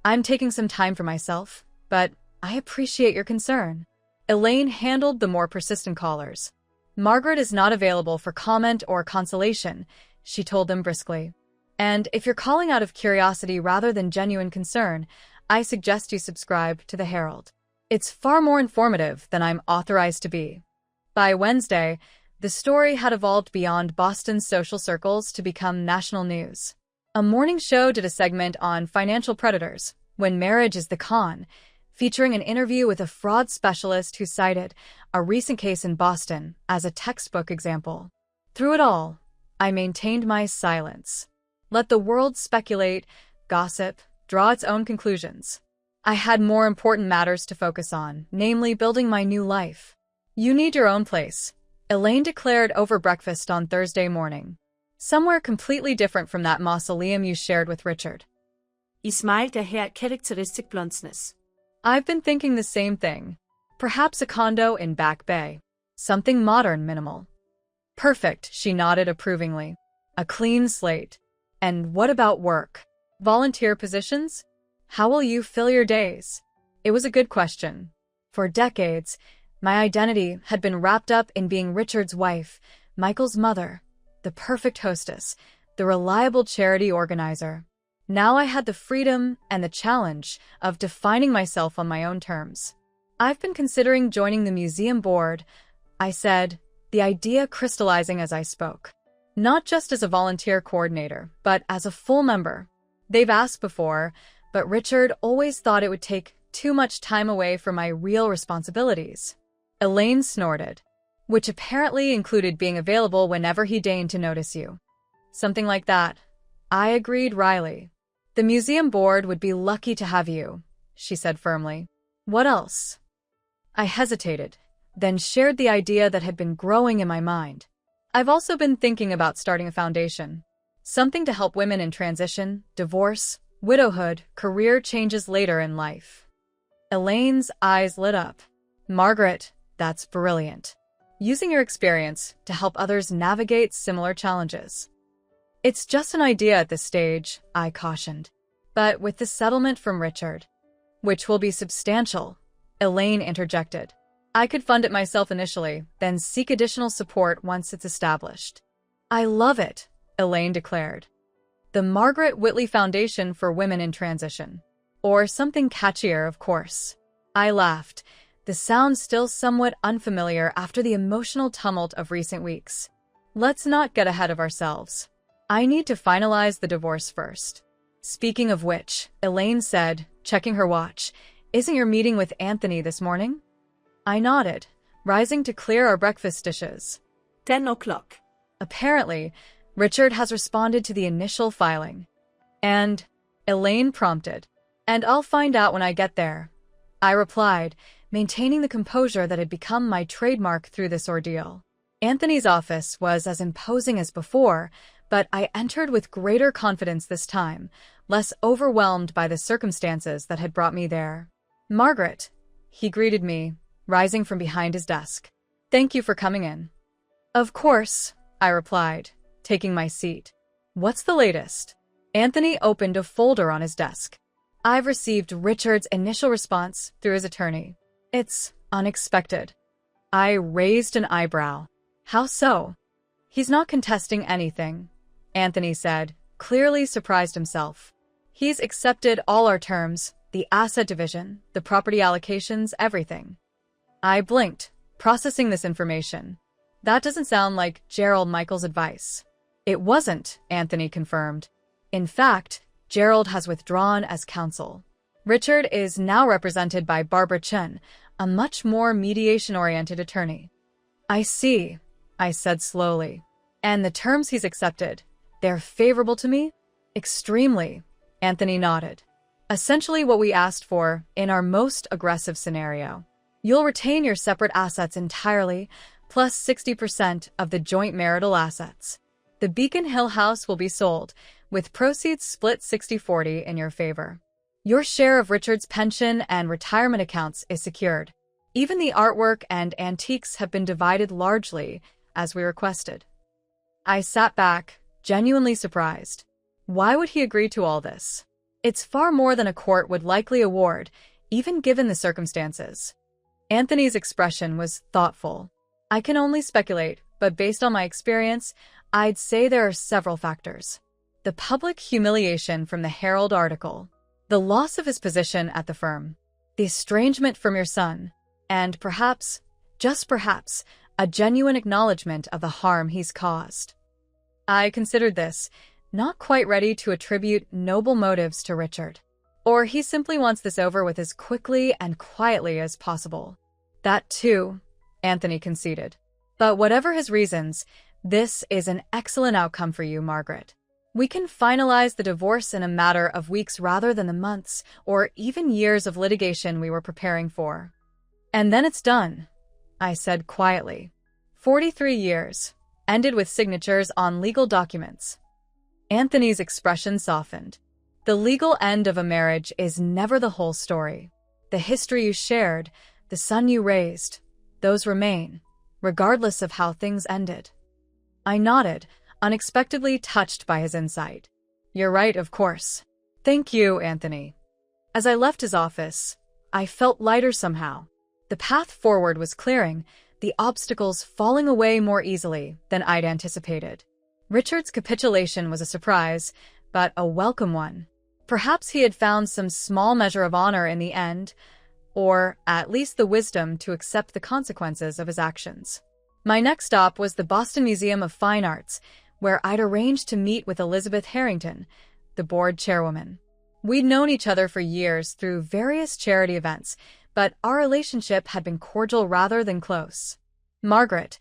"I'm taking some time for myself, but I appreciate your concern." Elaine handled the more persistent callers. "Margaret is not available for comment or consolation," she told them briskly. "And if you're calling out of curiosity rather than genuine concern, I suggest you subscribe to the Herald. It's far more informative than I'm authorized to be." By Wednesday, the story had evolved beyond Boston's social circles to become national news. A morning show did a segment on financial predators, when marriage is the con, featuring an interview with a fraud specialist who cited a recent case in Boston as a textbook example. Through it all, I maintained my silence. Let the world speculate, gossip, draw its own conclusions. I had more important matters to focus on, namely building my new life. "You need your own place," Elaine declared over breakfast on Thursday morning. "Somewhere completely different from that mausoleum you shared with Richard." I smilte her karakteristisk blondsnes. "I've been thinking the same thing. Perhaps a condo in Back Bay. Something modern, minimal." "Perfect," she nodded approvingly. "A clean slate. And what about work? Volunteer positions? How will you fill your days?" It was a good question. For decades, my identity had been wrapped up in being Richard's wife, Michael's mother, the perfect hostess, the reliable charity organizer. Now I had the freedom and the challenge of defining myself on my own terms. "I've been considering joining the museum board," I said, the idea crystallizing as I spoke. "Not just as a volunteer coordinator, but as a full member. They've asked before, but Richard always thought it would take too much time away from my real responsibilities." Elaine snorted, "Which apparently included being available whenever he deigned to notice you." "Something like that," I agreed wryly. "The museum board would be lucky to have you," she said firmly. "What else?" I hesitated, then shared the idea that had been growing in my mind. "I've also been thinking about starting a foundation. Something to help women in transition, divorce, widowhood, career changes later in life." Elaine's eyes lit up. "Margaret, that's brilliant. Using your experience to help others navigate similar challenges." "It's just an idea at this stage," I cautioned. "But with the settlement from Richard, which will be substantial," Elaine interjected, "I could fund it myself initially, then seek additional support once it's established." "I love it," Elaine declared. The Margaret Whitley Foundation for Women in Transition. Or something catchier, of course. I laughed, the sound still somewhat unfamiliar after the emotional tumult of recent weeks. Let's not get ahead of ourselves. I need to finalize the divorce first. Speaking of which, Elaine said, checking her watch, "Isn't your meeting with Anthony this morning?" I nodded, rising to clear our breakfast dishes. 10 o'clock. Apparently, Richard has responded to the initial filing. And, Elaine prompted, "And I'll find out when I get there," I replied, maintaining the composure that had become my trademark through this ordeal. Anthony's office was as imposing as before, but I entered with greater confidence this time, less overwhelmed by the circumstances that had brought me there. "Margaret," he greeted me, rising from behind his desk. "Thank you for coming in." "Of course," I replied, taking my seat. "What's the latest?" Anthony opened a folder on his desk. "I've received Richard's initial response through his attorney. It's unexpected." I raised an eyebrow. "How so?" "He's not contesting anything," Anthony said, clearly surprised himself. "He's accepted all our terms, the asset division, the property allocations, everything." I blinked, processing this information. That doesn't sound like Gerald Michael's advice. It wasn't, Anthony confirmed. In fact, Gerald has withdrawn as counsel. Richard is now represented by Barbara Chen, a much more mediation-oriented attorney. "I see," I said slowly. "And the terms he's accepted, they're favorable to me?" "Extremely," Anthony nodded. "Essentially what we asked for in our most aggressive scenario. You'll retain your separate assets entirely, plus 60% of the joint marital assets. The Beacon Hill house will be sold, with proceeds split 60-40 in your favor. Your share of Richard's pension and retirement accounts is secured. Even the artwork and antiques have been divided largely, as we requested." I sat back, genuinely surprised. Why would he agree to all this? It's far more than a court would likely award, even given the circumstances. Anthony's expression was thoughtful. "I can only speculate, but based on my experience, I'd say there are several factors. The public humiliation from the Herald article, the loss of his position at the firm, the estrangement from your son, and perhaps, just perhaps, a genuine acknowledgement of the harm he's caused." I considered this, not quite ready to attribute noble motives to Richard. Or he simply wants this over with as quickly and quietly as possible. That too, Anthony conceded. "But whatever his reasons, this is an excellent outcome for you, Margaret. We can finalize the divorce in a matter of weeks rather than the months or even years of litigation we were preparing for." "And then it's done," I said quietly. 43 years, ended with signatures on legal documents. Anthony's expression softened. "The legal end of a marriage is never the whole story. The history you shared, the son you raised, those remain, regardless of how things ended." I nodded, unexpectedly touched by his insight. "You're right, of course. Thank you, Anthony." As I left his office, I felt lighter somehow. The path forward was clearing, the obstacles falling away more easily than I'd anticipated. Richard's capitulation was a surprise, but a welcome one. Perhaps he had found some small measure of honor in the end, or at least the wisdom to accept the consequences of his actions. My next stop was the Boston Museum of Fine Arts, where I'd arranged to meet with Elizabeth Harrington, the board chairwoman. We'd known each other for years through various charity events, but our relationship had been cordial rather than close. "Margaret,"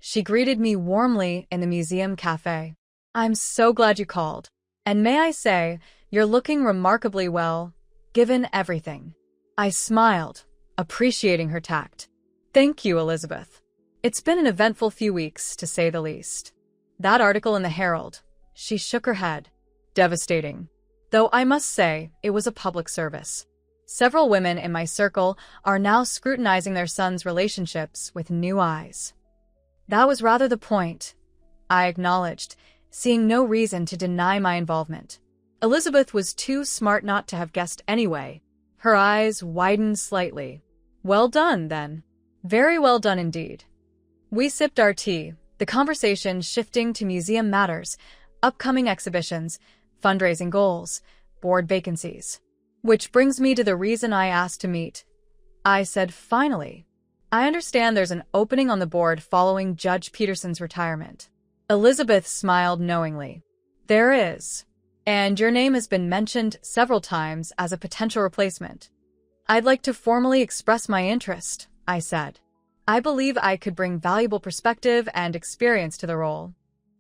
she greeted me warmly in the museum cafe. "I'm so glad you called. And may I say, you're looking remarkably well, given everything." I smiled, appreciating her tact. "Thank you, Elizabeth. It's been an eventful few weeks, to say the least." That article in the Herald, she shook her head. Devastating. Though I must say, it was a public service. Several women in my circle are now scrutinizing their sons' relationships with new eyes. That was rather the point, I acknowledged, seeing no reason to deny my involvement. Elizabeth was too smart not to have guessed anyway. Her eyes widened slightly. "Well done, then." "Very well done indeed." We sipped our tea, the conversation shifting to museum matters, upcoming exhibitions, fundraising goals, board vacancies. Which brings me to the reason I asked to meet. I said, finally. I understand there's an opening on the board following Judge Peterson's retirement. Elizabeth smiled knowingly. There is. And your name has been mentioned several times as a potential replacement. I'd like to formally express my interest, I said. I believe I could bring valuable perspective and experience to the role.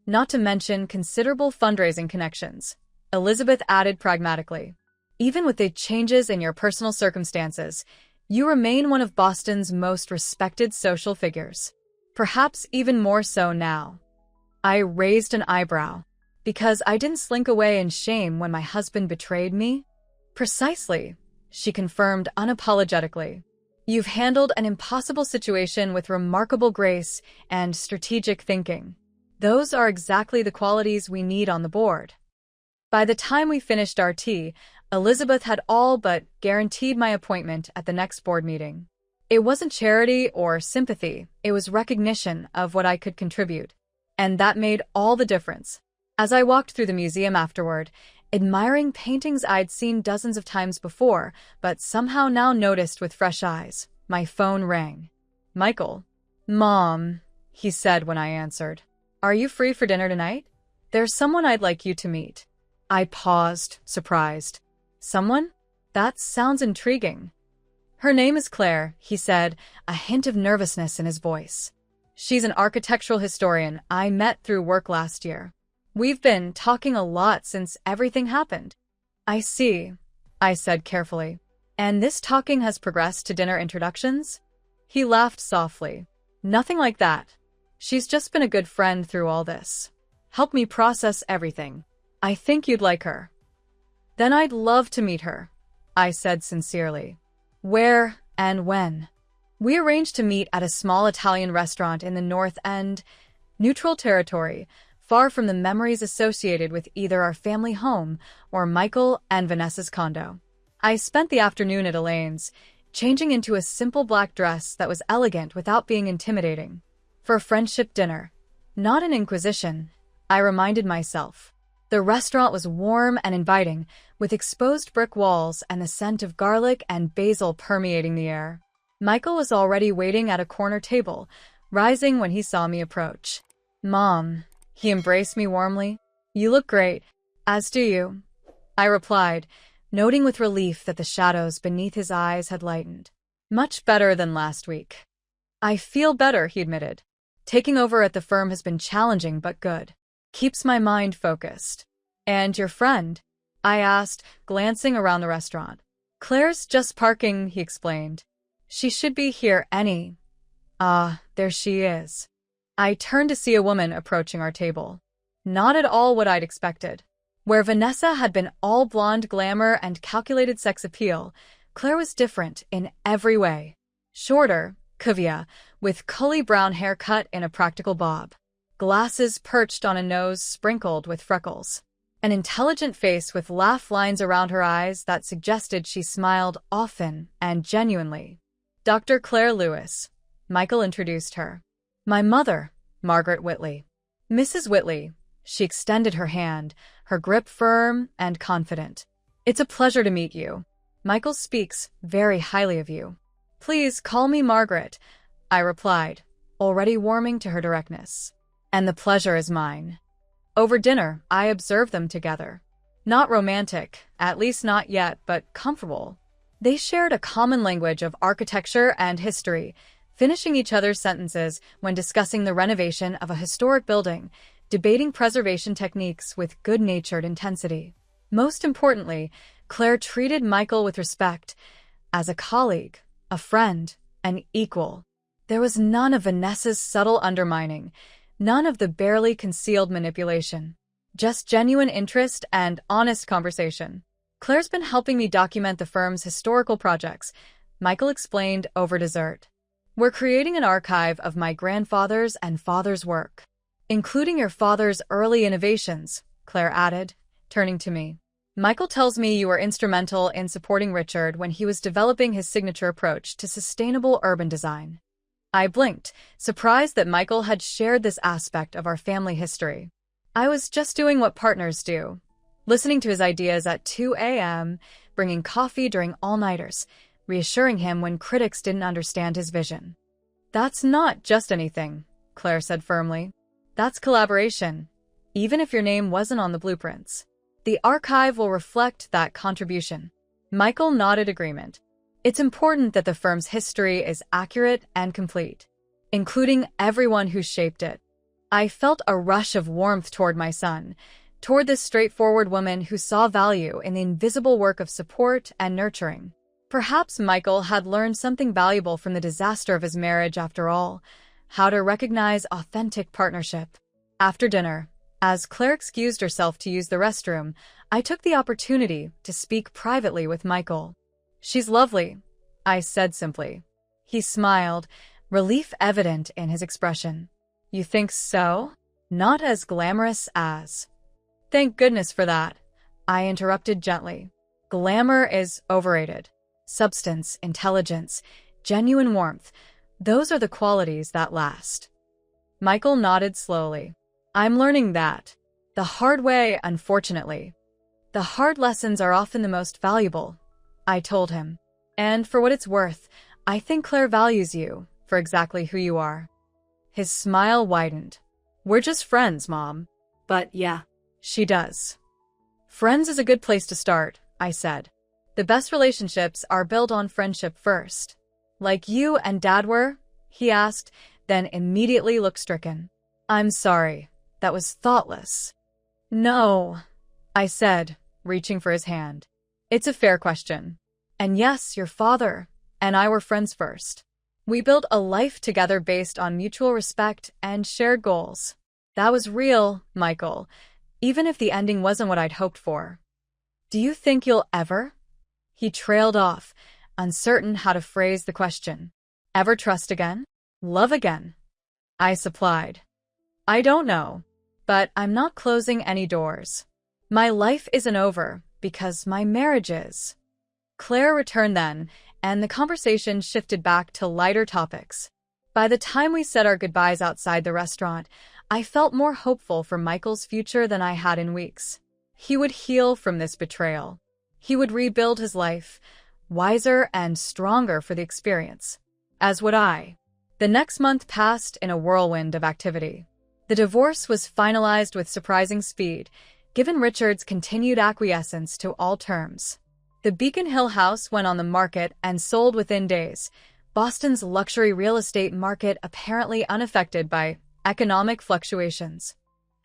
Not to mention considerable fundraising connections, Elizabeth added pragmatically. Even with the changes in your personal circumstances, you remain one of Boston's most respected social figures. Perhaps even more so now. I raised an eyebrow. Because I didn't slink away in shame when my husband betrayed me? Precisely, she confirmed unapologetically. You've handled an impossible situation with remarkable grace and strategic thinking. Those are exactly the qualities we need on the board. By the time we finished our tea, Elizabeth had all but guaranteed my appointment at the next board meeting. It wasn't charity or sympathy, it was recognition of what I could contribute. And that made all the difference. As I walked through the museum afterward, admiring paintings I'd seen dozens of times before, but somehow now noticed with fresh eyes, my phone rang. Michael. Mom, he said when I answered. Are you free for dinner tonight? There's someone I'd like you to meet. I paused, surprised. Someone? That sounds intriguing. Her name is Claire, he said, a hint of nervousness in his voice. She's an architectural historian I met through work last year. We've been talking a lot since everything happened. I see, I said carefully. And this talking has progressed to dinner introductions? He laughed softly. Nothing like that. She's just been a good friend through all this. Help me process everything. I think you'd like her. Then I'd love to meet her, I said sincerely. Where and when? We arranged to meet at a small Italian restaurant in the North End, neutral territory, far from the memories associated with either our family home or Michael and Vanessa's condo. I spent the afternoon at Elaine's, changing into a simple black dress that was elegant without being intimidating. For a friendship dinner, not an inquisition, I reminded myself. The restaurant was warm and inviting, with exposed brick walls and the scent of garlic and basil permeating the air. Michael was already waiting at a corner table, rising when he saw me approach. Mom, he embraced me warmly. You look great, as do you, I replied, noting with relief that the shadows beneath his eyes had lightened. Much better than last week. I feel better, he admitted. Taking over at the firm has been challenging but good. Keeps my mind focused. And your friend? I asked, glancing around the restaurant. Claire's just parking, he explained. She should be here any. Ah, there she is. I turned to see a woman approaching our table. Not at all what I'd expected. Where Vanessa had been all blonde glamour and calculated sex appeal, Claire was different in every way. Shorter, cuvia, with curly brown hair cut in a practical bob. Glasses perched on a nose sprinkled with freckles. An intelligent face with laugh lines around her eyes that suggested she smiled often and genuinely. Dr. Claire Lewis, Michael introduced her. My mother, Margaret Whitley. Mrs. Whitley, she extended her hand, her grip firm and confident. It's a pleasure to meet you. Michael speaks very highly of you. Please call me Margaret, I replied, already warming to her directness. And the pleasure is mine. Over dinner, I observed them together. Not romantic, at least not yet, but comfortable. They shared a common language of architecture and history, finishing each other's sentences when discussing the renovation of a historic building, debating preservation techniques with good-natured intensity. Most importantly, Claire treated Michael with respect, as a colleague, a friend, an equal. There was none of Vanessa's subtle undermining, none of the barely concealed manipulation. Just genuine interest and honest conversation. Claire's been helping me document the firm's historical projects, Michael explained over dessert. We're creating an archive of my grandfather's and father's work, including your father's early innovations, Claire added, turning to me. Michael tells me you were instrumental in supporting Richard when he was developing his signature approach to sustainable urban design. I blinked, surprised that Michael had shared this aspect of our family history. I was just doing what partners do, listening to his ideas at 2 a.m., bringing coffee during all-nighters, reassuring him when critics didn't understand his vision. That's not just anything, Claire said firmly. That's collaboration, even if your name wasn't on the blueprints. The archive will reflect that contribution. Michael nodded agreement. It's important that the firm's history is accurate and complete, including everyone who shaped it. I felt a rush of warmth toward my son, toward this straightforward woman who saw value in the invisible work of support and nurturing. Perhaps Michael had learned something valuable from the disaster of his marriage after all, how to recognize authentic partnership. After dinner, as Claire excused herself to use the restroom, I took the opportunity to speak privately with Michael. She's lovely, I said simply. He smiled, relief evident in his expression. You think so? Not as glamorous as. Thank goodness for that, I interrupted gently. Glamour is overrated. Substance, intelligence, genuine warmth, those are the qualities that last. Michael nodded slowly. I'm learning that. The hard way, unfortunately. The hard lessons are often the most valuable, I told him. And for what it's worth, I think Claire values you for exactly who you are. His smile widened. We're just friends, Mom. But yeah. She does. Friends is a good place to start, I said. The best relationships are built on friendship first. Like you and Dad were? He asked, then immediately looked stricken. I'm sorry. That was thoughtless. No, I said, reaching for his hand. It's a fair question. And yes, your father and I were friends first. We built a life together based on mutual respect and shared goals. That was real, Michael, even if the ending wasn't what I'd hoped for. Do you think you'll ever? He trailed off, uncertain how to phrase the question. Ever trust again? Love again? I supplied. I don't know, but I'm not closing any doors. My life isn't over because my marriage is. Claire returned then, and the conversation shifted back to lighter topics. By the time we said our goodbyes outside the restaurant, I felt more hopeful for Michael's future than I had in weeks. He would heal from this betrayal. He would rebuild his life, wiser and stronger for the experience. As would I. The next month passed in a whirlwind of activity. The divorce was finalized with surprising speed, given Richard's continued acquiescence to all terms. The Beacon Hill house went on the market and sold within days, Boston's luxury real estate market apparently unaffected by economic fluctuations.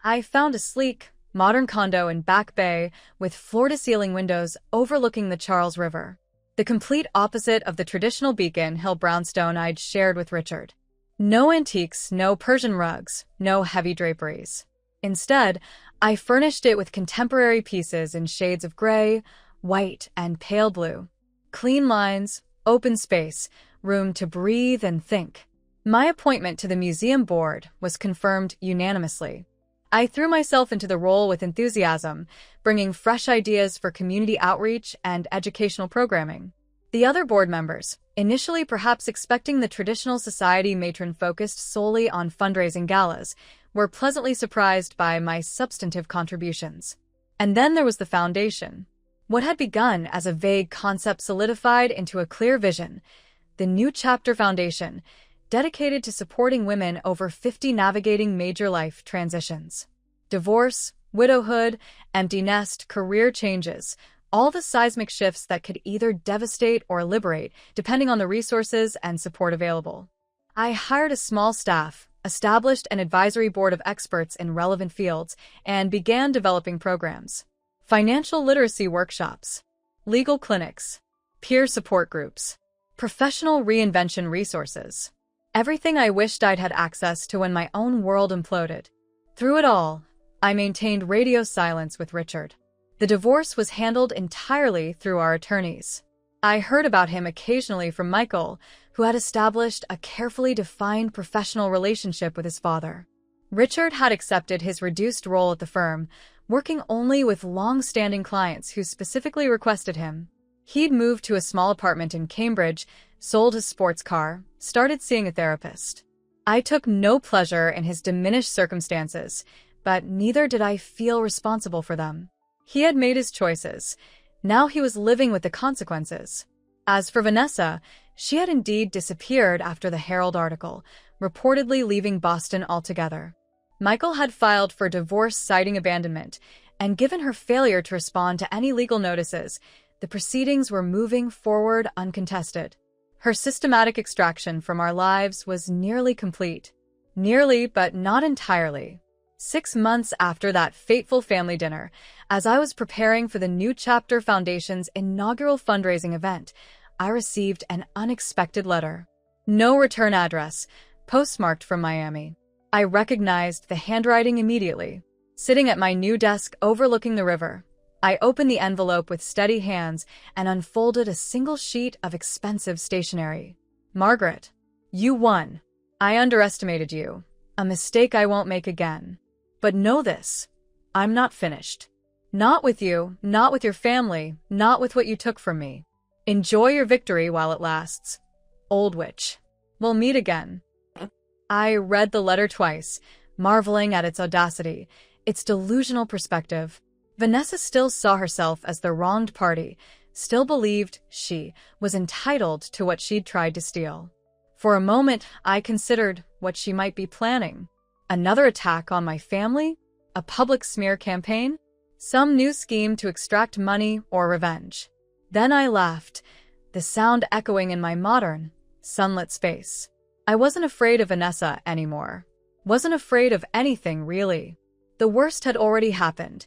I found a sleek, modern condo in Back Bay with floor-to-ceiling windows overlooking the Charles River, the complete opposite of the traditional Beacon Hill brownstone I'd shared with Richard. No antiques, no Persian rugs, no heavy draperies. Instead, I furnished it with contemporary pieces in shades of gray, white, and pale blue. Clean lines, open space, room to breathe and think. My appointment to the museum board was confirmed unanimously. I threw myself into the role with enthusiasm, bringing fresh ideas for community outreach and educational programming. The other board members, initially perhaps expecting the traditional society matron focused solely on fundraising galas, were pleasantly surprised by my substantive contributions. And then there was the foundation. What had begun as a vague concept solidified into a clear vision, the New Chapter Foundation, dedicated to supporting women over 50 navigating major life transitions. Divorce, widowhood, empty nest, career changes, all the seismic shifts that could either devastate or liberate, depending on the resources and support available. I hired a small staff, established an advisory board of experts in relevant fields, and began developing programs. Financial literacy workshops, legal clinics, peer support groups, professional reinvention resources. Everything I wished I'd had access to when my own world imploded. Through it all, I maintained radio silence with Richard. The divorce was handled entirely through our attorneys. I heard about him occasionally from Michael, who had established a carefully defined professional relationship with his father. Richard had accepted his reduced role at the firm, working only with long-standing clients who specifically requested him. He'd moved to a small apartment in Cambridge, sold his sports car, started seeing a therapist. I took no pleasure in his diminished circumstances, but neither did I feel responsible for them. He had made his choices. Now he was living with the consequences. As for Vanessa, she had indeed disappeared after the Herald article, reportedly leaving Boston altogether. Michael had filed for divorce citing abandonment, and given her failure to respond to any legal notices, the proceedings were moving forward uncontested. Her systematic extraction from our lives was nearly complete. Nearly, but not entirely. 6 months after that fateful family dinner, as I was preparing for the New Chapter Foundation's inaugural fundraising event, I received an unexpected letter. No return address, postmarked from Miami. I recognized the handwriting immediately. Sitting at my new desk overlooking the river, I opened the envelope with steady hands and unfolded a single sheet of expensive stationery. Margaret, you won. I underestimated you. A mistake I won't make again. But know this, I'm not finished. Not with you, not with your family, not with what you took from me. Enjoy your victory while it lasts. Old witch. We'll meet again. I read the letter twice, marveling at its audacity, its delusional perspective. Vanessa still saw herself as the wronged party, still believed she was entitled to what she'd tried to steal. For a moment, I considered what she might be planning. Another attack on my family? A public smear campaign? Some new scheme to extract money or revenge? Then I laughed, the sound echoing in my modern, sunlit space. I wasn't afraid of Vanessa anymore. Wasn't afraid of anything, really. The worst had already happened.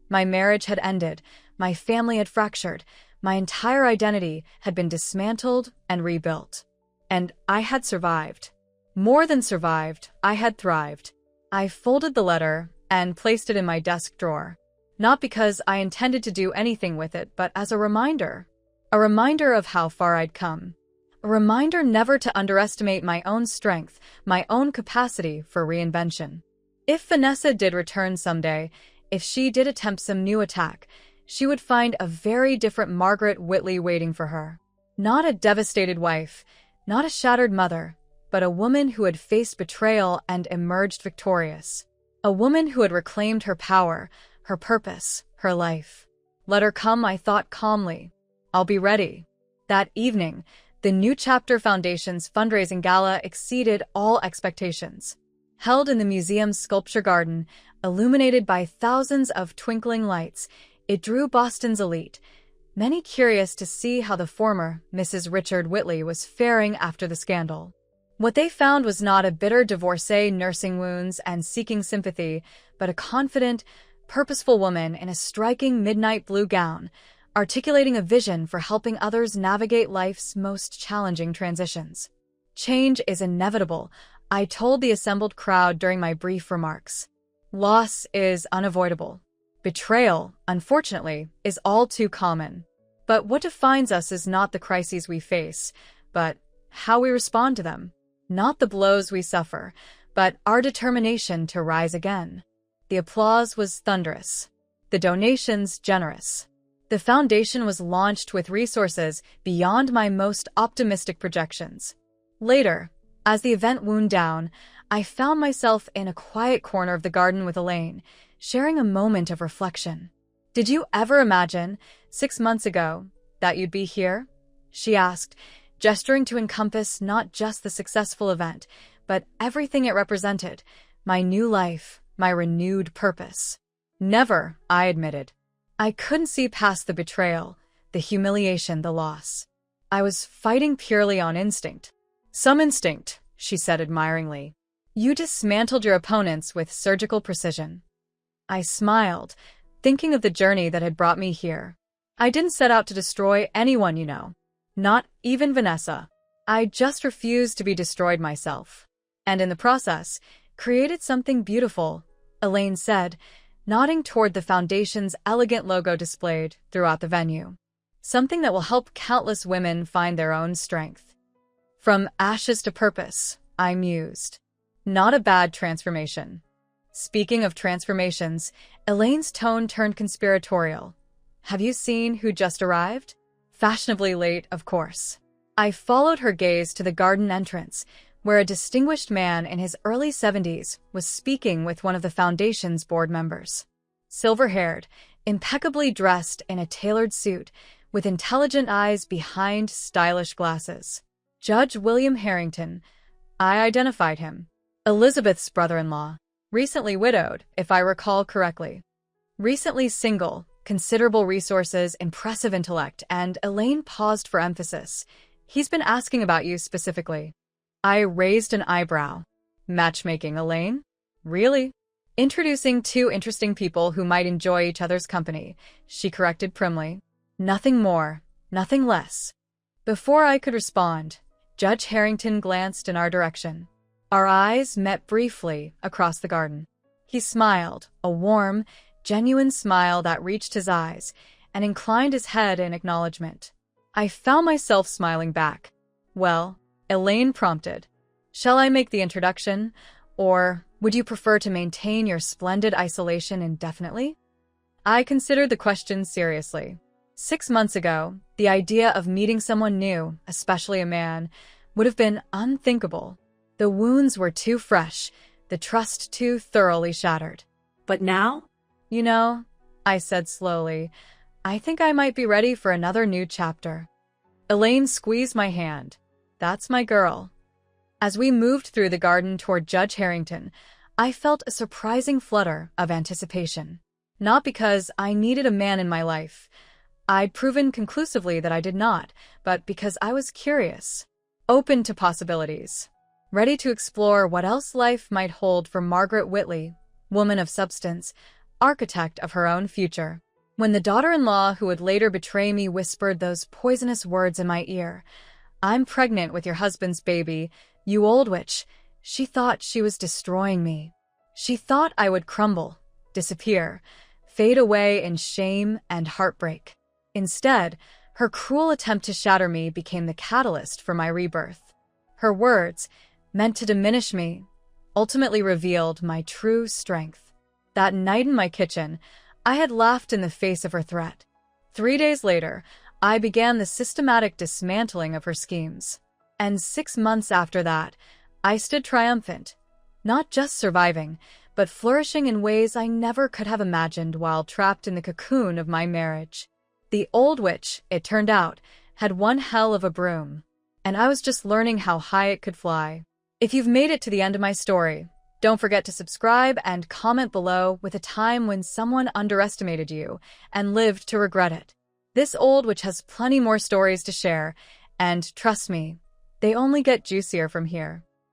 My marriage had ended, my family had fractured, my entire identity had been dismantled and rebuilt. And I had survived. More than survived, I had thrived. I folded the letter and placed it in my desk drawer. Not because I intended to do anything with it, but as a reminder. A reminder of how far I'd come. A reminder never to underestimate my own strength, my own capacity for reinvention. If Vanessa did return someday, if she did attempt some new attack, she would find a very different Margaret Whitley waiting for her. Not a devastated wife, not a shattered mother, but a woman who had faced betrayal and emerged victorious. A woman who had reclaimed her power, her purpose, her life. Let her come, I thought calmly. I'll be ready. That evening, the New Chapter Foundation's fundraising gala exceeded all expectations. Held in the museum's sculpture garden, illuminated by thousands of twinkling lights, it drew Boston's elite, many curious to see how the former Mrs. Richard Whitley was faring after the scandal. What they found was not a bitter divorcee nursing wounds and seeking sympathy, but a confident, purposeful woman in a striking midnight blue gown, articulating a vision for helping others navigate life's most challenging transitions. Change is inevitable, I told the assembled crowd during my brief remarks. Loss is unavoidable. Betrayal, unfortunately, is all too common. But what defines us is not the crises we face, but how we respond to them. Not the blows we suffer, but our determination to rise again. The applause was thunderous. The donations generous. The foundation was launched with resources beyond my most optimistic projections. Later, as the event wound down, I found myself in a quiet corner of the garden with Elaine, sharing a moment of reflection. "Did you ever imagine, 6 months ago, that you'd be here?" she asked, gesturing to encompass not just the successful event, but everything it represented, my new life, my renewed purpose. "Never," I admitted. I couldn't see past the betrayal, the humiliation, the loss. I was fighting purely on instinct. "Some instinct," she said admiringly. "You dismantled your opponents with surgical precision." I smiled, thinking of the journey that had brought me here. I didn't set out to destroy anyone, you know. Not even Vanessa. I just refused to be destroyed myself. And in the process, created something beautiful, Elaine said, nodding toward the foundation's elegant logo displayed throughout the venue. Something that will help countless women find their own strength. From ashes to purpose, I mused. Not a bad transformation. Speaking of transformations, Elaine's tone turned conspiratorial. "Have you seen who just arrived?" Fashionably late, of course. I followed her gaze to the garden entrance, where a distinguished man in his early 70s was speaking with one of the foundation's board members. Silver-haired, impeccably dressed in a tailored suit, with intelligent eyes behind stylish glasses. Judge William Harrington. I identified him. Elizabeth's brother-in-law. Recently widowed, if I recall correctly. Recently single, considerable resources, impressive intellect, and Elaine paused for emphasis. He's been asking about you specifically. I raised an eyebrow. Matchmaking, Elaine? Really? Introducing two interesting people who might enjoy each other's company, she corrected primly. Nothing more, nothing less. Before I could respond, Judge Harrington glanced in our direction. Our eyes met briefly across the garden. He smiled, a warm, genuine smile that reached his eyes, and inclined his head in acknowledgement. I found myself smiling back. Well, Elaine prompted. Shall I make the introduction, or would you prefer to maintain your splendid isolation indefinitely? I considered the question seriously. 6 months ago, the idea of meeting someone new, especially a man, would have been unthinkable. The wounds were too fresh, the trust too thoroughly shattered. But now? You know, I said slowly, I think I might be ready for another new chapter. Elaine squeezed my hand. That's my girl. As we moved through the garden toward Judge Harrington, I felt a surprising flutter of anticipation. Not because I needed a man in my life. I'd proven conclusively that I did not, but because I was curious, open to possibilities, ready to explore what else life might hold for Margaret Whitley, woman of substance, architect of her own future. When the daughter-in-law who would later betray me whispered those poisonous words in my ear, "I'm pregnant with your husband's baby, you old witch," she thought she was destroying me. She thought I would crumble, disappear, fade away in shame and heartbreak. Instead, her cruel attempt to shatter me became the catalyst for my rebirth. Her words, meant to diminish me, ultimately revealed my true strength. That night in my kitchen, I had laughed in the face of her threat. 3 days later, I began the systematic dismantling of her schemes. And 6 months after that, I stood triumphant, not just surviving, but flourishing in ways I never could have imagined while trapped in the cocoon of my marriage. The old witch, it turned out, had one hell of a broom, and I was just learning how high it could fly. If you've made it to the end of my story, don't forget to subscribe and comment below with a time when someone underestimated you and lived to regret it. This old witch has plenty more stories to share, and trust me, they only get juicier from here.